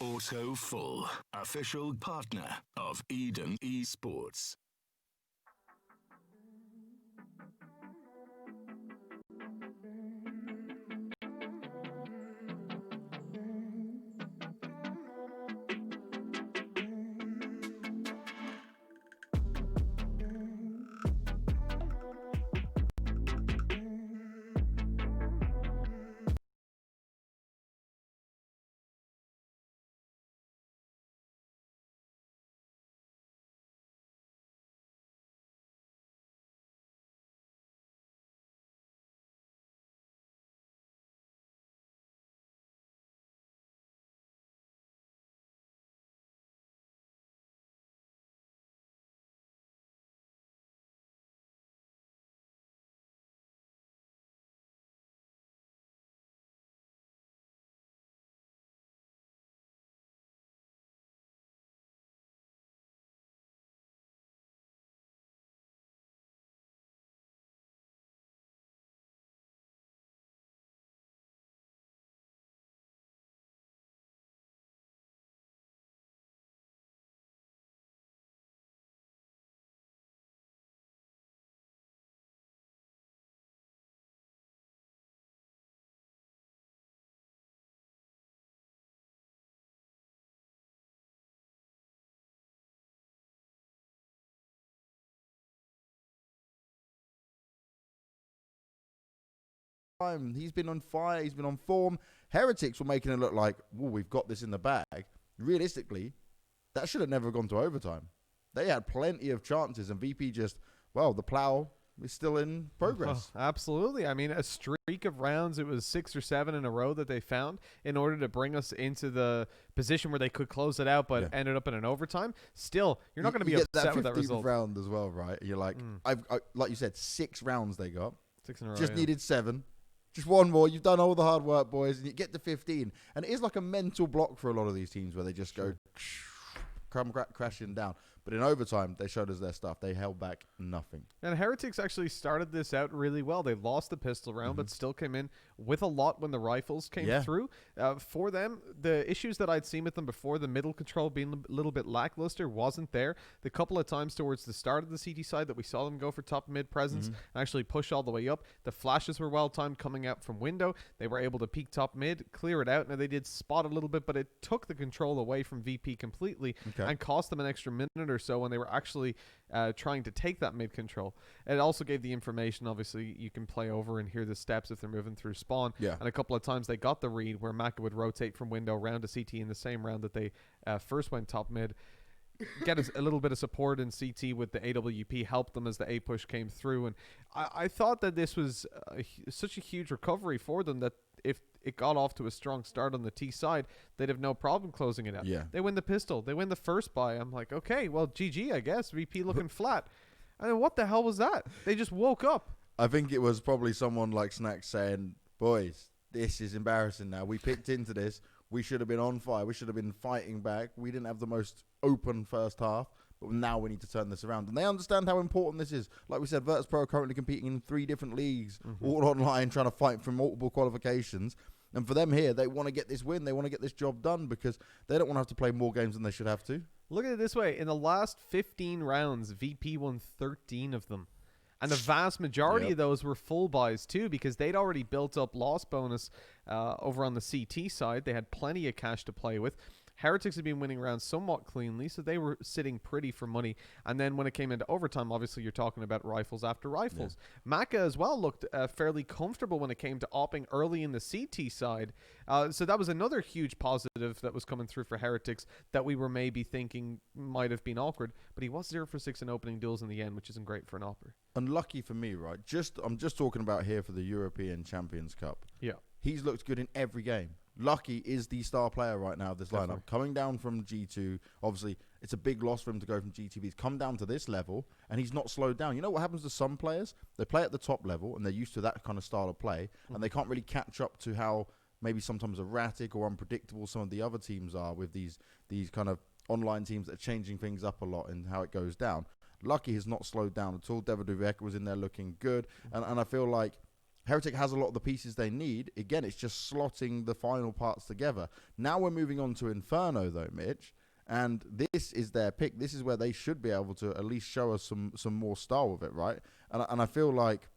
[SPEAKER 3] Auto Full, official partner of Eden Esports.
[SPEAKER 4] He's been on fire. He's been on form. Heretics were making it look like, "Whoa, we've got this in the bag." Realistically, that should have never gone to overtime. They had plenty of chances, and VP just, well, the plow is still in progress.
[SPEAKER 5] Oh, absolutely. I mean, a streak of rounds. It was 6 or 7 in a row that they found in order to bring us into the position where they could close it out, but ended up in an overtime. Still, you're not going to be upset with that result.
[SPEAKER 4] Round as well, right? You're like, like you said, 6 rounds they got.
[SPEAKER 5] 6 in a row.
[SPEAKER 4] Just needed 7. Just one more. You've done all the hard work, boys, and you get to 15. And it is like a mental block for a lot of these teams where they just go come crashing down. But in overtime, they showed us their stuff. They held back nothing.
[SPEAKER 5] And Heretics actually started this out really well. They lost the pistol round, but still came in with a lot when the rifles came through. For them, the issues that I'd seen with them before, the middle control being a little bit lackluster, wasn't there. The couple of times towards the start of the CT side that we saw them go for top mid presence and actually push all the way up, the flashes were well timed coming out from window. They were able to peek top mid, clear it out. Now, they did spot a little bit, but it took the control away from VP completely and cost them an extra minute or or so when they were actually trying to take that mid control. It also gave the information, obviously, you can play over and hear the steps if they're moving through spawn.
[SPEAKER 4] Yeah.
[SPEAKER 5] And a couple of times they got the read where Maka would rotate from window round to CT in the same round that they first went top mid. Get a little bit of support in CT with the AWP, helped them as the A push came through. And I thought that this was such a huge recovery for them that if it got off to a strong start on the T side, they'd have no problem closing it out.
[SPEAKER 4] Yeah.
[SPEAKER 5] They win the pistol. They win the first buy. I'm like, okay, well, GG, I guess. VP looking flat. And then what the hell was that? They just woke up.
[SPEAKER 4] I think it was probably someone like Snack saying, boys, this is embarrassing now. We picked into this. We should have been on fire. We should have been fighting back. We didn't have the most open first half, but now we need to turn this around. And they understand how important this is. Like we said, Virtus Pro are currently competing in 3 different leagues, all online, trying to fight for multiple qualifications. And for them here, they want to get this win. They want to get this job done because they don't want to have to play more games than they should have to.
[SPEAKER 5] Look at it this way. In the last 15 rounds, VP won 13 of them. And the vast majority of those were full buys too, because they'd already built up loss bonus over on the CT side. They had plenty of cash to play with. Heretics had been winning rounds somewhat cleanly, so they were sitting pretty for money. And then when it came into overtime, obviously you're talking about rifles after rifles. Yeah. Maka as well looked fairly comfortable when it came to opping early in the CT side. So that was another huge positive that was coming through for Heretics that we were maybe thinking might have been awkward. But he was 0 for 6 in opening duels in the end, which isn't great for an opper.
[SPEAKER 4] Unlucky for me, right? I'm just talking about here for the European Champions Cup.
[SPEAKER 5] Yeah.
[SPEAKER 4] He's looked good in every game. Lucky is the star player right now of this
[SPEAKER 5] Definitely.
[SPEAKER 4] lineup. Coming down from G2, obviously, it's a big loss for him to go from G2. He's come down to this level, and he's not slowed down. You know what happens to some players? They play at the top level, and they're used to that kind of style of play, and they can't really catch up to how maybe sometimes erratic or unpredictable some of the other teams are with these kind of online teams that are changing things up a lot and how it goes down. Lucky has not slowed down at all. Deviduvek was in there looking good, and I feel like Heretic has a lot of the pieces they need. Again, it's just slotting the final parts together. Now we're moving on to Inferno, though, Mitch. And this is their pick. This is where they should be able to at least show us some more style with it, right? And I feel like,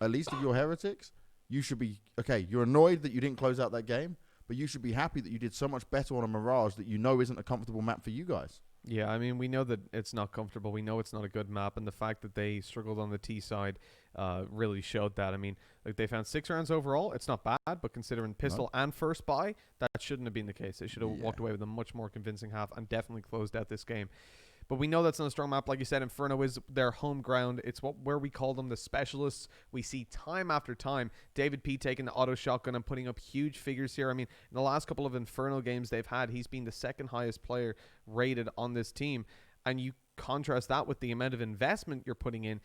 [SPEAKER 4] at least if you're Heretics, you should be, okay, you're annoyed that you didn't close out that game, but you should be happy that you did so much better on a Mirage that you know isn't a comfortable map for you guys.
[SPEAKER 5] Yeah, I mean, we know that it's not comfortable. We know it's not a good map, and the fact that they struggled on the T side really showed that. I mean, like they found 6 rounds overall. It's not bad, but considering pistol and first buy, that shouldn't have been the case. They should have walked away with a much more convincing half and definitely closed out this game. But we know that's not a strong map. Like you said, Inferno is their home ground. It's where we call them the specialists. We see time after time David P taking the auto shotgun and putting up huge figures here. I mean, in the last couple of Inferno games they've had, he's been the second highest player rated on this team. And you contrast that with the amount of investment you're putting in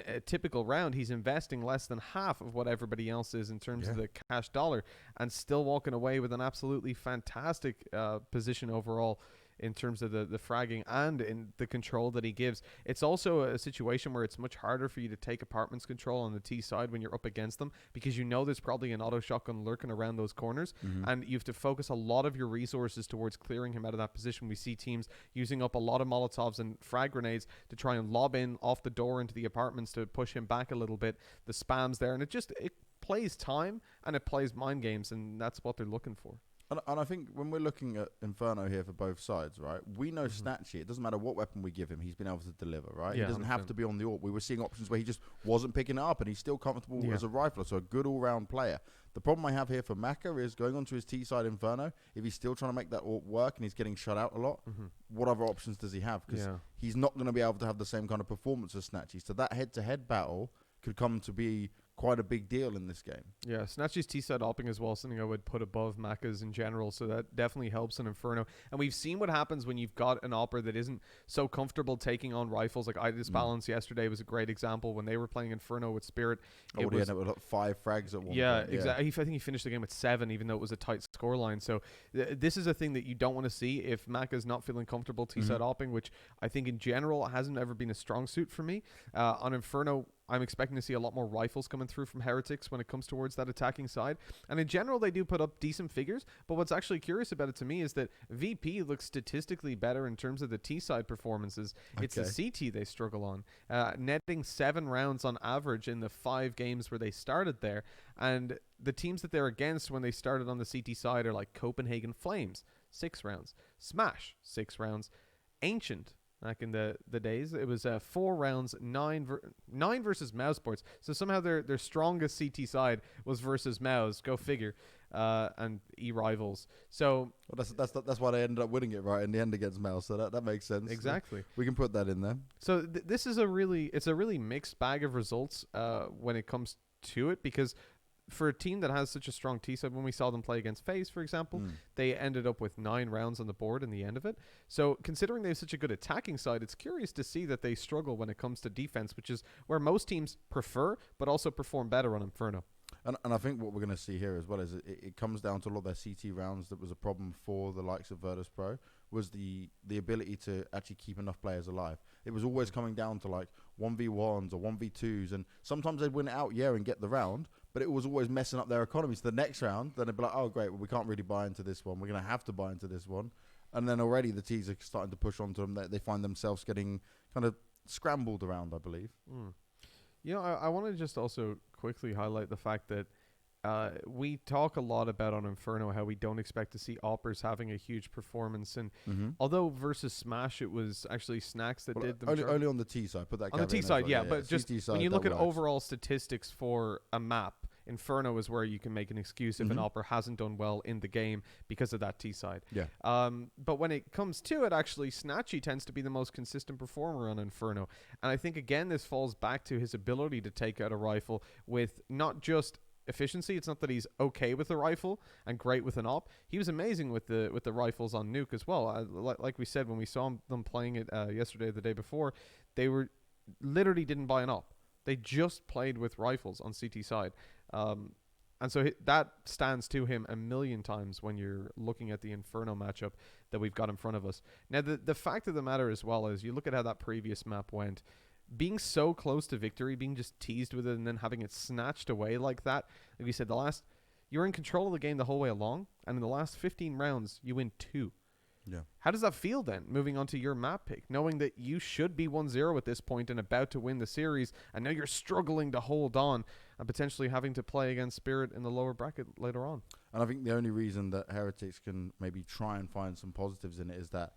[SPEAKER 5] a typical round. He's investing less than half of what everybody else is in terms of the cash dollar, and still walking away with an absolutely fantastic position overall in terms of the fragging and in the control that he gives. It's also a situation where it's much harder for you to take apartments control on the T side when you're up against them, because you know there's probably an auto shotgun lurking around those corners, and you have to focus a lot of your resources towards clearing him out of that position. We see teams using up a lot of Molotovs and frag grenades to try and lob in off the door into the apartments to push him back a little bit. The spam's there, and it plays time and it plays mind games, and that's what they're looking for.
[SPEAKER 4] And I think when we're looking at Inferno here for both sides, right, we know Snatchy, it doesn't matter what weapon we give him, he's been able to deliver, right?
[SPEAKER 5] Yeah,
[SPEAKER 4] he doesn't
[SPEAKER 5] 100%.
[SPEAKER 4] have to be on the AWP. We were seeing options where he just wasn't picking it up, and he's still comfortable as a rifler, so a good all-round player. The problem I have here for Maka is going onto his T-side Inferno, if he's still trying to make that AWP work and he's getting shut out a lot, what other options does he have? Because he's not going to be able to have the same kind of performance as Snatchy. So that head-to-head battle could come to be quite a big deal in this game.
[SPEAKER 5] Yeah, Snatchy's T-side opping as well, something I would put above Maka's in general, so that definitely helps in Inferno. And we've seen what happens when you've got an opper that isn't so comfortable taking on rifles. Like This Balance yesterday was a great example when they were playing Inferno with Spirit.
[SPEAKER 4] He ended up with like 5 frags at one point.
[SPEAKER 5] Exactly. I think he finished the game with 7, even though it was a tight scoreline. So this is a thing that you don't want to see if Maka's not feeling comfortable T-side opping, which I think in general hasn't ever been a strong suit for me. On Inferno, I'm expecting to see a lot more rifles coming through from Heretics when it comes towards that attacking side. And in general, they do put up decent figures. But what's actually curious about it to me is that VP looks statistically better in terms of the T-side performances. Okay. It's the CT they struggle on. Netting 7 rounds on average in the 5 games where they started there. And the teams that they're against when they started on the CT side are like Copenhagen Flames, 6 rounds. Smash, 6 rounds. Ancient, back in the days. It was 4 rounds, 9 versus Mouse Sports. So somehow their strongest CT side was versus Mouse. Go figure. And E-Rivals. So
[SPEAKER 4] well, that's why they ended up winning it right in the end against Mouse. So that makes sense.
[SPEAKER 5] exactly.
[SPEAKER 4] We can put that in there.
[SPEAKER 5] So this is a really mixed bag of results when it comes to it, because for a team that has such a strong T-side, when we saw them play against FaZe, for example, they ended up with 9 rounds on the board in the end of it. So considering they have such a good attacking side, it's curious to see that they struggle when it comes to defense, which is where most teams prefer, but also perform better on Inferno.
[SPEAKER 4] And I think what we're going to see here as well is it comes down to a lot of their CT rounds that was a problem for the likes of Virtus Pro, was the ability to actually keep enough players alive. It was always coming down to like 1v1s or 1v2s, and sometimes they'd win it out, and get the round, but it was always messing up their economy. So the next round, then they'd be like, oh, great, well, we can't really buy into this one. We're going to have to buy into this one. And then already the T's are starting to push onto them. They find themselves getting kind of scrambled around, I believe.
[SPEAKER 5] You know, I want to just also quickly highlight the fact that we talk a lot about on Inferno how we don't expect to see Oppers having a huge performance. And although versus Smash, it was actually Snacks that did them.
[SPEAKER 4] Only on the T side. Put that
[SPEAKER 5] on the T side,
[SPEAKER 4] well.
[SPEAKER 5] But just
[SPEAKER 4] side,
[SPEAKER 5] when you look at
[SPEAKER 4] works.
[SPEAKER 5] overall statistics for a map, Inferno is where you can make an excuse if an Opper hasn't done well in the game because of that T side.
[SPEAKER 4] Yeah.
[SPEAKER 5] But when it comes to it, actually, Snatchy tends to be the most consistent performer on Inferno. And I think, again, this falls back to his ability to take out a rifle with not just efficiency. It's not that he's okay with the rifle and great with an op. He was amazing with the rifles on Nuke as well. Like we said, when we saw them playing it yesterday or the day before, they were literally didn't buy an op. They just played with rifles on CT side. And so that stands to him a million times when you're looking at the Inferno matchup that we've got in front of us. Now, the fact of the matter as well is you look at how that previous map went. Being so close to victory, being just teased with it and then having it snatched away like that. Like you said, you're in control of the game the whole way along, and in the last 15 rounds, you win 2.
[SPEAKER 4] Yeah.
[SPEAKER 5] How does that feel then, moving on to your map pick, knowing that you should be 1-0 at this point and about to win the series, and now you're struggling to hold on and potentially having to play against Spirit in the lower bracket later on?
[SPEAKER 4] And I think the only reason that Heretics can maybe try and find some positives in it is that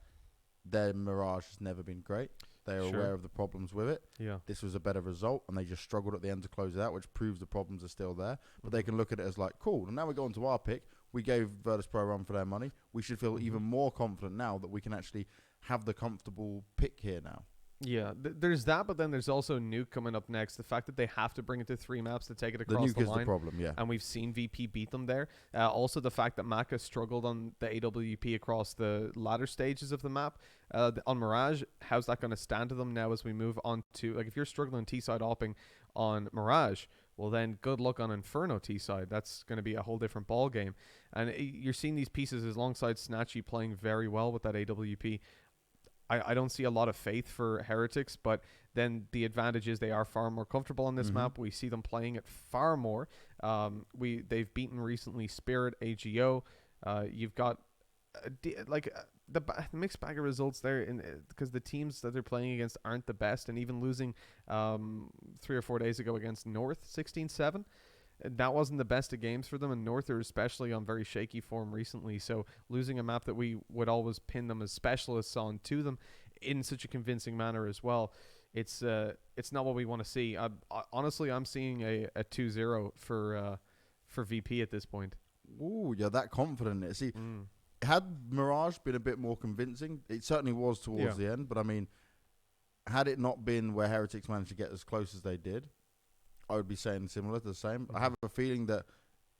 [SPEAKER 4] their Mirage has never been great. They are aware of the problems with it.
[SPEAKER 5] Yeah.
[SPEAKER 4] This was a better result, and they just struggled at the end to close it out, which proves the problems are still there. But they can look at it as like, cool, and now we go on to our pick. We gave Virtus Pro a run for their money. We should feel even more confident now that we can actually have the comfortable pick here now.
[SPEAKER 5] Yeah, there's that, but then there's also Nuke coming up next. The fact that they have to bring it to 3 maps to take it across
[SPEAKER 4] the
[SPEAKER 5] the
[SPEAKER 4] Nuke
[SPEAKER 5] line.
[SPEAKER 4] is the problem, yeah.
[SPEAKER 5] And we've seen VP beat them there. Also, the fact that Maka struggled on the AWP across the latter stages of the map. On Mirage, how's that going to stand to them now as we move on to... Like, if you're struggling T-side opping on Mirage, well, then good luck on Inferno T-side. That's going to be a whole different ball game. And you're seeing these pieces alongside Snatchy playing very well with that AWP. I don't see a lot of faith for Heretics, but then the advantage is they are far more comfortable on this map. We see them playing it far more. They've beaten recently Spirit, AGO. You've got the mixed bag of results there because the teams that they're playing against aren't the best, and even losing 3 or 4 days ago against North 16-7. That wasn't the best of games for them, and North are especially on very shaky form recently. So losing a map that we would always pin them as specialists on to them in such a convincing manner as well, it's not what we want to see. Honestly, I'm seeing a 2-0 for VP at this point.
[SPEAKER 4] Ooh, you're that confident in it. See, had Mirage been a bit more convincing, it certainly was towards the end, but I mean, had it not been where Heretics managed to get as close as they did, I would be saying similar to the same. I have a feeling that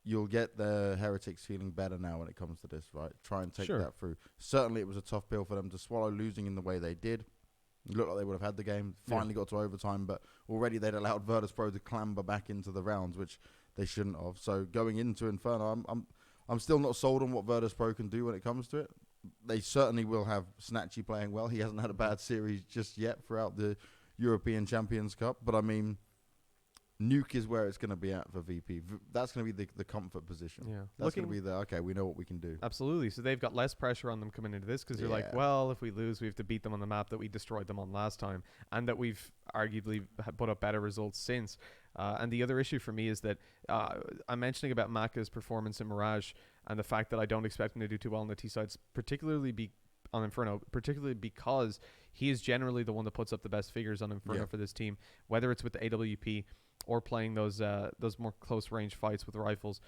[SPEAKER 4] you'll get the Heretics feeling better now when it comes to this, right? Try and take that through. Certainly, it was a tough pill for them to swallow, losing in the way they did. It looked like they would have had the game. Finally got to overtime, but already they'd allowed Virtus Pro to clamber back into the rounds, which they shouldn't have. So going into Inferno, I'm still not sold on what Virtus Pro can do when it comes to it. They certainly will have Snatchy playing well. He hasn't had a bad series just yet throughout the European Champions Cup, but I mean, Nuke is where it's going to be at for VP. That's going to be the comfort position. Yeah, that's going to be okay, we know what we can do.
[SPEAKER 5] Absolutely. So they've got less pressure on them coming into this because they're like, well, if we lose, we have to beat them on the map that we destroyed them on last time, and that we've arguably put up better results since. And the other issue for me is that I'm mentioning about Maka's performance in Mirage and the fact that I don't expect him to do too well on the T sides, particularly on Inferno, particularly because he is generally the one that puts up the best figures on Inferno for this team, whether it's with the AWP or playing those more close range fights with rifles.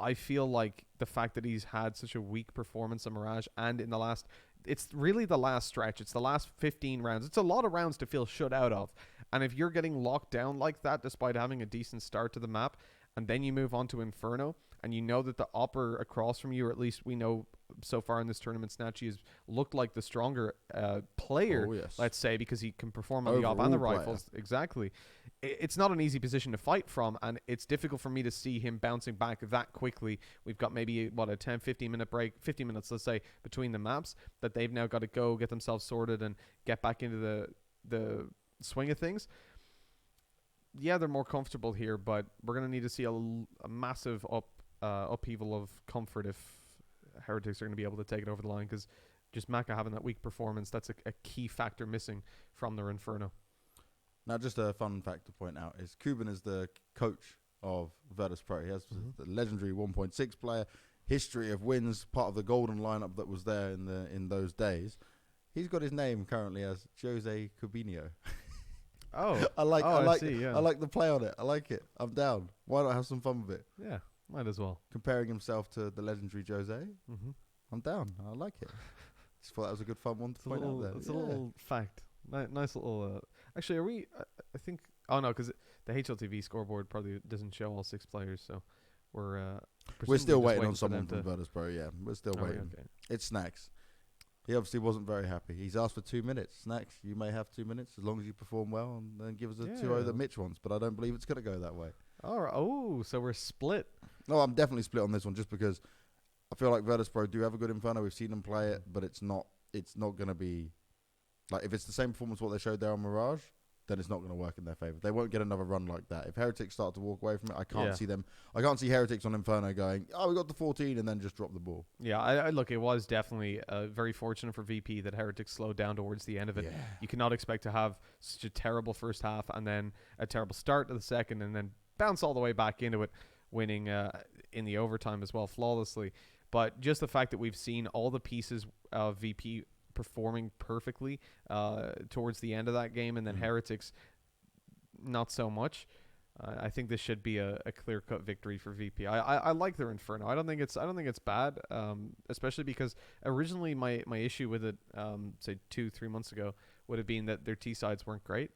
[SPEAKER 5] I feel like the fact that he's had such a weak performance on Mirage, and in the last, it's really the last stretch, it's the last 15 rounds. It's a lot of rounds to feel shut out of. And if you're getting locked down like that, despite having a decent start to the map, and then you move on to Inferno, and you know that the upper across from you, or at least we know so far in this tournament, Snatchy has looked like the stronger player, let's say, because he can perform on the op and the rifles. Exactly. It's not an easy position to fight from, and it's difficult for me to see him bouncing back that quickly. We've got maybe, a 10, 15-minute break, 50 minutes, let's say, between the maps, that they've now got to go get themselves sorted and get back into the swing of things. Yeah, they're more comfortable here, but we're going to need to see a massive upheaval of comfort if Heretics are going to be able to take it over the line, because just Maka having that weak performance, that's a key factor missing from their Inferno.
[SPEAKER 4] Now, just a fun fact to point out is Kuban is the coach of Virtus Pro. He has the legendary 1.6 player, history of wins, part of the golden lineup that was there in those days. He's got his name currently as Jose Cubinho.
[SPEAKER 5] Oh,
[SPEAKER 4] I like the play on it. I like it. I'm down. Why not have some fun with it?
[SPEAKER 5] Yeah, might as well.
[SPEAKER 4] Comparing himself to the legendary Jose. I'm down. I like it. Just thought that was a good fun one to point out there.
[SPEAKER 5] It's a little fact. Nice little. Actually, are we? I think. Oh no, because the HLTV scoreboard probably doesn't show all 6 players, so we're
[SPEAKER 4] still waiting on someone from Virtus Pro. Yeah, we're still waiting. Okay. It's Snacks. He obviously wasn't very happy. He's asked for 2 minutes. Snacks, you may have 2 minutes as long as you perform well, and then give us a 2-0 that Mitch wants. But I don't believe it's going to go that way.
[SPEAKER 5] All right. Oh, so we're split.
[SPEAKER 4] No, I'm definitely split on this one, just because I feel like Virtus Pro do have a good Inferno. We've seen them play it, but it's not going to be like, if it's the same performance what they showed there on Mirage, then it's not going to work in their favor. They won't get another run like that. If Heretics start to walk away from it, I can't see them. I can't see Heretics on Inferno going, oh, we got the 14 and then just drop the ball.
[SPEAKER 5] Yeah, I look, it was definitely very fortunate for VP that Heretics slowed down towards the end of it. Yeah. You cannot expect to have such a terrible first half and then a terrible start to the second and then bounce all the way back into it, winning in the overtime as well flawlessly. But just the fact that we've seen all the pieces of VP performing perfectly towards the end of that game, and then Heretics not so much. I think this should be a clear-cut victory for VP. I like their Inferno. I don't think it's bad, especially because originally my issue with it, say 2-3 months ago, would have been that their T sides weren't great.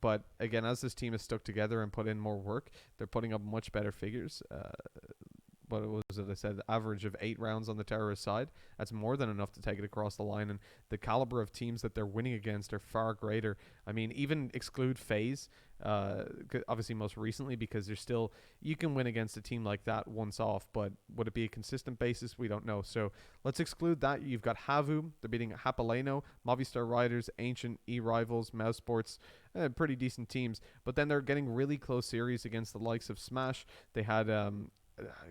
[SPEAKER 5] But again, as this team has stuck together and put in more work, they're putting up much better figures. What was it? I said average of 8 rounds on the terrorist side. That's more than enough to take it across the line. And the caliber of teams that they're winning against are far greater. I mean, even exclude FaZe, obviously most recently, because there's still, you can win against a team like that once off, but would it be a consistent basis? We don't know. So let's exclude that. You've got Havu. They're beating Hapaleno, Movistar Riders, Ancient, E-Rivals, Mouse Sports, pretty decent teams. But then they're getting really close series against the likes of Smash. They had a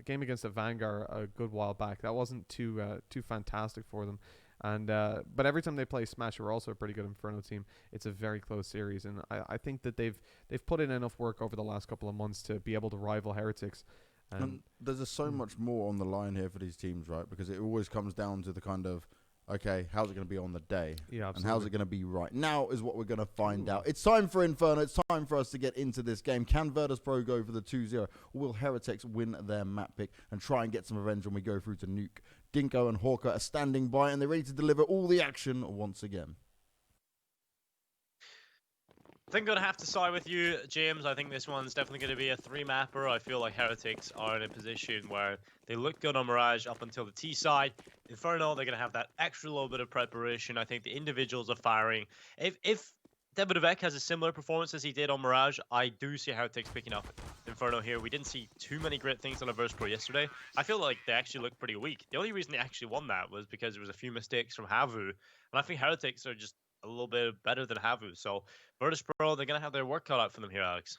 [SPEAKER 5] game against the Vanguard a good while back. That wasn't too fantastic for them. And but every time they play Smash, who are also a pretty good Inferno team, it's a very close series. And I think that they've put in enough work over the last couple of months to be able to rival Heretics.
[SPEAKER 4] And there's so much more on the line here for these teams, right? Because it always comes down to the kind of, okay, how's it going to be on the day?
[SPEAKER 5] Yeah, absolutely.
[SPEAKER 4] And how's it going to be right now is what we're going to find out. It's time for Inferno. It's time for us to get into this game. Can Virtus Pro go for the 2-0? Or will Heretics win their map pick and try and get some revenge when we go through to Nuke? Dinko and Hawker are standing by and they're ready to deliver all the action once again.
[SPEAKER 2] I think I'm going to have to side with you, James. I think this one's definitely going to be a 3-mapper. I feel like Heretics are in a position where they look good on Mirage up until the T side. Inferno, they're going to have that extra little bit of preparation. I think the individuals are firing. If Davidovec has a similar performance as he did on Mirage, I do see Heretics picking up Inferno here. We didn't see too many great things on Virtus Pro yesterday. I feel like they actually looked pretty weak. The only reason they actually won that was because there was a few mistakes from Havu. And I think Heretics are just a little bit better than Havu. So Virtus Pro, they're going to have their work cut out for them here, Alex.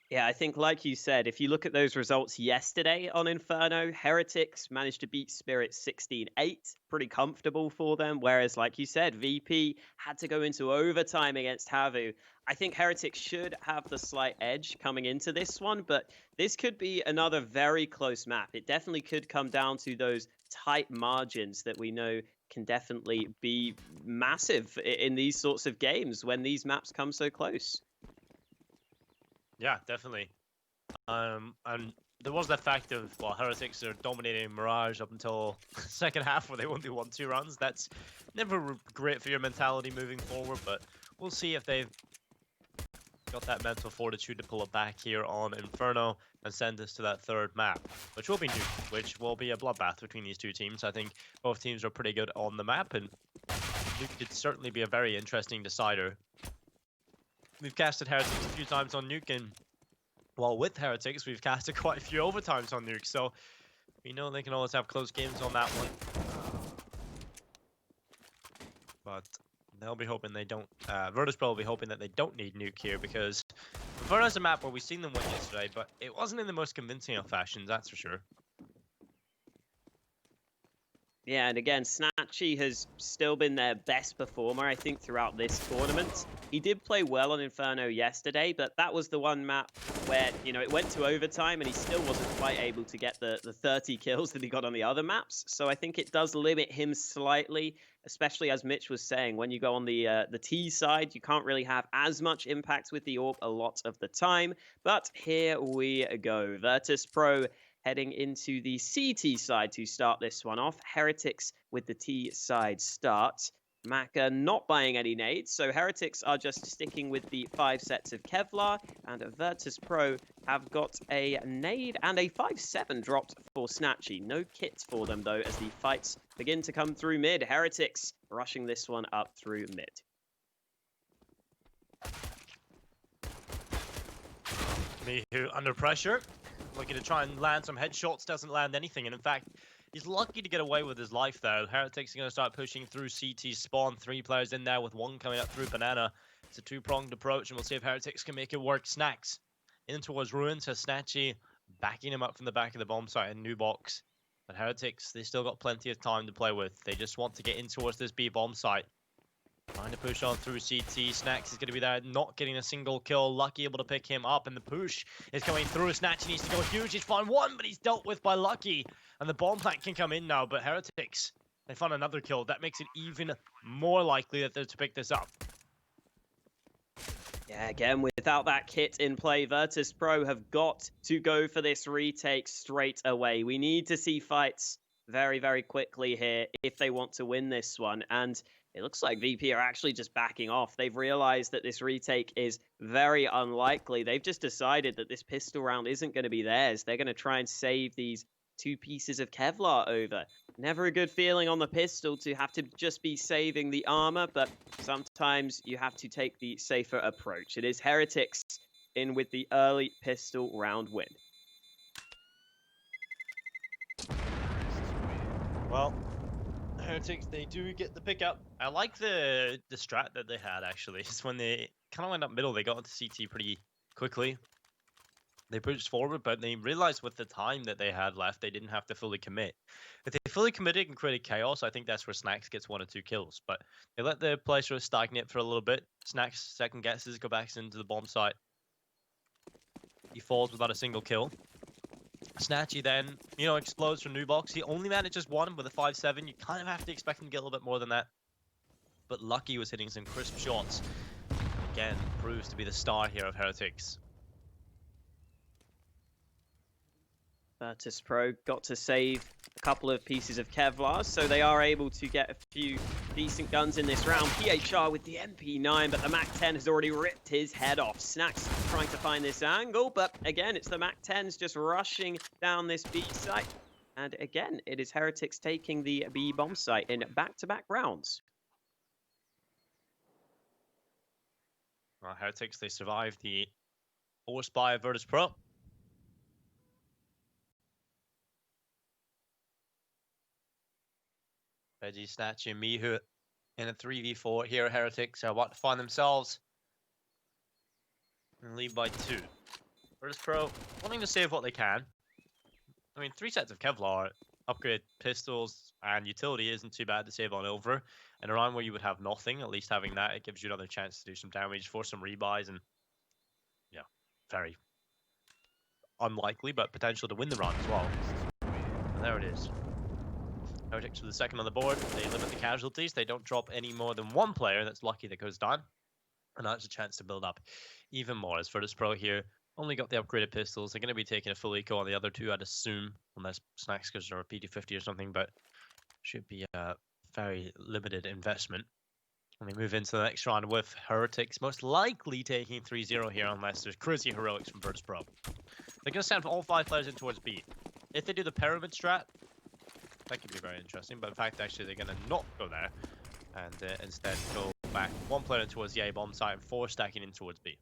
[SPEAKER 1] Yeah, I think, like you said, if you look at those results yesterday on Inferno, Heretics managed to beat Spirit 16-8, pretty comfortable for them. Whereas, like you said, VP had to go into overtime against Havu. I think Heretics should have the slight edge coming into this one, but this could be another very close map. It definitely could come down to those tight margins that we know can definitely be massive in these sorts of games when these maps come so close.
[SPEAKER 2] Yeah, definitely. And there was the fact of, well, Heretics are dominating Mirage up until second half where they only won 2 runs. That's never great for your mentality moving forward, but we'll see if they've got that mental fortitude to pull it back here on Inferno and send us to that third map, which will be Nuke, which will be a bloodbath between these two teams. I think both teams are pretty good on the map, and Nuke could certainly be a very interesting decider. We've casted Heretics a few times on Nuke, and well, with Heretics, we've casted quite a few overtimes on Nuke, so we know they can always have close games on that one. But they'll be hoping they don't. Virtus Pro will be hoping that they don't need Nuke here, because Inferno's a map where we've seen them win yesterday, but it wasn't in the most convincing of fashions, that's for sure.
[SPEAKER 1] Yeah, and again, Snatchy has still been their best performer, I think, throughout this tournament. He did play well on Inferno yesterday, but that was the one map where, you know, it went to overtime and he still wasn't quite able to get the 30 kills that he got on the other maps. So I think it does limit him slightly, especially as Mitch was saying, when you go on the T side, you can't really have as much impact with the AWP a lot of the time. But here we go. Virtus Pro heading into the CT side to start this one off. Heretics with the T side start. Maka not buying any nades, so Heretics are just sticking with the 5 sets of Kevlar, and Virtus Pro have got a nade and a 5-7 dropped for Snatchy. No kits for them, though, as the fights begin to come through mid. Heretics rushing this one up through mid.
[SPEAKER 2] Mihu under pressure, looking to try and land some headshots, doesn't land anything, and in fact, he's lucky to get away with his life there. Heretics are going to start pushing through CT spawn. 3 players in there with 1 coming up through Banana. It's a 2-pronged approach, and we'll see if Heretics can make it work. Snacks in towards Ruins, has Snatchy backing him up from the back of the bomb site in New Box. But Heretics, they still got plenty of time to play with. They just want to get in towards this B bomb site. Trying to push on through CT. Snacks is going to be there, not getting a single kill. Lucky able to pick him up, and the push is coming through. Snatch needs to go huge. He's found 1, but he's dealt with by Lucky. And the bomb plant can come in now, but Heretics, they found another kill. That makes it even more likely that they're to pick this up.
[SPEAKER 1] Yeah, again, without that kit in play, Virtus Pro have got to go for this retake straight away. We need to see fights very, very quickly here if they want to win this one. And it looks like VP are actually just backing off. They've realized that this retake is very unlikely. They've just decided that this pistol round isn't going to be theirs. They're going to try and save these 2 pieces of Kevlar over. Never a good feeling on the pistol to have to just be saving the armor, but sometimes you have to take the safer approach. It is Heretics in with the early pistol round win.
[SPEAKER 2] Well, Heretics, they do get the pickup. I like the strat that they had, actually. It's when they kind of went up middle, they got into CT pretty quickly. They pushed forward, but they realized with the time that they had left, they didn't have to fully commit. If they fully committed and created chaos, I think that's where Snacks gets 1 or 2 kills. But they let the play sort of stagnate for a little bit. Snacks second guesses, go back into the bomb site. He falls without a single kill. Snatchy then, you know, explodes from New Box. He only manages 1 with a 5-7. You kind of have to expect him to get a little bit more than that. But Lucky was hitting some crisp shots. Again, proves to be the star here of Heretics.
[SPEAKER 1] Virtus Pro got to save a couple of pieces of Kevlar, so they are able to get a few decent guns in this round. PHR with the MP9, but the MAC-10 has already ripped his head off. Snacks trying to find this angle, but again, it's the MAC-10s just rushing down this B site. And again, it is Heretics taking the B bomb site in back-to-back rounds.
[SPEAKER 2] Well, Heretics, they survived the force by Virtus Pro. Reggie, Snatchy, and Mihu in a 3v4 here. Heretics are about to find themselves in the lead by 2. Virtus Pro wanting to save what they can. I mean, 3 sets of Kevlar, upgrade pistols, and utility isn't too bad to save on over. And around where you would have nothing, at least having that, it gives you another chance to do some damage, for some rebuys, and yeah, very unlikely, but potential to win the round as well. And there it is. Heretics with the second on the board. They limit the casualties. They don't drop any more than one player. That's lucky that goes down. And that's a chance to build up even more. As Virtus Pro here, only got the upgraded pistols. They're going to be taking a full eco on the other two, I'd assume, unless Snacks goes or a PD50 or something, but should be a very limited investment. And we move into the next round with Heretics, most likely taking 3-0 here, unless there's crazy heroics from Virtus Pro. They're going to send all 5 players in towards B. If they do the pyramid strat, that could be very interesting, but in fact, actually, they're going to not go there, and instead go back 1 player in towards the A bomb site and 4 stacking in towards B.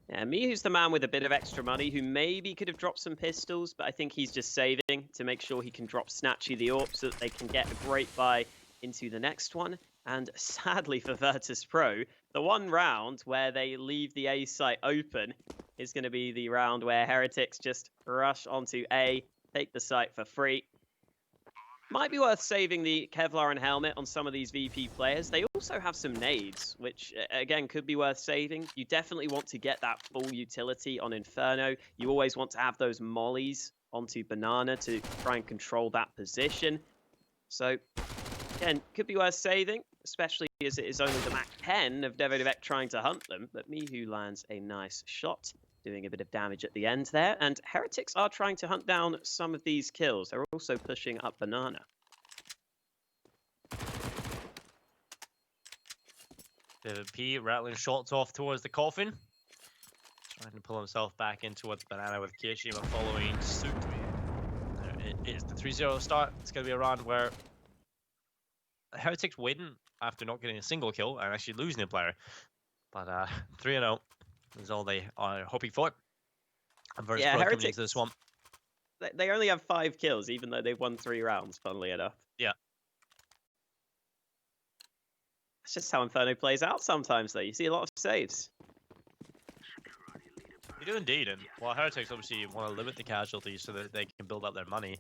[SPEAKER 1] Yeah, Mihu's the man with a bit of extra money who maybe could have dropped some pistols, but I think he's just saving to make sure he can drop Snatchy the AWP so that they can get a great buy into the next one. And sadly for Virtus Pro, the one round where they leave the A site open is going to be the round where Heretics just rush onto A, take the site for free. Might be worth saving the Kevlar and helmet on some of these VP players. They also have some nades, which, again, could be worth saving. You definitely want to get that full utility on Inferno. You always want to have those mollies onto Banana to try and control that position. So, again, could be worth saving, especially as it is only the Mach 10 of Devodivec trying to hunt them. But Mihu lands a nice shot, doing a bit of damage at the end there. And Heretics are trying to hunt down some of these kills. They're also pushing up Banana.
[SPEAKER 2] P rattling shots off towards the coffin. Trying to pull himself back in towards Banana with Kiyashima following suit. It is the 3-0 start. It's going to be a round where Heretics win after not getting a single kill and actually losing a player. But 3-0 is all they are hoping for. And Virtus Pro coming into this one.
[SPEAKER 1] They only have 5 kills, even though they've won 3 rounds, funnily enough.
[SPEAKER 2] Yeah.
[SPEAKER 1] That's just how Inferno plays out sometimes, though. You see a lot of saves.
[SPEAKER 2] You do indeed, and while Heretics obviously want to limit the casualties so that they can build up their money,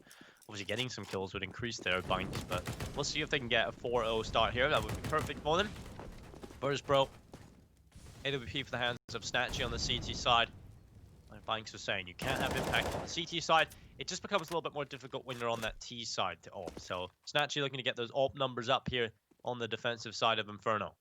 [SPEAKER 2] obviously getting some kills would increase their binds, but we'll see if they can get a 4-0 start here. That would be perfect for them. Virtus Pro, AWP for the hands of Snatchy on the CT side. Like Banks was saying, you can't have impact on the CT side. It just becomes a little bit more difficult when you're on that T side to AWP. So Snatchy looking to get those AWP numbers up here on the defensive side of Inferno.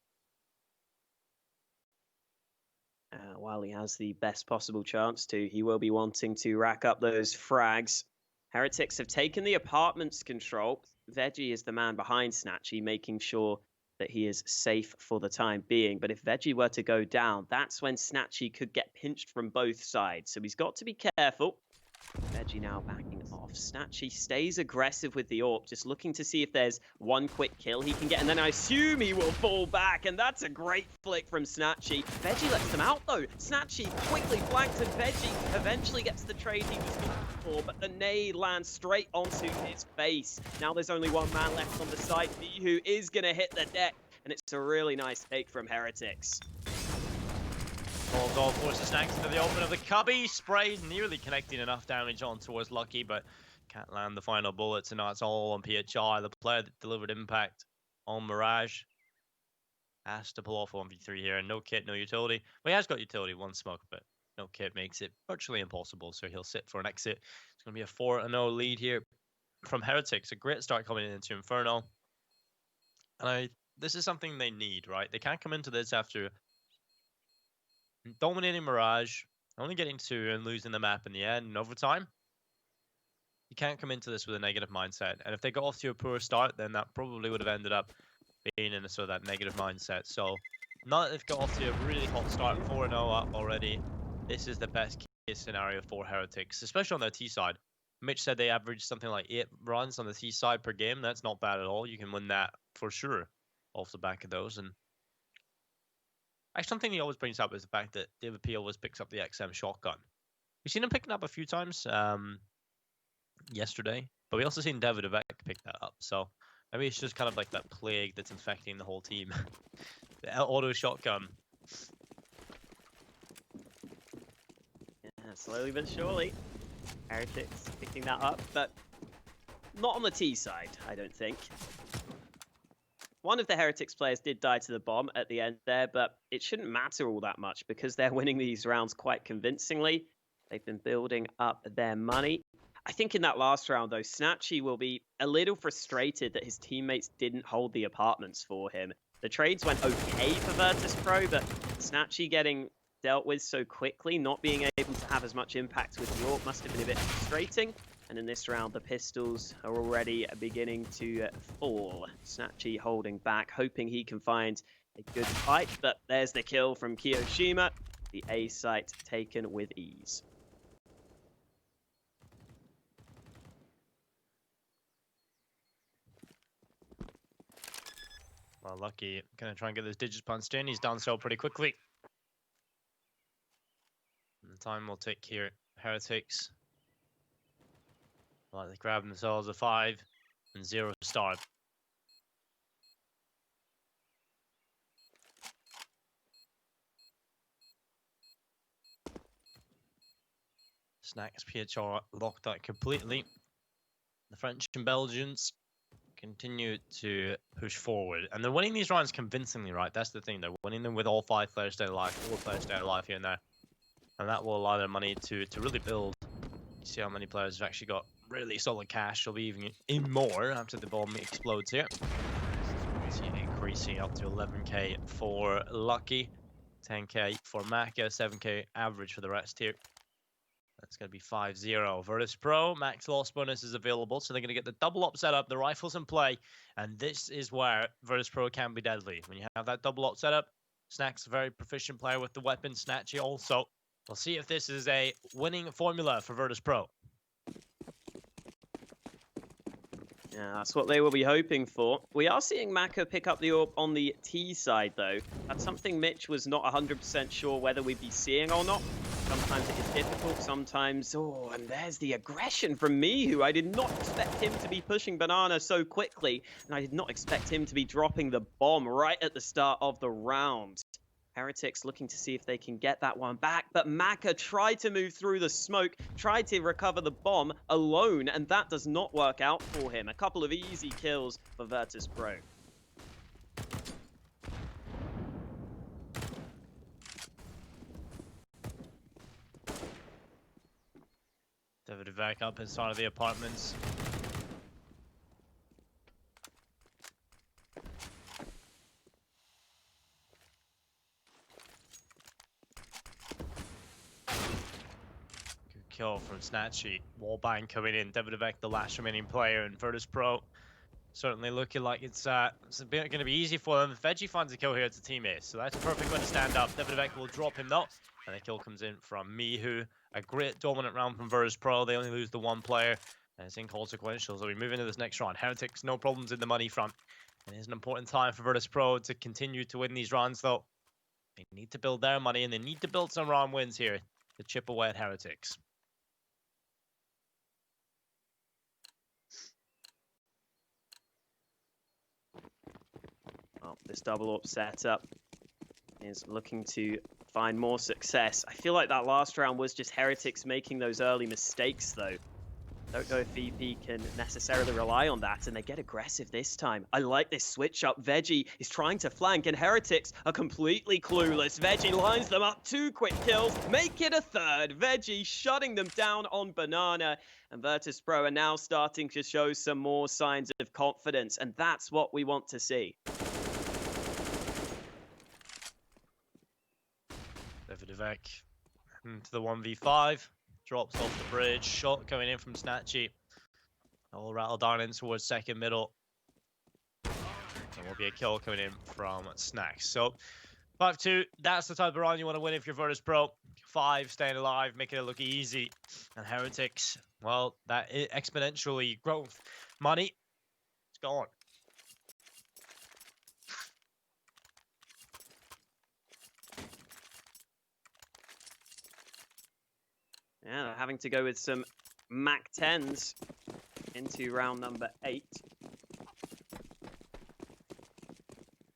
[SPEAKER 1] While he has the best possible chance to, he will be wanting to rack up those frags. Heretics have taken the apartment's control. Veggie is the man behind Snatchy, making sure that he is safe for the time being. But if Veggie were to go down, that's when Snatchy could get pinched from both sides. So he's got to be careful. Veggie now backing off. Snatchy stays aggressive with the AWP, just looking to see if there's one quick kill he can get. And then I assume he will fall back, and that's a great flick from Snatchy. Veggie lets them out, though. Snatchy quickly flanks, and Veggie eventually gets the trade he was looking for, but the nade lands straight onto his face. Now there's only one man left on the site, who is going to hit the deck, and it's a really nice take from Heretics.
[SPEAKER 2] Falls off, forces Snacks into the open of the cubby. Sprays nearly connecting enough damage on towards Lucky, but can't land the final bullets, and now it's all on PHI, the player that delivered impact on Mirage. Has to pull off 1v3 here, and no kit, no utility. Well, he has got utility, 1 smoke, but no kit makes it virtually impossible, so he'll sit for an exit. It's going to be a 4-0 lead here from Heretics. A great start coming into Inferno. And this is something they need, right? They can't come into this after dominating Mirage, only getting 2 and losing the map in the end in overtime. You can't come into this with a negative mindset. And if they got off to a poor start, then that probably would have ended up being in a sort of that negative mindset. So now that they've got off to a really hot start, 4-0 up already, this is the best case scenario for Heretics, especially on their T side. Mitch said they averaged something like 8 runs on the T side per game. That's not bad at all. You can win that for sure off the back of those. And actually, something he always brings up is the fact that David P always picks up the XM shotgun. We've seen him picking up a few times yesterday, but we also seen Devodivec pick that up. So maybe it's just kind of like that plague that's infecting the whole team. The auto shotgun.
[SPEAKER 1] Yeah, slowly but surely. Heretics picking that up, but not on the T side, I don't think. One of the Heretics players did die to the bomb at the end there, but it shouldn't matter all that much because they're winning these rounds quite convincingly. They've been building up their money. I think in that last round, though, Snatchy will be a little frustrated that his teammates didn't hold the apartments for him. The trades went okay for Virtus Pro, but Snatchy getting dealt with so quickly, not being able to have as much impact with York must have been a bit frustrating. And in this round, the pistols are already beginning to fall. Snatchy holding back, hoping he can find a good fight, but there's the kill from Kiyoshima. The A site taken with ease.
[SPEAKER 2] Well, Lucky gonna try and get those digits punched in. He's done so pretty quickly. And the time will tick here. Heretics. Like they grab themselves a 5 and 0 start. Snacks PHR locked out completely. The French and Belgians continue to push forward. And they're winning these rounds convincingly, right? That's the thing. They're winning them with all 5 players stay alive, 4 players stay alive here and there. And that will allow their money to really build. You see how many players have actually got really solid cash. They'll be even in more after the bomb explodes here. See it increasing up to 11k for Lucky, 10k for Maka, 7k average for the rest here. That's going to be 5-0. Virtus Pro, max loss bonus is available, so they're going to get the double op set up, the rifles in play, and this is where Virtus Pro can be deadly. When you have that double op set up, Snack's a very proficient player with the weapon, Snatchy also. We'll see if this is a winning formula for Virtus Pro.
[SPEAKER 1] Yeah, that's what they will be hoping for. We are seeing Maka pick up the orb on the T side, though. That's something Mitch was not 100% sure whether we'd be seeing or not. Sometimes it is difficult, sometimes... Oh, and there's the aggression from Mihu. I did not expect him to be pushing Banana so quickly, and I did not expect him to be dropping the bomb right at the start of the round. Heretics looking to see if they can get that one back, but Maka tried to move through the smoke, tried to recover the bomb alone, and that does not work out for him. A couple of easy kills for Virtus Pro.
[SPEAKER 2] David back up inside of the apartments. Kill from Snatchy. Wallbang coming in. Davidovec, the last remaining player, and Virtus Pro certainly looking like it's going to be easy for them. If Veggie finds a kill here, it's a team ace, so that's a perfect way to stand up. Davidovec will drop him though, and the kill comes in from Mihu. A great dominant round from Virtus Pro. They only lose the one player, and it's inconsequential. So we move into this next round. Heretics, no problems in the money front. It is an important time for Virtus Pro to continue to win these rounds though. They need to build their money, and they need to build some round wins here to chip away at Heretics.
[SPEAKER 1] Well, this double up setup is looking to find more success. I feel like that last round was just Heretics making those early mistakes, though. Don't know if VP can necessarily rely on that, and they get aggressive this time. I like this switch up. Veggie is trying to flank, and Heretics are completely clueless. Veggie lines them up, 2 quick kills, make it a third. Veggie shutting them down on Banana, and Virtus Pro are now starting to show some more signs of confidence, and that's what we want to see.
[SPEAKER 2] Davidovec into the 1v5. Drops off the bridge. Shot coming in from Snatchy. All rattled down in towards second middle. And will be a kill coming in from Snacks. So 5-2. That's the type of round you want to win if you're Virtus Pro. 5 staying alive, making it look easy. And Heretics, well, that exponentially growth. Money, it's gone.
[SPEAKER 1] Yeah, they're having to go with some Mac 10s into round number 8.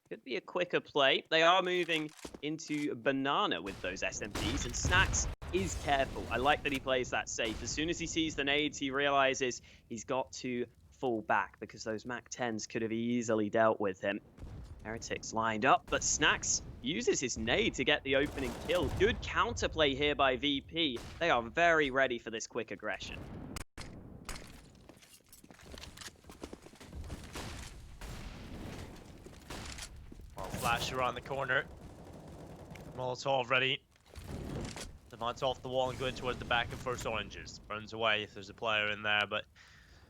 [SPEAKER 1] Could be a quicker play. They are moving into Banana with those SMGs, and Snacks is careful. I like that he plays that safe. As soon as he sees the nades, he realizes he's got to fall back because those Mac 10s could have easily dealt with him. Heretics lined up, but Snacks uses his nade to get the opening kill. Good counterplay here by VP. They are very ready for this quick aggression.
[SPEAKER 2] Flash around the corner. Molotov ready. The Mud's off the wall and going towards the back of first oranges. Burns away if there's a player in there, but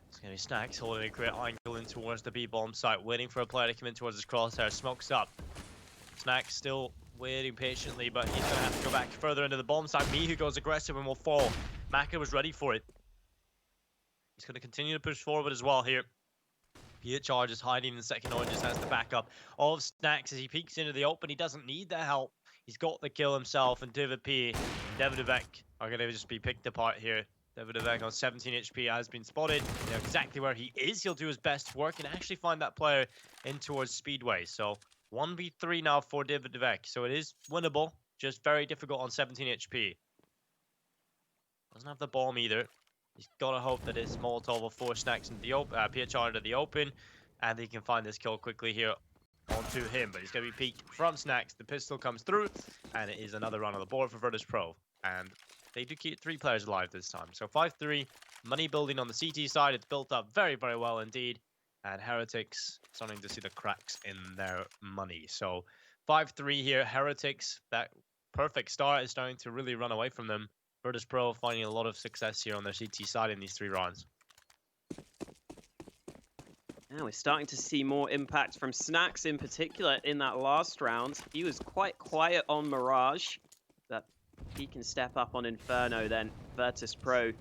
[SPEAKER 2] it's going to be Snacks holding a great angle in towards the B-bomb site, waiting for a player to come in towards his crosshair. Smokes up. Snacks still waiting patiently, but he's going to have to go back further into the bomb site. Mihu goes aggressive and will fall. Maka was ready for it. He's going to continue to push forward as well here. PHR just hiding in the second oranges has the backup of Snacks as he peeks into the open. He doesn't need the help. He's got the kill himself, and Diva P and Davidovec are going to just be picked apart here. Davidovec on 17 HP has been spotted. You know exactly where he is. He'll do his best to work and actually find that player in towards Speedway. So 1v3 now for Davidovec. So it is winnable, just very difficult on 17 HP. Doesn't have the bomb either. He's got to hope that his Molotov will force Snacks into the open, PHR into the open, and he can find this kill quickly here onto him. But he's going to be peeked from Snacks. The pistol comes through, and it is another run on the board for Virtus Pro. And they do keep 3 players alive this time. So 5-3, money building on the CT side. It's built up very, very well indeed. And Heretics starting to see the cracks in their money. So 5-3 here. Heretics, that perfect start is starting to really run away from them. Virtus Pro finding a lot of success here on their CT side in these 3 rounds.
[SPEAKER 1] Now we're starting to see more impact from Snacks in particular in that last round. He was quite quiet on Mirage, but he can step up on Inferno, then Virtus Pro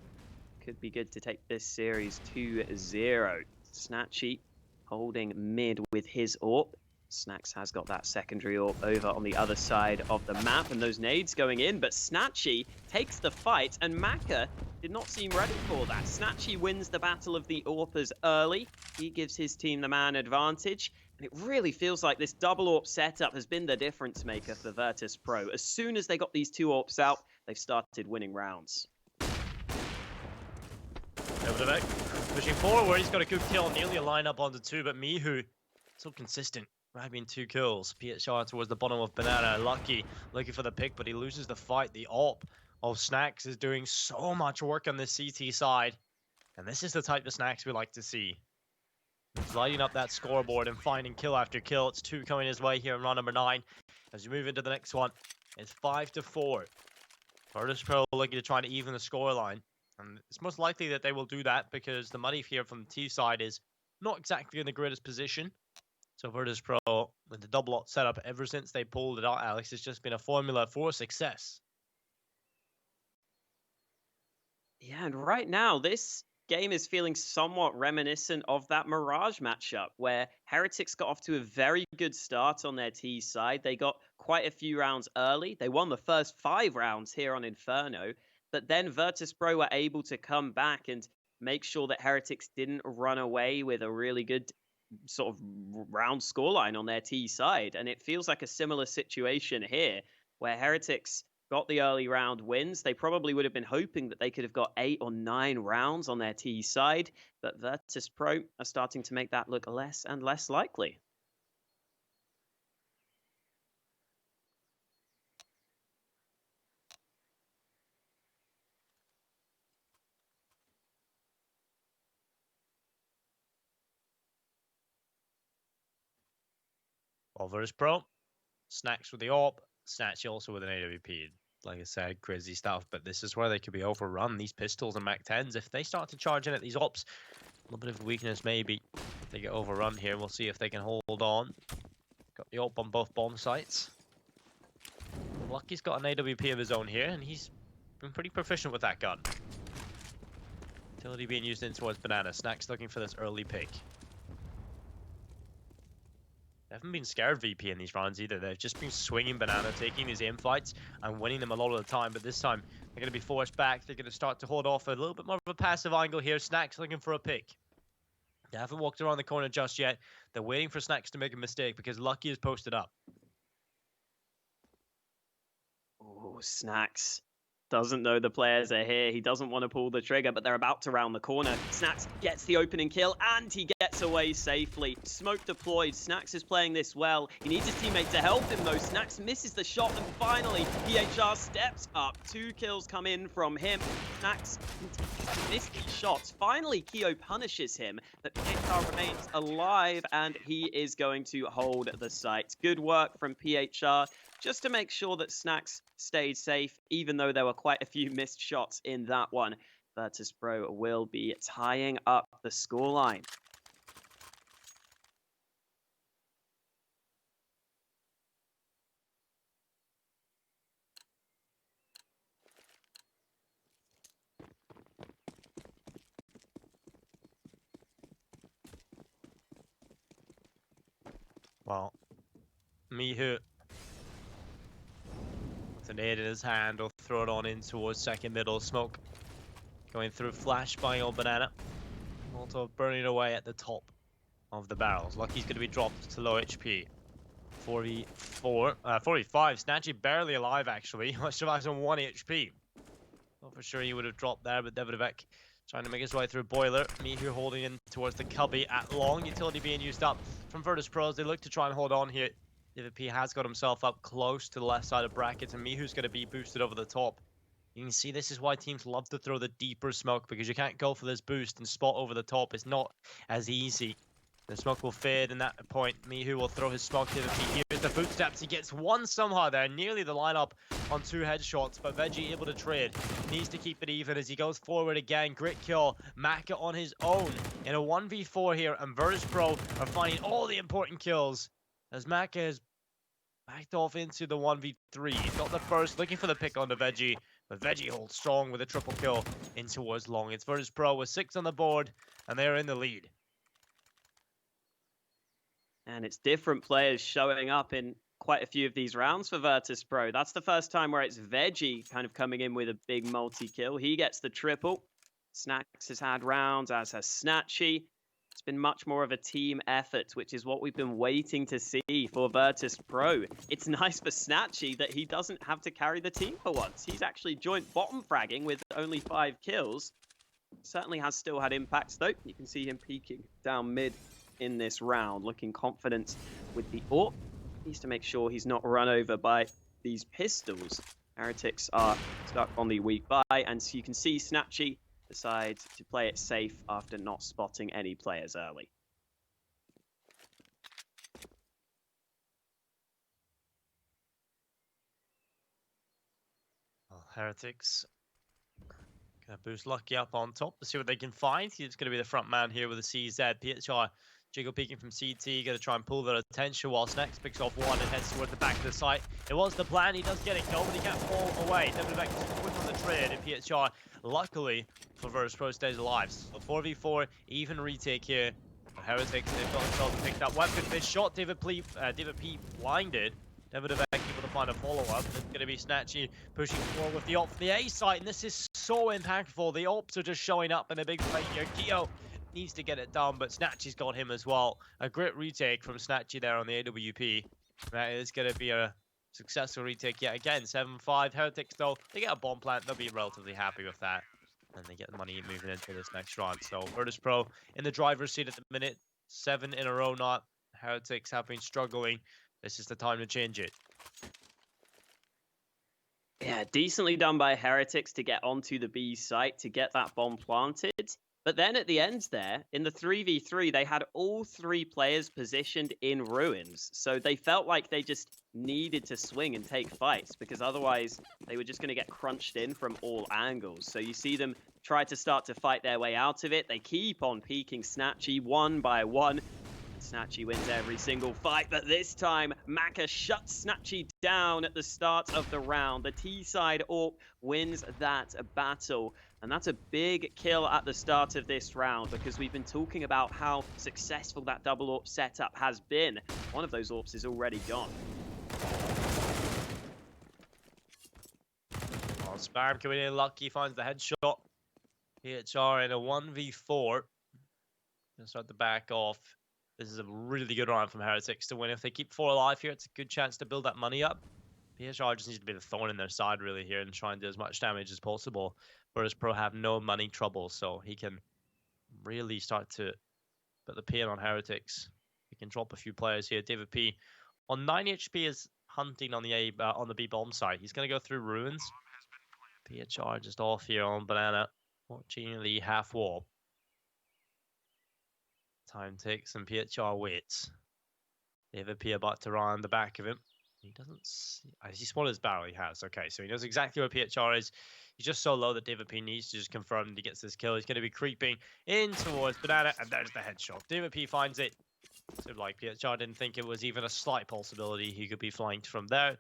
[SPEAKER 1] could be good to take this series 2-0. Snatchy holding mid with his AWP. Snacks has got that secondary AWP over on the other side of the map, and those nades going in, but Snatchy takes the fight, and Maka did not seem ready for that. Snatchy wins the battle of the AWPers early. He gives his team the man advantage, and it really feels like this double AWP setup has been the difference maker for Virtus Pro. As soon as they got these 2 AWPs out, they've started winning rounds.
[SPEAKER 2] Davidovec pushing forward. He's got a good kill, nearly a lineup onto 2, but Mihu so consistent. Grabbing 2 kills. PHR towards the bottom of Banana. Lucky looking for the pick, but he loses the fight. The AWP of Snacks is doing so much work on the CT side. And this is the type of Snacks we like to see. He's lighting up that scoreboard and finding kill after kill. It's 2 coming his way here in round number 9. As we move into the next one, it's 5-4. Virtus Pro looking to try to even the scoreline. And it's most likely that they will do that because the money here from the T side is not exactly in the greatest position. So Virtus Pro, with the double lot setup, ever since they pulled it out, Alex, it's just been a formula for success.
[SPEAKER 1] Yeah, and right now, this game is feeling somewhat reminiscent of that Mirage matchup, where Heretics got off to a very good start on their T side. They got quite a few rounds early. They won the first 5 rounds here on Inferno, but then Virtus Pro were able to come back and make sure that Heretics didn't run away with a really good sort of round scoreline on their T side. And it feels like a similar situation here where Heretics got the early round wins. They probably would have been hoping that they could have got 8 or 9 rounds on their T side, but Virtus Pro are starting to make that look less and less likely.
[SPEAKER 2] Virtus Pro, Snacks with the AWP, Snatchy also with an AWP. Like I said, crazy stuff, but this is where they could be overrun. These pistols and MAC-10s, if they start to charge in at these AWPs, a little bit of a weakness maybe. They get overrun here. We'll see if they can hold on. Got the AWP on both bomb sites. Lucky's got an AWP of his own here, and he's been pretty proficient with that gun. Utility being used in towards Banana. Snacks looking for this early pick. They haven't been scared VP in these rounds either. They've just been swinging Banana, taking these aim fights and winning them a lot of the time. But this time, they're going to be forced back. They're going to start to hold off a little bit more of a passive angle here. Snacks looking for a pick. They haven't walked around the corner just yet. They're waiting for Snacks to make a mistake because Lucky is posted up.
[SPEAKER 1] Oh, Snacks doesn't know the players are here. He doesn't want to pull the trigger, but they're about to round the corner. Snacks gets the opening kill, and he gets away safely. Smoke deployed. Snacks is playing this well. He needs his teammate to help him, though. Snacks misses the shot, and finally, PHR steps up. 2 kills come in from him. Snacks missed these shots. Finally, Keo punishes him, but PHR remains alive, and he is going to hold the site. Good work from PHR, just to make sure that Snacks stayed safe, even though there were quite a few missed shots in that one. Virtus.pro will be tying up the scoreline.
[SPEAKER 2] Well, Mihu with an aid in his hand, will throw it on in towards second middle. Smoke going through, flash by on Banana. Molotov burning away at the top of the barrels. Lucky's going to be dropped to low HP. 44, 45. Snatchy barely alive, actually. Survives on 1 HP. Not for sure he would have dropped there, but Davidovec trying to make his way through Boiler. Mihu holding in towards the cubby at long. Utility being used up from Virtus.pro as they look to try and hold on here. DVP has got himself up close to the left side of brackets, and Mihu's going to be boosted over the top. You can see this is why teams love to throw the deeper smoke, because you can't go for this boost and spot over the top. It's not as easy. The smoke will fade, and at that point, Mihu will throw his smoke to the feet. Here's the footsteps. He gets one somehow there, nearly the lineup on 2 headshots, but Veggie able to trade. Needs to keep it even as he goes forward again. Great kill. Maka on his own in a 1v4 here, and Virtus.pro are finding all the important kills as Maka has backed off into the 1v3. He's got the first, looking for the pick on the Veggie, but Veggie holds strong with a triple kill in towards long. It's Virtus.pro with 6 on the board, and they're in the lead.
[SPEAKER 1] And it's different players showing up in quite a few of these rounds for Virtus.pro. That's the first time where it's Veggie kind of coming in with a big multi-kill. He gets the triple. Snacks has had rounds, as has Snatchy. It's been much more of a team effort, which is what we've been waiting to see for Virtus.pro. It's nice for Snatchy that he doesn't have to carry the team for once. He's actually joint bottom fragging with only 5 kills. Certainly has still had impacts, though. You can see him peeking down mid in this round, looking confident with the AWP. Needs to make sure he's not run over by these pistols. Heretics are stuck on the weak buy, and so you can see Snatchy decides to play it safe after not spotting any players early.
[SPEAKER 2] Well, Heretics gonna boost Lucky up on top to see what they can find. He's gonna be the front man here with a CZ. PHR Jiggle peeking from CT, gonna try and pull their attention while Snacks picks off one and heads towards the back of the site. It was the plan, he does get it kill, but he can't fall away. Davidovec is quick on the trade, and PHR, luckily for Virtus.pro, stays alive. So 4v4, even retake here. The Heretics, they've got themselves picked up weapon. They shot David P blinded. Davidovec able to find a follow-up. It's going to be Snatchy pushing forward with the op from the A site, and this is so impactful. The ops are just showing up in a big fight here. Keo needs to get it done, but Snatchy's got him as well. A great retake from Snatchy there on the AWP. That is going to be a successful retake yet again. 7-5. Heretics, though, they get a bomb plant. They'll be relatively happy with that. And they get the money moving into this next round. So Virtus.pro in the driver's seat at the minute. 7 in a row now. Heretics have been struggling. This is the time to change it.
[SPEAKER 1] Yeah, decently done by Heretics to get onto the B site, to get that bomb planted. But then at the end there, in the 3v3, they had all 3 players positioned in ruins. So they felt like they just needed to swing and take fights, because otherwise they were just going to get crunched in from all angles. So you see them try to start to fight their way out of it. They keep on peeking Snatchy one by one. Snatchy wins every single fight, but this time Maka shuts Snatchy down at the start of the round. The T-side AWP wins that battle, and that's a big kill at the start of this round, because we've been talking about how successful that double AWP setup has been. One of those AWPs is already gone.
[SPEAKER 2] Well, Spam coming in, Lucky finds the headshot. PHR in a 1v4. Gonna start to back off. This is a really good round from Heretics to win. If they keep 4 alive here, it's a good chance to build that money up. PHR just needs to be the thorn in their side really here and try and do as much damage as possible. Whereas Pro have no money trouble, so he can really start to put the pin on Heretics. He can drop a few players here. David P on 9 HP is hunting on the B bomb side. He's going to go through ruins. PHR just off here on Banana, watching the half wall. Time ticks and PHR waits. David P about to run the back of him. He doesn't see... He spotted his barrel, he has. Okay, so he knows exactly where PHR is. He's just so low that David P needs to just confirm that he gets this kill. He's going to be creeping in towards Banana, and there's the headshot. David P finds it. So, like, PHR didn't think it was even a slight possibility he could be flanked from there.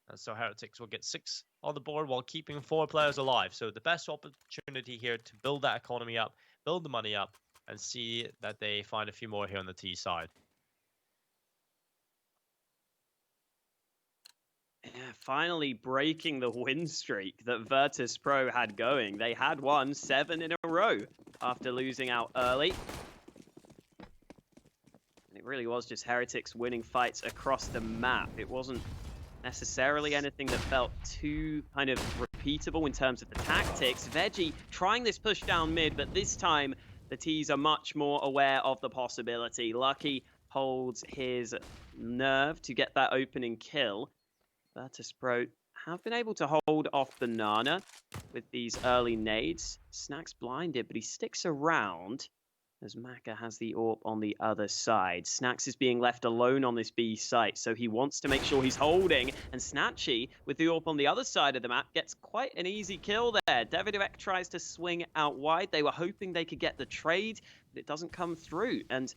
[SPEAKER 2] And so Heretics will get 6 on the board while keeping 4 players alive. So the best opportunity here to build that economy up, build the money up, and see that they find a few more here on the T side.
[SPEAKER 1] Yeah, finally breaking the win streak that Virtus Pro had going. They had won 7 in a row after losing out early. And it really was just Heretics winning fights across the map. It wasn't necessarily anything that felt too kind of repeatable in terms of the tactics. Veggie trying this push down mid, but this time the T's are much more aware of the possibility. Lucky holds his nerve to get that opening kill. Virtus Pro have been able to hold off Banana with these early nades. Snack's blinded, but he sticks around as Maka has the AWP on the other side. Snacks is being left alone on this B site, so he wants to make sure he's holding. And Snatchy, with the AWP on the other side of the map, gets quite an easy kill there. Davidovec tries to swing out wide. They were hoping they could get the trade, but it doesn't come through. And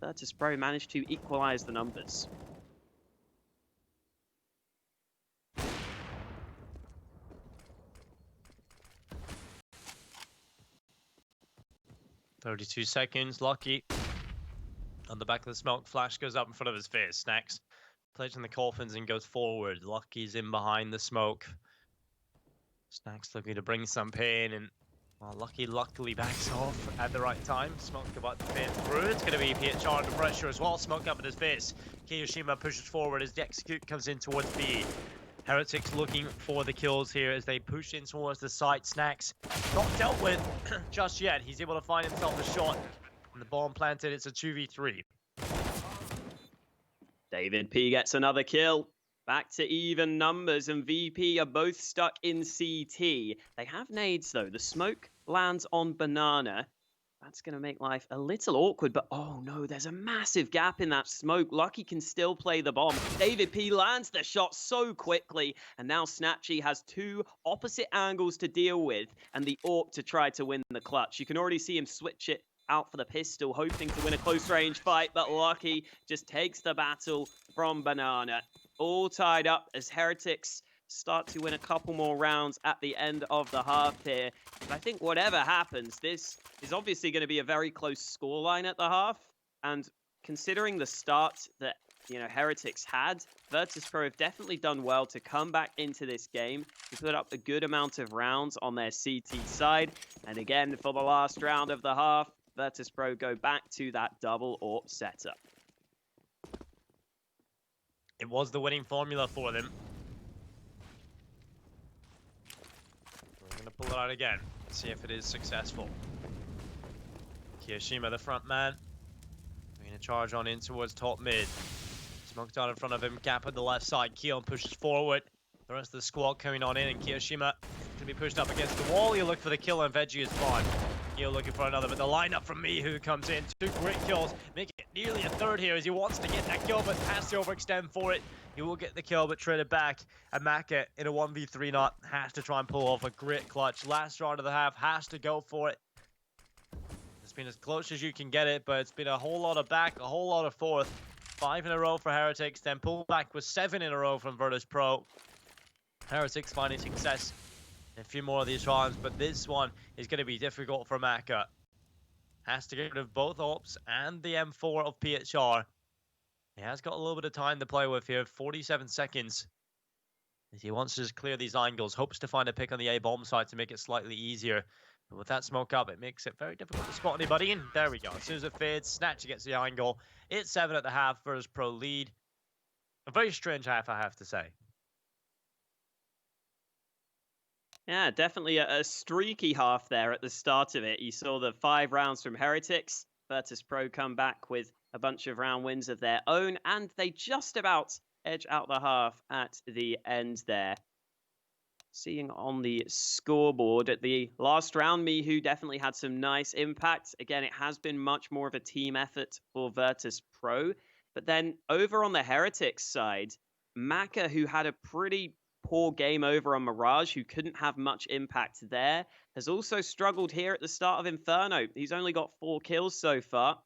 [SPEAKER 1] Virtus Pro managed to equalize the numbers.
[SPEAKER 2] 32 seconds, Lucky. On the back of the smoke, flash goes up in front of his face. Snacks plays in the coffins and goes forward. Lucky's in behind the smoke. Snacks looking to bring some pain, and Lucky luckily backs off at the right time. Smoke about to fade through. It's going to be PHR under pressure as well. Smoke up in his face. Kiyoshima pushes forward as the execute comes in towards B. Heretics looking for the kills here as they push in towards the site. Snacks not dealt with just yet. He's able to find himself a shot. And the bomb planted. It's a 2v3.
[SPEAKER 1] David P gets another kill. Back to even numbers, and VP are both stuck in CT. They have nades, though. The smoke lands on Banana. That's going to make life a little awkward, but oh no, there's a massive gap in that smoke. Lucky can still play the bomb. David P lands the shot so quickly, and now Snatchy has 2 opposite angles to deal with, and the AWP to try to win the clutch. You can already see him switch it out for the pistol, hoping to win a close-range fight, but Lucky just takes the battle from Banana. All tied up as Heretics start to win a couple more rounds at the end of the half here. But I think whatever happens, this is obviously going to be a very close scoreline at the half. And considering the start that, Heretics had, Virtus Pro have definitely done well to come back into this game, to put up a good amount of rounds on their CT side. And again, for the last round of the half, Virtus Pro go back to that double AWP setup.
[SPEAKER 2] It was the winning formula for them. We're going to pull it out again. See if it is successful. Kiyoshima, the front man. We're going to charge on in towards top mid. Smoked out in front of him. Gap on the left side. Kion pushes forward. The rest of the squad coming on in. And Kiyoshima going to be pushed up against the wall. You look for the kill and Veggie is gone. Kyo looking for another, but the lineup from Mihu comes in. 2 great kills. Make it nearly a third here as he wants to get that kill, but has to overextend for it. He will get the kill, but traded back. And Maka in a 1v3 knot has to try and pull off a great clutch. Last round of the half, has to go for it. It's been as close as you can get it, but it's been a whole lot of back, a whole lot of forth. 5 in a row for Heretics, then pull back with 7 in a row from Virtus Pro. Heretics finding success in a few more of these rounds, but this one is going to be difficult for Maka. Has to get rid of both AWPs and the M4 of PHR. He has got a little bit of time to play with here, 47 seconds. As he wants to just clear these angles, hopes to find a pick on the A bomb side to make it slightly easier. But with that smoke up, it makes it very difficult to spot anybody in. There we go. As soon as it fades, Snatcher gets the angle. It's 7 at the half, Virtus Pro lead. A very strange half, I have to say.
[SPEAKER 1] Yeah, definitely a streaky half there at the start of it. You saw the 5 rounds from Heretics. Virtus Pro come back with a bunch of round wins of their own, and they just about edge out the half at the end there. Seeing on the scoreboard at the last round, Mihu definitely had some nice impact. Again, it has been much more of a team effort for Virtus Pro. But then over on the Heretics side, Maka, who had a pretty poor game over on Mirage, who couldn't have much impact there, has also struggled here at the start of Inferno. He's only got 4 kills so far.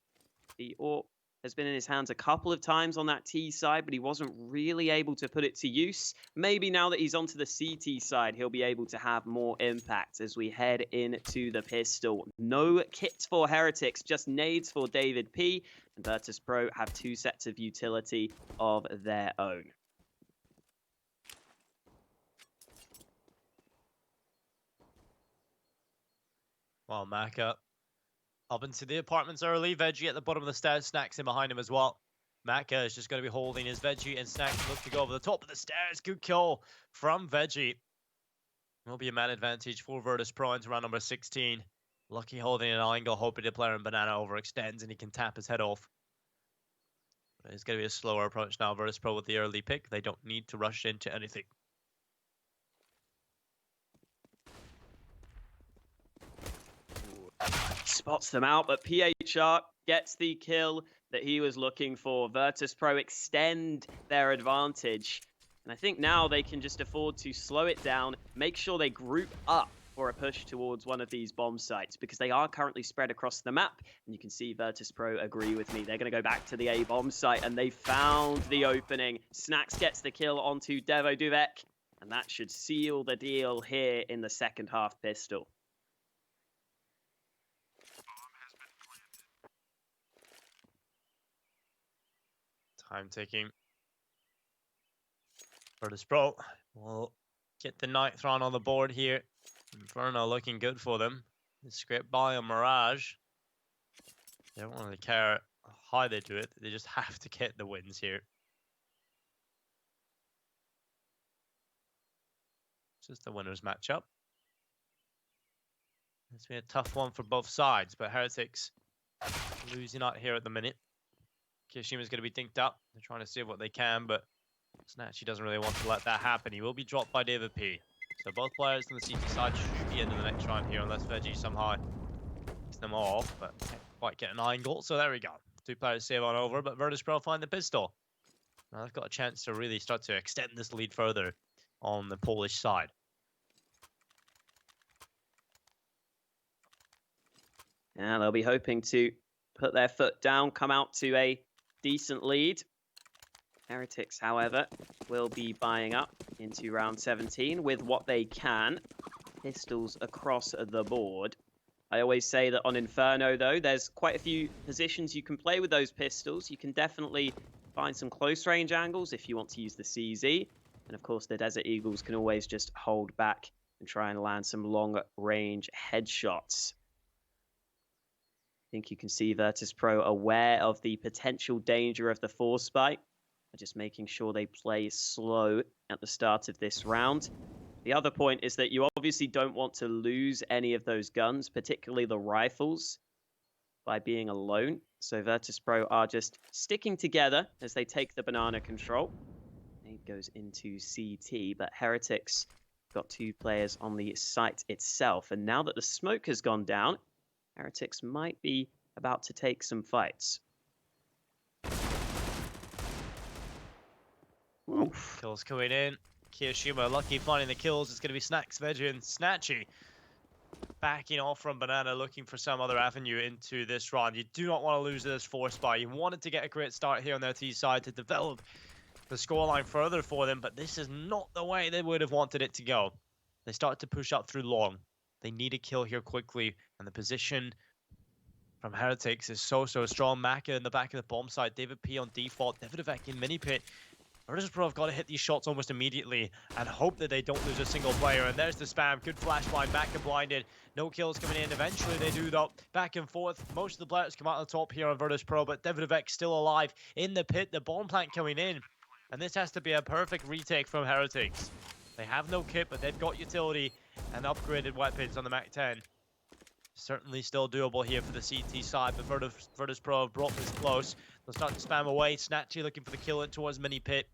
[SPEAKER 1] The AWP has been in his hands a couple of times on that T side, but he wasn't really able to put it to use. Maybe now that he's onto the CT side, he'll be able to have more impact as we head into the pistol. No kits for Heretics, just nades for David P. And Virtus Pro have 2 sets of utility of their own.
[SPEAKER 2] Well, Maka up into the apartments early. Veggie at the bottom of the stairs, Snacks in behind him as well. Maka is just going to be holding his Veggie, and Snacks look to go over the top of the stairs. Good kill from Veggie. Will be a man advantage for Virtus Pro into round number 16. Lucky holding an angle, hoping the player in Banana overextends and he can tap his head off. But it's going to be a slower approach now. Virtus Pro with the early pick. They don't need to rush into anything.
[SPEAKER 1] Spots them out, but PHR gets the kill that he was looking for. Virtus Pro extend their advantage. And I think now they can just afford to slow it down, make sure they group up for a push towards one of these bomb sites, because they are currently spread across the map. And you can see Virtus Pro agree with me. They're going to go back to the A bomb site, and they found the opening. Snacks gets the kill onto Devo Duvek, and that should seal the deal here in the second half pistol.
[SPEAKER 2] Time ticking. Virtus Pro will get the 9th round on the board here. Inferno looking good for them. They scrape by on Mirage. They don't really care how they do it. They just have to get the wins here. It's just the winners matchup. It's been a tough one for both sides, but Heretics losing out here at the minute. Kishima's going to be dinked up. They're trying to save what they can, but Snatchy doesn't really want to let that happen. He will be dropped by David P. So both players on the CT side should be into the next round here, unless Veggie somehow gets them off, but can't quite get an angle. So there we go. 2 players save on over, but Virtus Pro find the pistol. Now they've got a chance to really start to extend this lead further on the Polish side.
[SPEAKER 1] Yeah, they'll be hoping to put their foot down, come out to a decent lead. Heretics, however, will be buying up into round 17 with what they can. Pistols across the board. I always say that on Inferno, though, there's quite a few positions you can play with those pistols. You can definitely find some close range angles if you want to use the CZ. And of course, the Desert Eagles can always just hold back and try and land some long range headshots. I think you can see Virtus Pro aware of the potential danger of the force spike. Just making sure they play slow at the start of this round. The other point is that you obviously don't want to lose any of those guns, particularly the rifles, by being alone. So Virtus Pro are just sticking together as they take the banana control. It goes into CT, but Heretics got 2 players on the site itself. And now that the smoke has gone down, Heretics might be about to take some fights.
[SPEAKER 2] Oof. Kills coming in. Kiyoshima lucky finding the kills. It's going to be Snacks, Veggie, and Snatchy backing off from Banana, looking for some other avenue into this round. You do not want to lose this force spy. You wanted to get a great start here on their T side to develop the scoreline further for them, but this is not the way they would have wanted it to go. They start to push up through long. They need a kill here quickly, and the position from Heretics is so strong. Maka in the back of the bomb site, David P on default, Davidovec in mini pit. Virtus Pro have got to hit these shots almost immediately and hope that they don't lose a single player. And there's the spam. Good flash blind. Maka blinded. No kills coming in. Eventually they do though. Back and forth. Most of the players come out on the top here on Virtus Pro, but Davidovec still alive in the pit. The bomb plant coming in. And this has to be a perfect retake from Heretics. They have no kit, but they've got utility. and upgraded weapons on the Mac 10. Certainly still doable here for the CT side, but Virtus Pro have brought this close. They'll start to spam away. Snatchy looking for the kill in towards Mini Pit.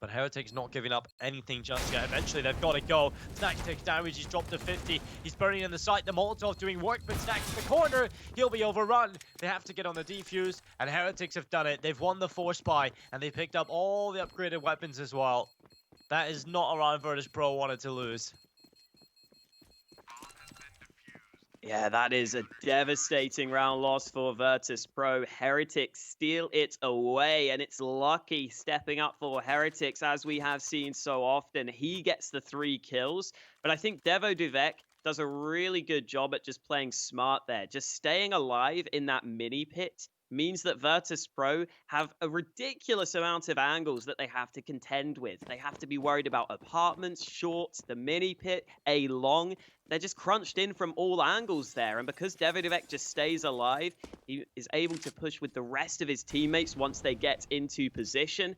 [SPEAKER 2] But Heretics not giving up anything just yet. Eventually, they've got to go. Snack takes damage. He's dropped to 50. He's burning in the site. The Molotov doing work, but Snack's in the corner. He'll be overrun. They have to get on the defuse, and Heretics have done it. They've won the Force Buy, and they picked up all the upgraded weapons as well. That is not a round Virtus Pro wanted to lose.
[SPEAKER 1] Yeah, that is a devastating round loss for Virtus Pro. Heretics steal it away, and it's Lucky stepping up for Heretics, as we have seen so often. He gets the 3 kills, but I think Devo Duvek does a really good job at just playing smart there. Just staying alive in that mini pit means that Virtus Pro have a ridiculous amount of angles that they have to contend with. They have to be worried about apartments, shorts, the mini pit, A long. They're just crunched in from all angles there. And because Devodivek just stays alive, he is able to push with the rest of his teammates once they get into position.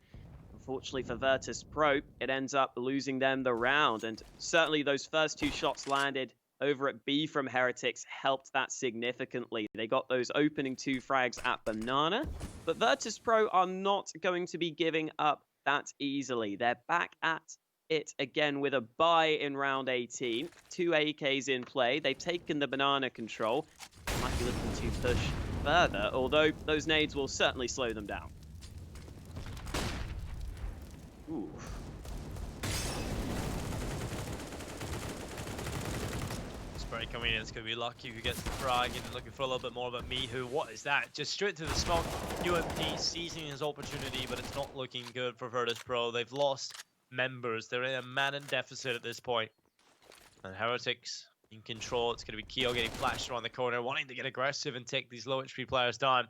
[SPEAKER 1] Unfortunately for Virtus Pro, it ends up losing them the round. And certainly those first 2 shots landed over at B from Heretics helped that significantly. They got those opening 2 frags at Banana, but Virtus Pro are not going to be giving up that easily. They're back at it again with a buy in round 18. 2 AKs in play. They've taken the Banana control. They might be looking to push further, although those nades will certainly slow them down. Ooh.
[SPEAKER 2] Spray coming in, it's going to be Lucky who gets the frag and looking for a little bit more about Mihu. What is that? Just straight to the smoke. UMP seizing his opportunity, but it's not looking good for Virtus Pro. They've lost members. They're in a man in deficit at this point. And Heretics in control. It's going to be Keo getting flashed around the corner, wanting to get aggressive and take these low HP players down.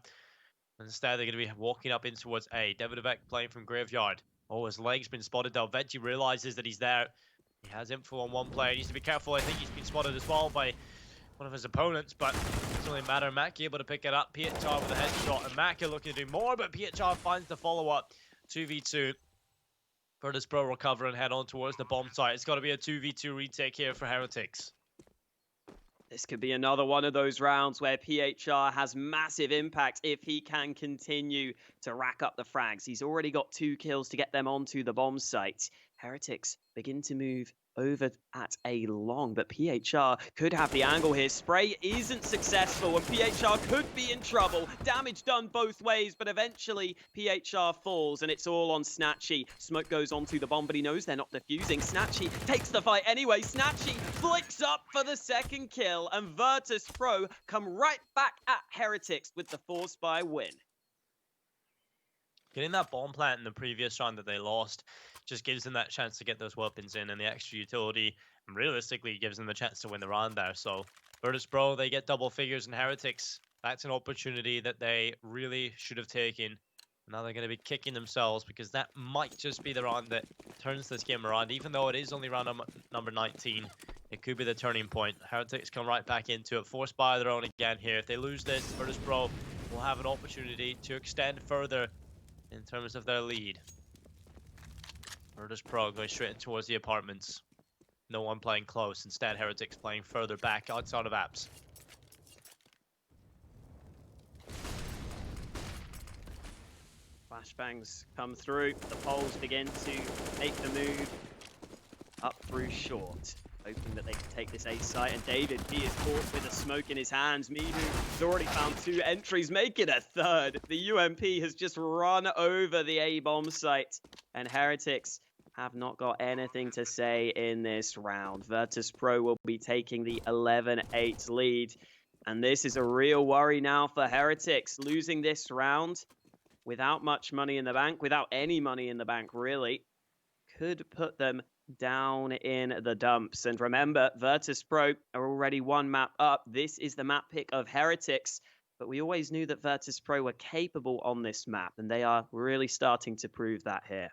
[SPEAKER 2] Instead, they're going to be walking up in towards A. Davidovec playing from Graveyard. Oh, his leg's been spotted. Dalveggi realizes that he's there. He has info on one player. He needs to be careful. I think he's been spotted as well by one of his opponents, but it doesn't really matter. Maki able to pick it up. Pietar with a headshot, and Maki looking to do more, but Pietar finds the follow-up. 2v2. Virtus Pro recover and head on towards the bomb site. It's got to be a 2v2 retake here for Heretics.
[SPEAKER 1] This could be another one of those rounds where PHR has massive impact if he can continue to rack up the frags. He's already got 2 kills to get them onto the bomb site. Heretics begin to move over at A long, but PHR could have the angle here. Spray isn't successful, and PHR could be in trouble. Damage done both ways, but eventually PHR falls, and it's all on Snatchy. Smoke goes onto the bomb, but he knows they're not defusing. Snatchy takes the fight anyway. Snatchy flicks up for the 2nd kill, and Virtus Pro come right back at Heretics with the Force by win.
[SPEAKER 2] Getting that bomb plant in the previous round that they lost just gives them that chance to get those weapons in and the extra utility, and realistically gives them the chance to win the round there. So Virtus Pro, they get double figures, and Heretics, that's an opportunity that they really should have taken. Now they're going to be kicking themselves, because that might just be the round that turns this game around. Even though it is only round number 19, it could be the turning point. Heretics come right back into it, forced by their own again here. If they lose this, Virtus Pro will have an opportunity to extend further in terms of their lead. Virtus Pro going straight in towards the apartments. No one playing close. Instead, Heretics playing further back outside of apps.
[SPEAKER 1] Flashbangs come through. The poles begin to make the move up through short, hoping that they can take this A site. And David, he is caught with a smoke in his hands. Mihu has already found 2 entries, making a 3rd. The UMP has just run over the A bomb site, and Heretics have not got anything to say in this round. Virtus Pro will be taking the 11-8 lead, and this is a real worry now for Heretics. Losing this round without much money in the bank, without any money in the bank really, could put them down in the dumps. And remember, Virtus Pro are already 1 map up. This is the map pick of Heretics, but we always knew that Virtus Pro were capable on this map, and they are really starting to prove that here.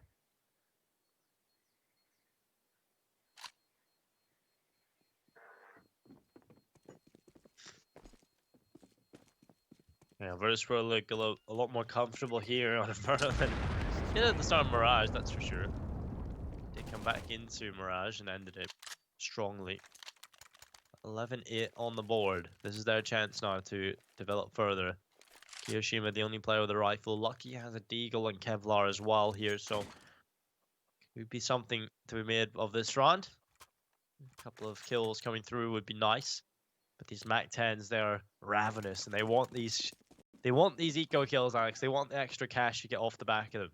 [SPEAKER 2] Yeah, Virtus Pro look a lot more comfortable here on Inferno than at the start of Mirage, that's for sure. They come back into Mirage and ended it strongly. 11-8 on the board. This is their chance now to develop further. Kiyoshima, the only player with a rifle. Lucky has a deagle and Kevlar as well here, so could be something to be made of this round. A couple of kills coming through would be nice, but these Mac 10s, they're ravenous, and they want these eco kills, Alex. They want the extra cash you get off the back of them.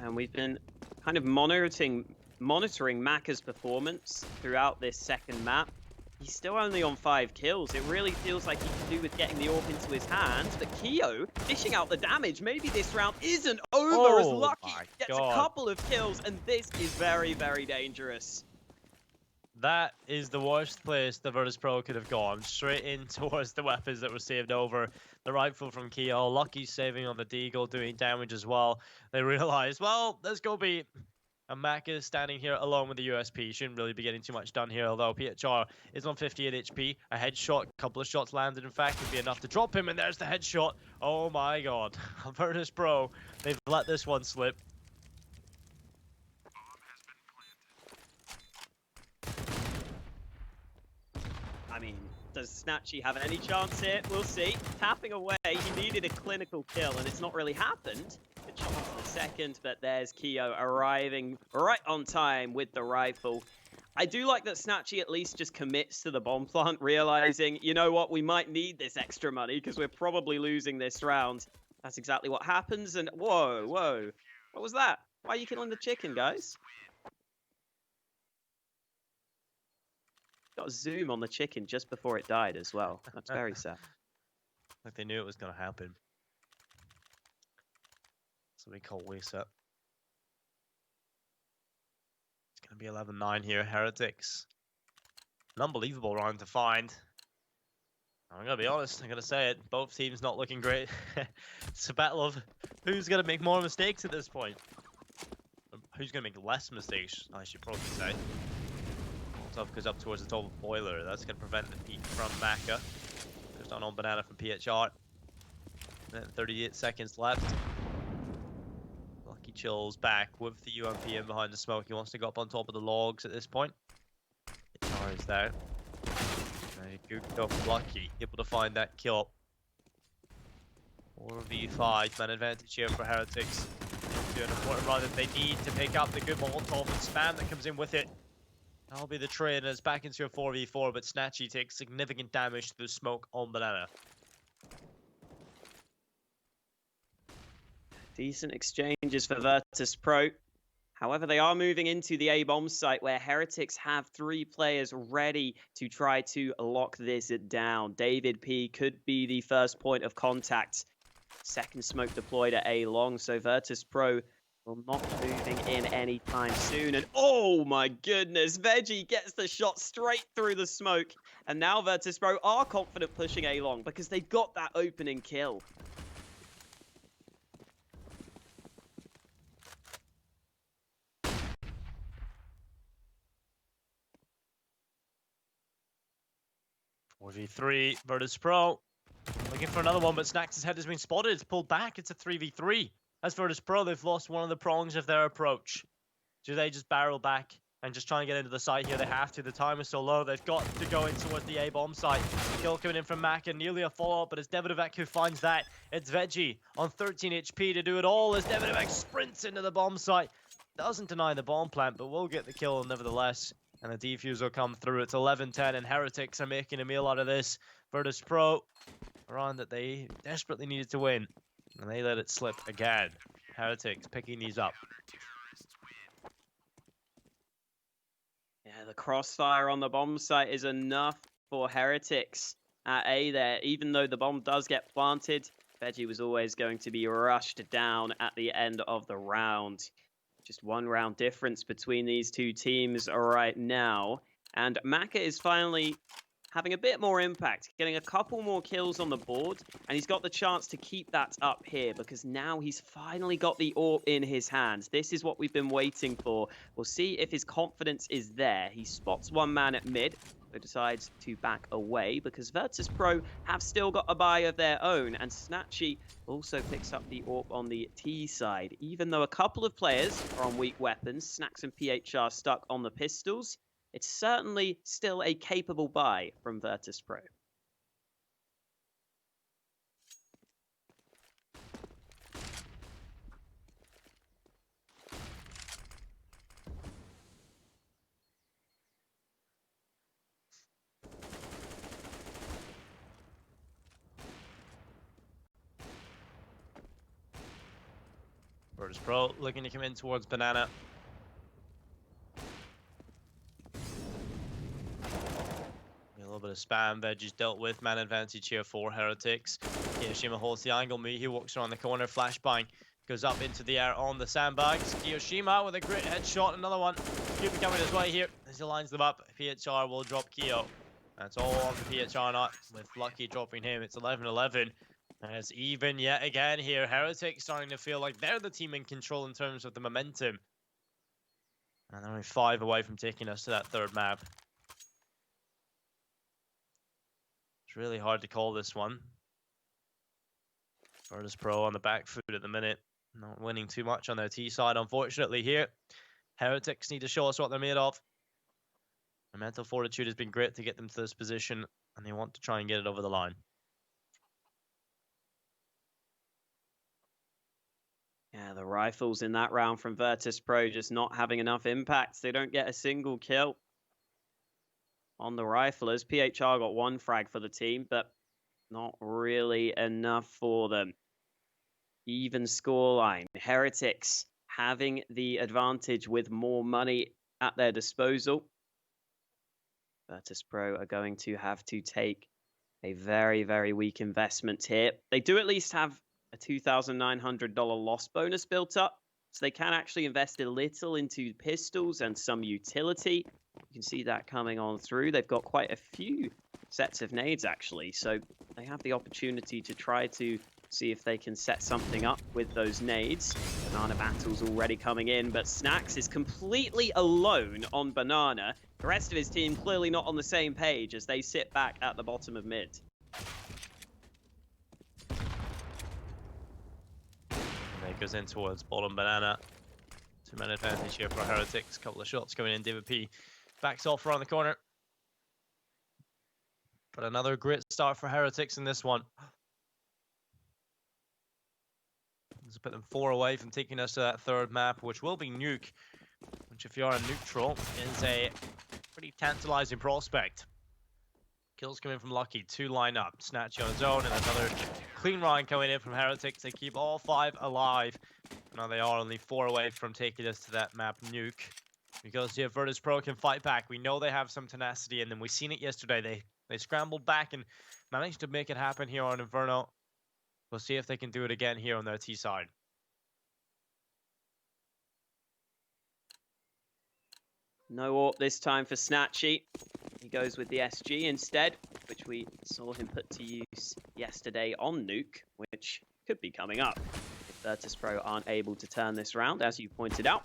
[SPEAKER 1] And we've been kind of monitoring Maka's performance throughout this second map. He's still only on 5 kills. It really feels like he could do with getting the AWP into his hands. But Keo dishing out the damage. Maybe this round isn't over as Lucky gets a couple of kills. And this is very, very dangerous.
[SPEAKER 2] That is the worst place the Virtus Pro could have gone. Straight in towards the weapons that were saved over. The rifle from Keo. Lucky saving on the deagle, doing damage as well. They realized, well, let's go beat. And Mac is standing here alone with the USP. Shouldn't really be getting too much done here, although PHR is on 58 HP. A headshot, a couple of shots landed, in fact, would be enough to drop him, and there's the headshot. Oh my god. Virtus Pro, they've let this one slip.
[SPEAKER 1] I mean, does Snatchy have any chance here? We'll see. Tapping away, he needed a clinical kill, and it's not really happened. Good shot for the second, but there's Keo arriving right on time with the rifle. I do like that Snatchy at least just commits to the bomb plant, realizing, you know what, we might need this extra money because we're probably losing this round. That's exactly what happens, and whoa, whoa. What was that? Why are you killing the chicken, guys? Got a zoom on the chicken just before it died as well. That's very sad.
[SPEAKER 2] Like they knew it was going to happen. So we call Waste up. It's going to be 11-9 here. Heretics. An unbelievable round to find. I'm going to be honest. I'm going to say it. Both teams not looking great. It's a battle of who's going to make more mistakes at this point. Who's going to make less mistakes, I should probably say. Molotov goes up towards the top of Boiler. That's going to prevent the peek from Maka. There's down on Banana from PHR. And then 38 seconds left. Lucky chills back with the UMP in behind the smoke. He wants to go up on top of the logs at this point. PHR is there. Gooked up Lucky, able to find that kill. 4v5, man advantage here for Heretics. Do an important run that they need to pick up the good Molotov and spam that comes in with it. That'll be the trade, and it's back into a 4v4, but Snatchy takes significant damage to the smoke on Banana.
[SPEAKER 1] Decent exchanges for Virtus Pro. However, they are moving into the A-bomb site where Heretics have 3 players ready to try to lock this down. David P could be the first point of contact. Second smoke deployed at A-long, so Virtus Pro will not be moving in anytime soon. And oh my goodness, Veggie gets the shot straight through the smoke. And now Virtus Pro are confident pushing A-long because they got that opening kill.
[SPEAKER 2] v3, Virtus Pro. Looking for another one, but Snax' head has been spotted. It's pulled back. It's a 3v3. As Virtus Pro, they've lost one of the prongs of their approach. Do they just barrel back and just try and get into the site here? They have to. The time is so low. They've got to go in towards the A-bomb site. Kill coming in from Mac and nearly a follow-up, but it's Devidovac who finds that. It's Veggie on 13 HP to do it all as Devidovac sprints into the bomb site. Doesn't deny the bomb plant, but will get the kill nevertheless. And the defuse will come through. It's 11-10, and Heretics are making a meal out of this. Virtus Pro, a round that they desperately needed to win. And they let it slip again. Heretics picking these up.
[SPEAKER 1] Yeah, the crossfire on the bomb site is enough for Heretics at A there. Even though the bomb does get planted, Veggie was always going to be rushed down at the end of the round. Just 1 round difference between these 2 teams right now. And Maka is finally having a bit more impact, getting a couple more kills on the board, and he's got the chance to keep that up here because now he's finally got the AWP in his hands. This is what we've been waiting for. We'll see if his confidence is there. He spots one man at mid, So decides to back away because Virtus.pro have still got a buy of their own, and Snatchy also picks up the AWP on the T side. Even though a couple of players are on weak weapons, Snacks and PHR stuck on the pistols, it's certainly still a capable buy from Virtus.pro.
[SPEAKER 2] Virtus.pro looking to come in towards Banana. A little bit of spam, veggies dealt with. Man advantage here for Heretics. Kiyoshima holds the angle. Mihi walks around the corner. Flashbang goes up into the air on the sandbags. Kiyoshima with a great headshot. Another one. Cupid coming his way here as he lines them up. PHR will drop Kiyo. That's all on the PHR not with Lucky dropping him. It's 11-11. And it's even yet again here. Heretics starting to feel like they're the team in control in terms of the momentum. And they're only 5 away from taking us to that third map. It's really hard to call this one. Virtus.pro on the back foot at the minute. Not winning too much on their T side, unfortunately, here. Heretics need to show us what they're made of. The mental fortitude has been great to get them to this position, and they want to try and get it over the line.
[SPEAKER 1] Yeah, the rifles in that round from Virtus.pro just not having enough impact. They don't get a single kill on the riflers. PHR got 1 frag for the team, but not really enough for them. Even scoreline. Heretics having the advantage with more money at their disposal. Virtus.pro are going to have to take a very, very weak investment here. They do at least have a $2,900 loss bonus built up, so they can actually invest a little into pistols and some utility. You can see that coming on through. They've got quite a few sets of nades, actually, so they have the opportunity to try to see if they can set something up with those nades. Banana battle's already coming in, but Snacks is completely alone on Banana. The rest of his team clearly not on the same page as they sit back at the bottom of mid.
[SPEAKER 2] And it goes in towards bottom Banana. 2-man advantage here for Heretics. Couple of shots coming in. David P backs off around the corner. But another great start for Heretics in this one. Let's put them 4 away from taking us to that third map, which will be Nuke, which if you're a neutral is a pretty tantalizing prospect. Kills coming from Lucky, 2 line up. Snatchy on his own, and another clean run coming in from Heretics. They keep all 5 alive. Now they are only 4 away from taking us to that map Nuke. Because here Virtus.pro can fight back. We know they have some tenacity in them. We've seen it yesterday. They scrambled back and managed to make it happen here on Inferno. We'll see if they can do it again here on their T side.
[SPEAKER 1] No AWP this time for Snatchy. He goes with the SG instead, which we saw him put to use yesterday on Nuke, which could be coming up if Virtus.pro aren't able to turn this round, as you pointed out.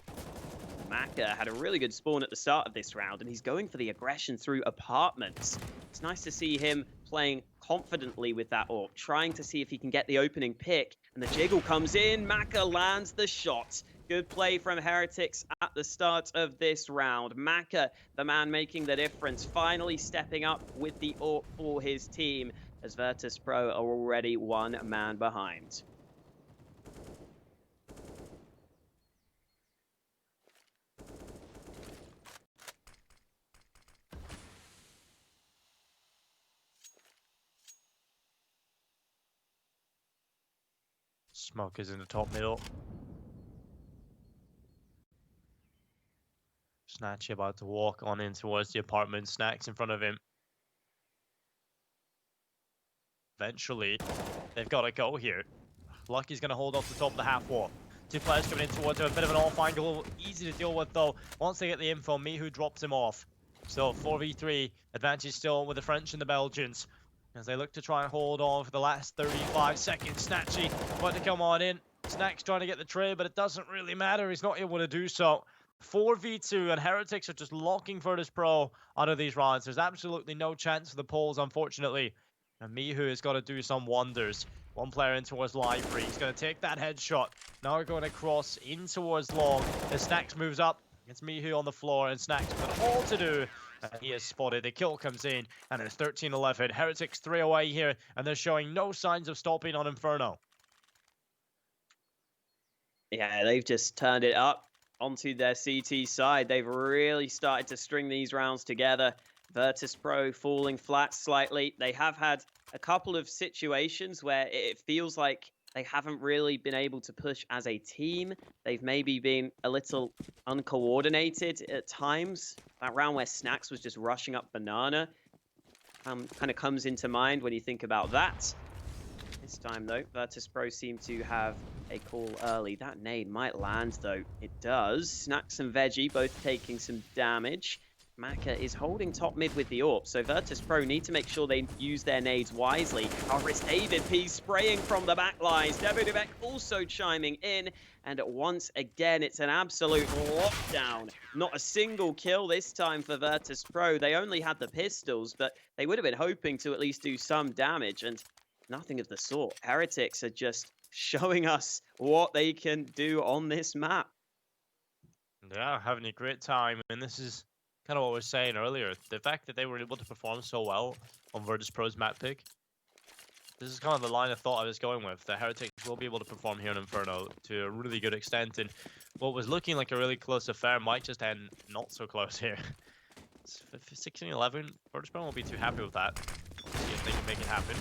[SPEAKER 1] Maka had a really good spawn at the start of this round, and he's going for the aggression through apartments. It's nice to see him playing confidently with that AWP, trying to see if he can get the opening pick. And the jiggle comes in. Maka lands the shot. Good play from Heretics at the start of this round. Maka, the man making the difference, finally stepping up with the AWP for his team, as Virtus.pro are already 1 man behind.
[SPEAKER 2] Smoke is in the top middle. Snatchy about to walk on in towards the apartment. Snacks in front of him. Eventually, they've got to go here. Lucky's going to hold off the top of the half wall. 2 players coming in towards him. A bit of an off angle. Easy to deal with, though. Once they get the info, Mihu drops him off. So 4v3. Advantage still with the French and the Belgians, as they look to try and hold on for the last 35 seconds. Snatchy about to come on in. Snacks trying to get the trade, but it doesn't really matter. He's not able to do so. 4v2, and Heretics are just locking Virtus Pro out of these rounds. There's absolutely no chance for the Poles, unfortunately. And Mihu has got to do some wonders. One player in towards Library. He's going to take that headshot. Now we're going to cross in towards Long. As Snacks moves up, it's Mihu on the floor, and Snacks with all to do. And he is spotted. The kill comes in, and it's 13-11. Heretics 3 away here, and they're showing no signs of stopping on Inferno.
[SPEAKER 1] Yeah, they've just turned it up onto their CT side. They've really started to string these rounds together. Virtus Pro falling flat slightly. They have had a couple of situations where it feels like they haven't really been able to push as a team. They've maybe been a little uncoordinated at times. That round where Snacks was just rushing up Banana kind of comes into mind when you think about that. This time, though, Virtus Pro seem to have a call early. That nade might land, though. It does. Snacks and Veggie both taking some damage. Maka is holding top mid with the AWP, so Virtus Pro need to make sure they use their nades wisely. However, it's David P spraying from the back lines. Devudubek also chiming in, and once again, it's an absolute lockdown. Not a single kill this time for Virtus Pro. They only had the pistols, but they would have been hoping to at least do some damage, and nothing of the sort. Heretics are just showing us what they can do on this map.
[SPEAKER 2] Yeah, having a great time, and this is kind of what we were saying earlier. The fact that they were able to perform so well on Virtus Pro's map pick. This is kind of the line of thought I was going with. The Heretics will be able to perform here in Inferno to a really good extent, and what was looking like a really close affair might just end not so close here. It's 16-11. Virtus Pro won't be too happy with that. See if they can make it happen.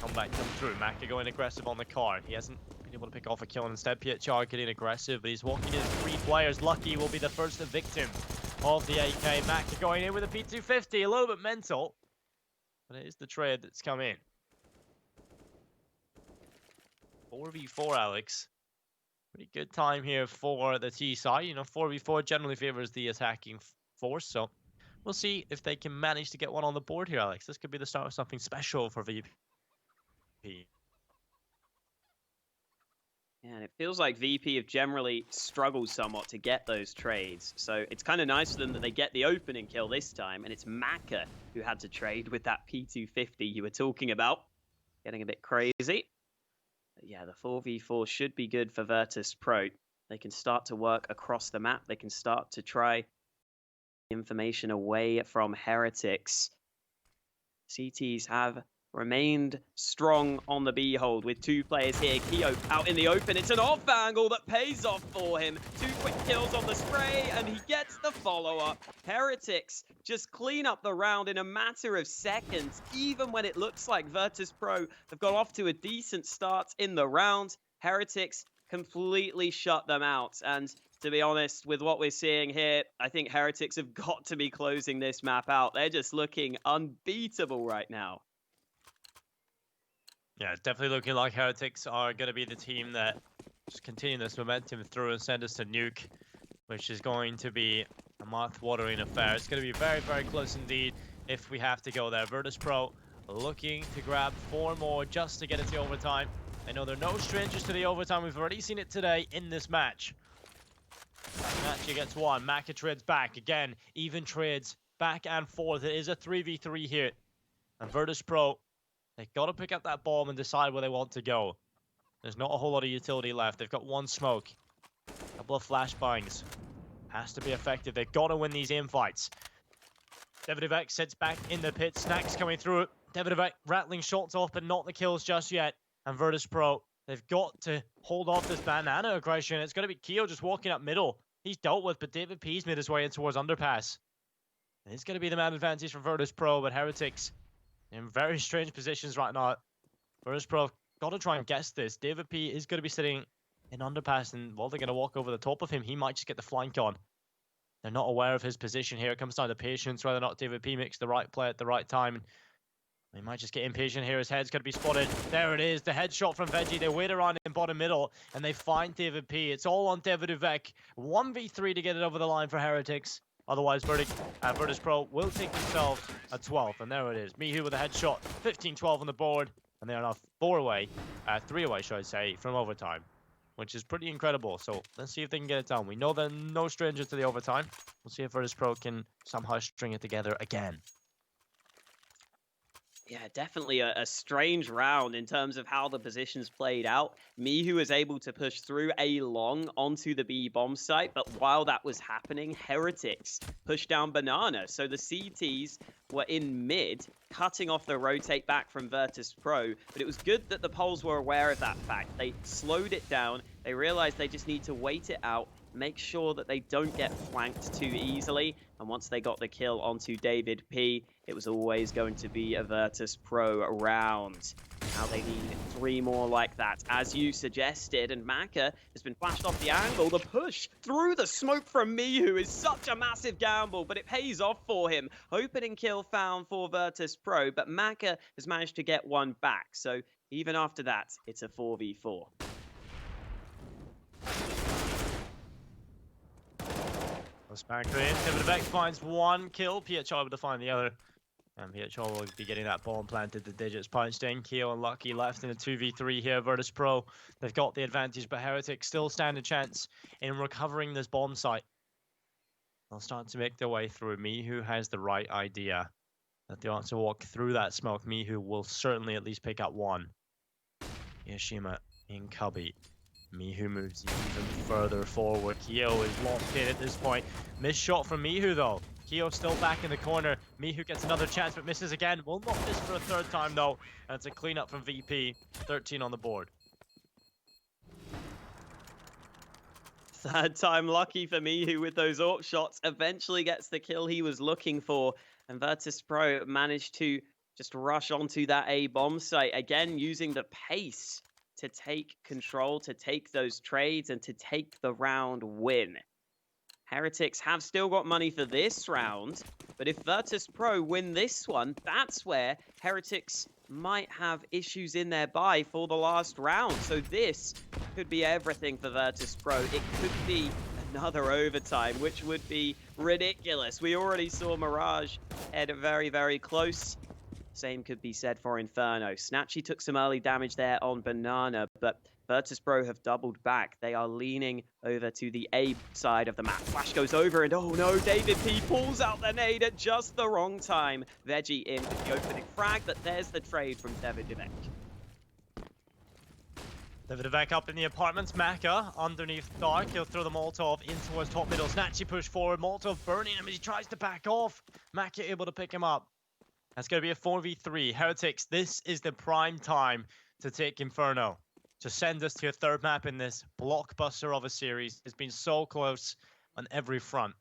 [SPEAKER 2] Comeback come through. Maka going aggressive on the car. He hasn't been able to pick off a kill, and instead Pietchar getting aggressive, but he's walking in 3 players. Lucky will be the first victim of the AK. Maka going in with a P250, a little bit mental, but it is the trade that's come in. 4v4, Alex. Pretty good time here for the T side. You know, 4v4 generally favors the attacking force, so we'll see if they can manage to get one on the board here, Alex. This could be the start of something special for VP.
[SPEAKER 1] Yeah, and it feels like VP have generally struggled somewhat to get those trades. So it's kind of nice for them that they get the opening kill this time, and it's Maka who had to trade with that P250 you were talking about. Getting a bit crazy. But yeah, the 4v4 should be good for Virtus Pro. They can start to work across the map. They can start to try information away from Heretics. CTs have remained strong on the B-hold with 2 players here. Keo out in the open. It's an off angle that pays off for him. 2 quick kills on the spray, and he gets the follow-up. Heretics just clean up the round in a matter of seconds, even when it looks like Virtus Pro have got off to a decent start in the round. Heretics completely shut them out, and to be honest, with what we're seeing here, I think Heretics have got to be closing this map out. They're just looking unbeatable right now.
[SPEAKER 2] Yeah, it's definitely looking like Heretics are going to be the team that just continue this momentum through and send us to Nuke, which is going to be a mouth-watering affair. It's going to be very, very close indeed if we have to go there. Virtus Pro looking to grab 4 more just to get it to overtime. I know they're no strangers to the overtime. We've already seen it today in this match. Match gets 1. Maka trades back. Again, even trades back and forth. It is a 3v3 here. And Virtus Pro, they've got to pick up that bomb and decide where they want to go. There's not a whole lot of utility left. They've got 1 smoke. A couple of flashbangs. Has to be effective. They've got to win these aim fights. Devudubek sits back in the pit. Snacks coming through it. Devudubek rattling shots off, but not the kills just yet. And Virtus Pro, they've got to hold off this banana aggression. It's going to be Keo just walking up middle. He's dealt with, but David P's made his way in towards underpass. And it's going to be the man advantage for Virtus Pro, but Heretics in very strange positions right now. Virtus Pro, got to try and guess this. David P is going to be sitting in underpass, and while they're going to walk over the top of him, he might just get the flank on. They're not aware of his position here. It comes down to patience, whether or not David P makes the right play at the right time. They might just get impatient here. His head's going to be spotted. There it is. The headshot from Veggie. They wait around in bottom middle, and they find David P. It's all on Devudubek. 1v3 to get it over the line for Heretics. Otherwise, Virtus Pro will take themselves a 12th, and there it is. Mihu with a headshot. 15-12 on the board, and they are now 3 away, should I say, from overtime. which is pretty incredible. So let's see if they can get it done. We know they're no stranger to the overtime. We'll see if Virtus Pro can somehow string it together again.
[SPEAKER 1] Yeah, definitely a strange round in terms of how the positions played out. Mihu was able to push through A long onto the B bomb site, but while that was happening, Heretics pushed down Banana. So the CTs were in mid, cutting off the rotate back from Virtus Pro, but it was good that the Poles were aware of that fact. They slowed it down, they realized they just need to wait it out, make sure that they don't get flanked too easily, and once they got the kill onto David P, it was always going to be a Virtus Pro round. Now they need 3 more like that, as you suggested, and Maka has been flashed off the angle. The push through the smoke from Mihu is such a massive gamble, but it pays off for him. Opening kill found for Virtus Pro, but Maka has managed to get one back, so even after that, it's a 4v4.
[SPEAKER 2] Back in. David finds 1 kill. PHR able to find the other. And PHR will be getting that bomb planted. The digits punched in. Keo and Lucky left in a 2v3 here. Virtus Pro, they've got the advantage, but Heretics still stand a chance in recovering this bomb site. They'll start to make their way through. Mihu has the right idea. That they want to walk through that smoke. Mihu will certainly at least pick up 1. Yoshima in Cubby. Mihu moves even further forward. Keo is locked in at this point. Missed shot from Mihu though. Keo still back in the corner. Mihu gets another chance but misses again. Will not miss for a 3rd time though. And it's a cleanup from VP. 13 on the board.
[SPEAKER 1] 3rd time lucky for Mihu with those AWP shots. Eventually gets the kill he was looking for. And Virtus Pro managed to just rush onto that A bomb site. Again, using the pace to take control, to take those trades, and to take the round win. Heretics have still got money for this round, but if Virtus Pro win this one, that's where Heretics might have issues in their buy for the last round. So this could be everything for Virtus Pro. It could be another overtime, which would be ridiculous. We already saw Mirage head very, very close. Same could be said for Inferno. Snatchy took some early damage there on Banana, but Virtus Pro have doubled back. They are leaning over to the A side of the map. Flash goes over and oh no, David P pulls out the nade at just the wrong time. Veggie in with the opening frag, but there's the trade from Davidovec.
[SPEAKER 2] Davidovec up in the apartments. Maka underneath Dark. He'll throw the Molotov in towards top middle. Snatchy push forward. Molotov burning him as he tries to back off. Maka able to pick him up. That's going to be a 4v3. Heretics, this is the prime time to take Inferno. To send us to a 3rd map in this blockbuster of a series. It's been so close on every front.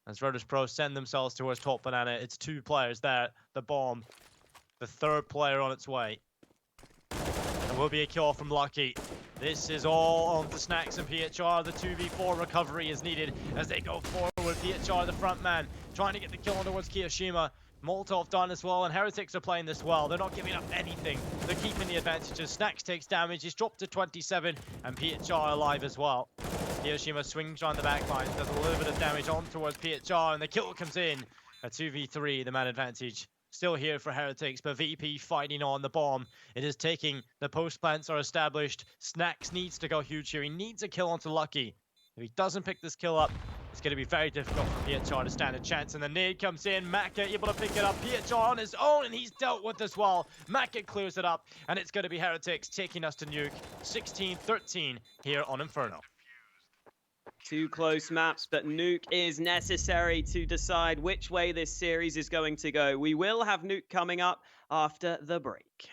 [SPEAKER 2] As Virtus Pro send themselves towards top Banana, it's 2 players there. The bomb. The 3rd player on its way. There will be a kill from Lucky. This is all on to Snacks and PHR. The 2v4 recovery is needed as they go forward. PHR, the front man, trying to get the kill on towards Kiyoshima. Molotov done as well, and Heretics are playing this well. They're not giving up anything. They're keeping the advantages. Snacks takes damage. He's dropped to 27, and PHR alive as well. Hiroshima swings on the backline, does a little bit of damage on towards PHR, and the kill comes in. A 2v3, the man advantage. Still here for Heretics, but VP fighting on the bomb. It is taking. The post plants are established. Snacks needs to go huge here. He needs a kill onto Lucky. If he doesn't pick this kill up, it's going to be very difficult for PHR to stand a chance. And the nade comes in. Maka able to pick it up. PHR on his own, and he's dealt with as well. Maka clears it up, and it's going to be Heretics taking us to Nuke. 16-13 here on Inferno.
[SPEAKER 1] 2 close maps, but Nuke is necessary to decide which way this series is going to go. We will have Nuke coming up after the break.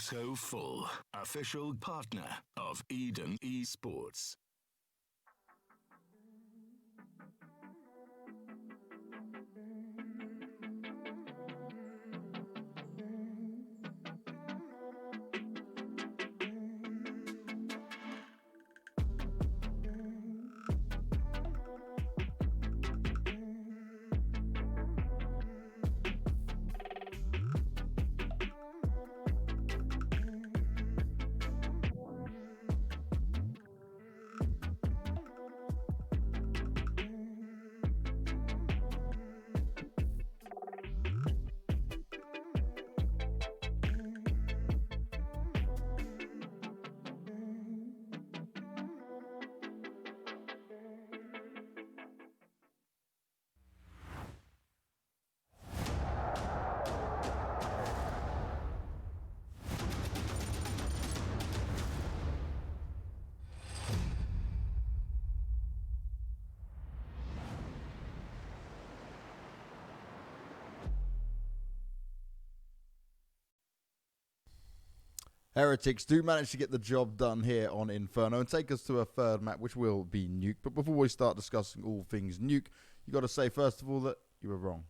[SPEAKER 3] So Full, official partner of Eden Esports.
[SPEAKER 4] Heretics do manage to get the job done here on Inferno and take us to a third map, which will be Nuke. But before we start discussing all things Nuke, you got to say, first of all, that you were wrong.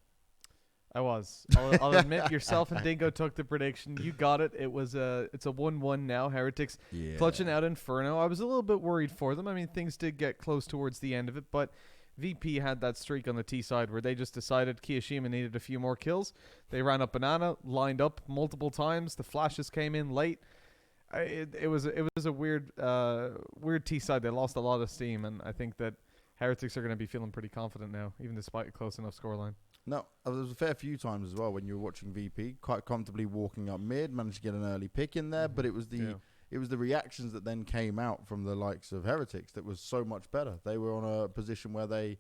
[SPEAKER 5] I was. I'll admit, yourself and Dingo took the prediction. You got it. It's a 1-1 now. Heretics clutching out Inferno. I was a little bit worried for them. I mean, things did get close towards the end of it, but VP had that streak on the T side where they just decided Kiyashima needed a few more kills. They ran up Banana, lined up multiple times. The flashes came in late. It was a weird T side. They lost a lot of steam, and I think that Heretics are going to be feeling pretty confident now, even despite a close enough scoreline.
[SPEAKER 4] No, there was a fair few times as well when you were watching VP, quite comfortably walking up mid, managed to get an early pick in there, but it was the reactions that then came out from the likes of Heretics that was so much better. They were on a position where they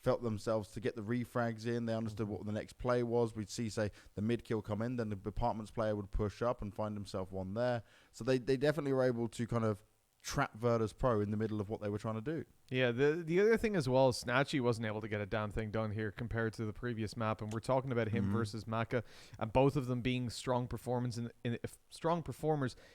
[SPEAKER 4] felt themselves to get the refrags in. They understood what the next play was. We'd see, say, the mid kill come in, then the departments player would push up and find himself one there. So they definitely were able to kind of trap Virtus Pro in the middle of what they were trying to do.
[SPEAKER 5] Yeah, the other thing as well is Snatchy wasn't able to get a damn thing done here compared to the previous map, and we're talking about him versus Maka, and both of them being strong performers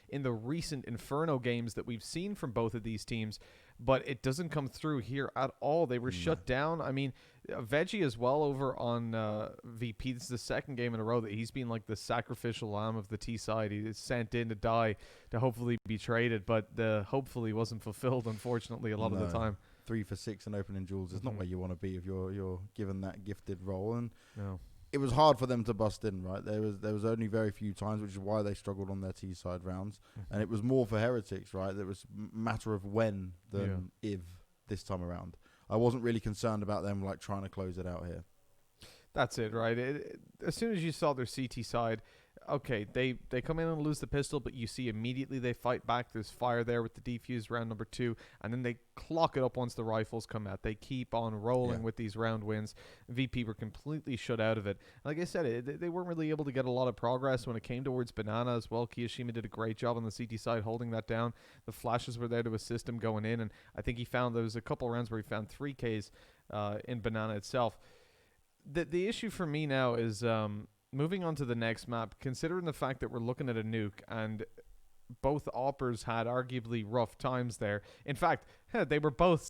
[SPEAKER 5] in the recent Inferno games that we've seen from both of these teams, but it doesn't come through here at all. They were shut down. I mean, Veggie as well over on VP. This is the second game in a row that he's been like the sacrificial lamb of the T side. He is sent in to die to hopefully be traded, but the hopefully wasn't fulfilled, unfortunately, a lot of the time.
[SPEAKER 4] 3 for 6 and opening jewels is not where you want to be if you're given that gifted role, and it was hard for them to bust in. Right, there was only very few times, which is why they struggled on their T side rounds, and it was more for Heretics. Right, there was a matter of when than if this time around. I wasn't really concerned about them like trying to close it out here.
[SPEAKER 5] That's it, right? As soon as you saw their CT side, okay, they come in and lose the pistol, but you see immediately they fight back. There's fire there with the defuse round number 2, and then they clock it up once the rifles come out. They keep on rolling with these round wins. VP were completely shut out of it. Like I said, they weren't really able to get a lot of progress when it came towards Banana as well. Kiyashima did a great job on the CT side holding that down. The flashes were there to assist him going in, and I think there was a couple rounds where he found 3 Ks in Banana itself. The issue for me now is moving on to the next map, considering the fact that we're looking at a nuke and both oppers had arguably rough times there. In fact, they were both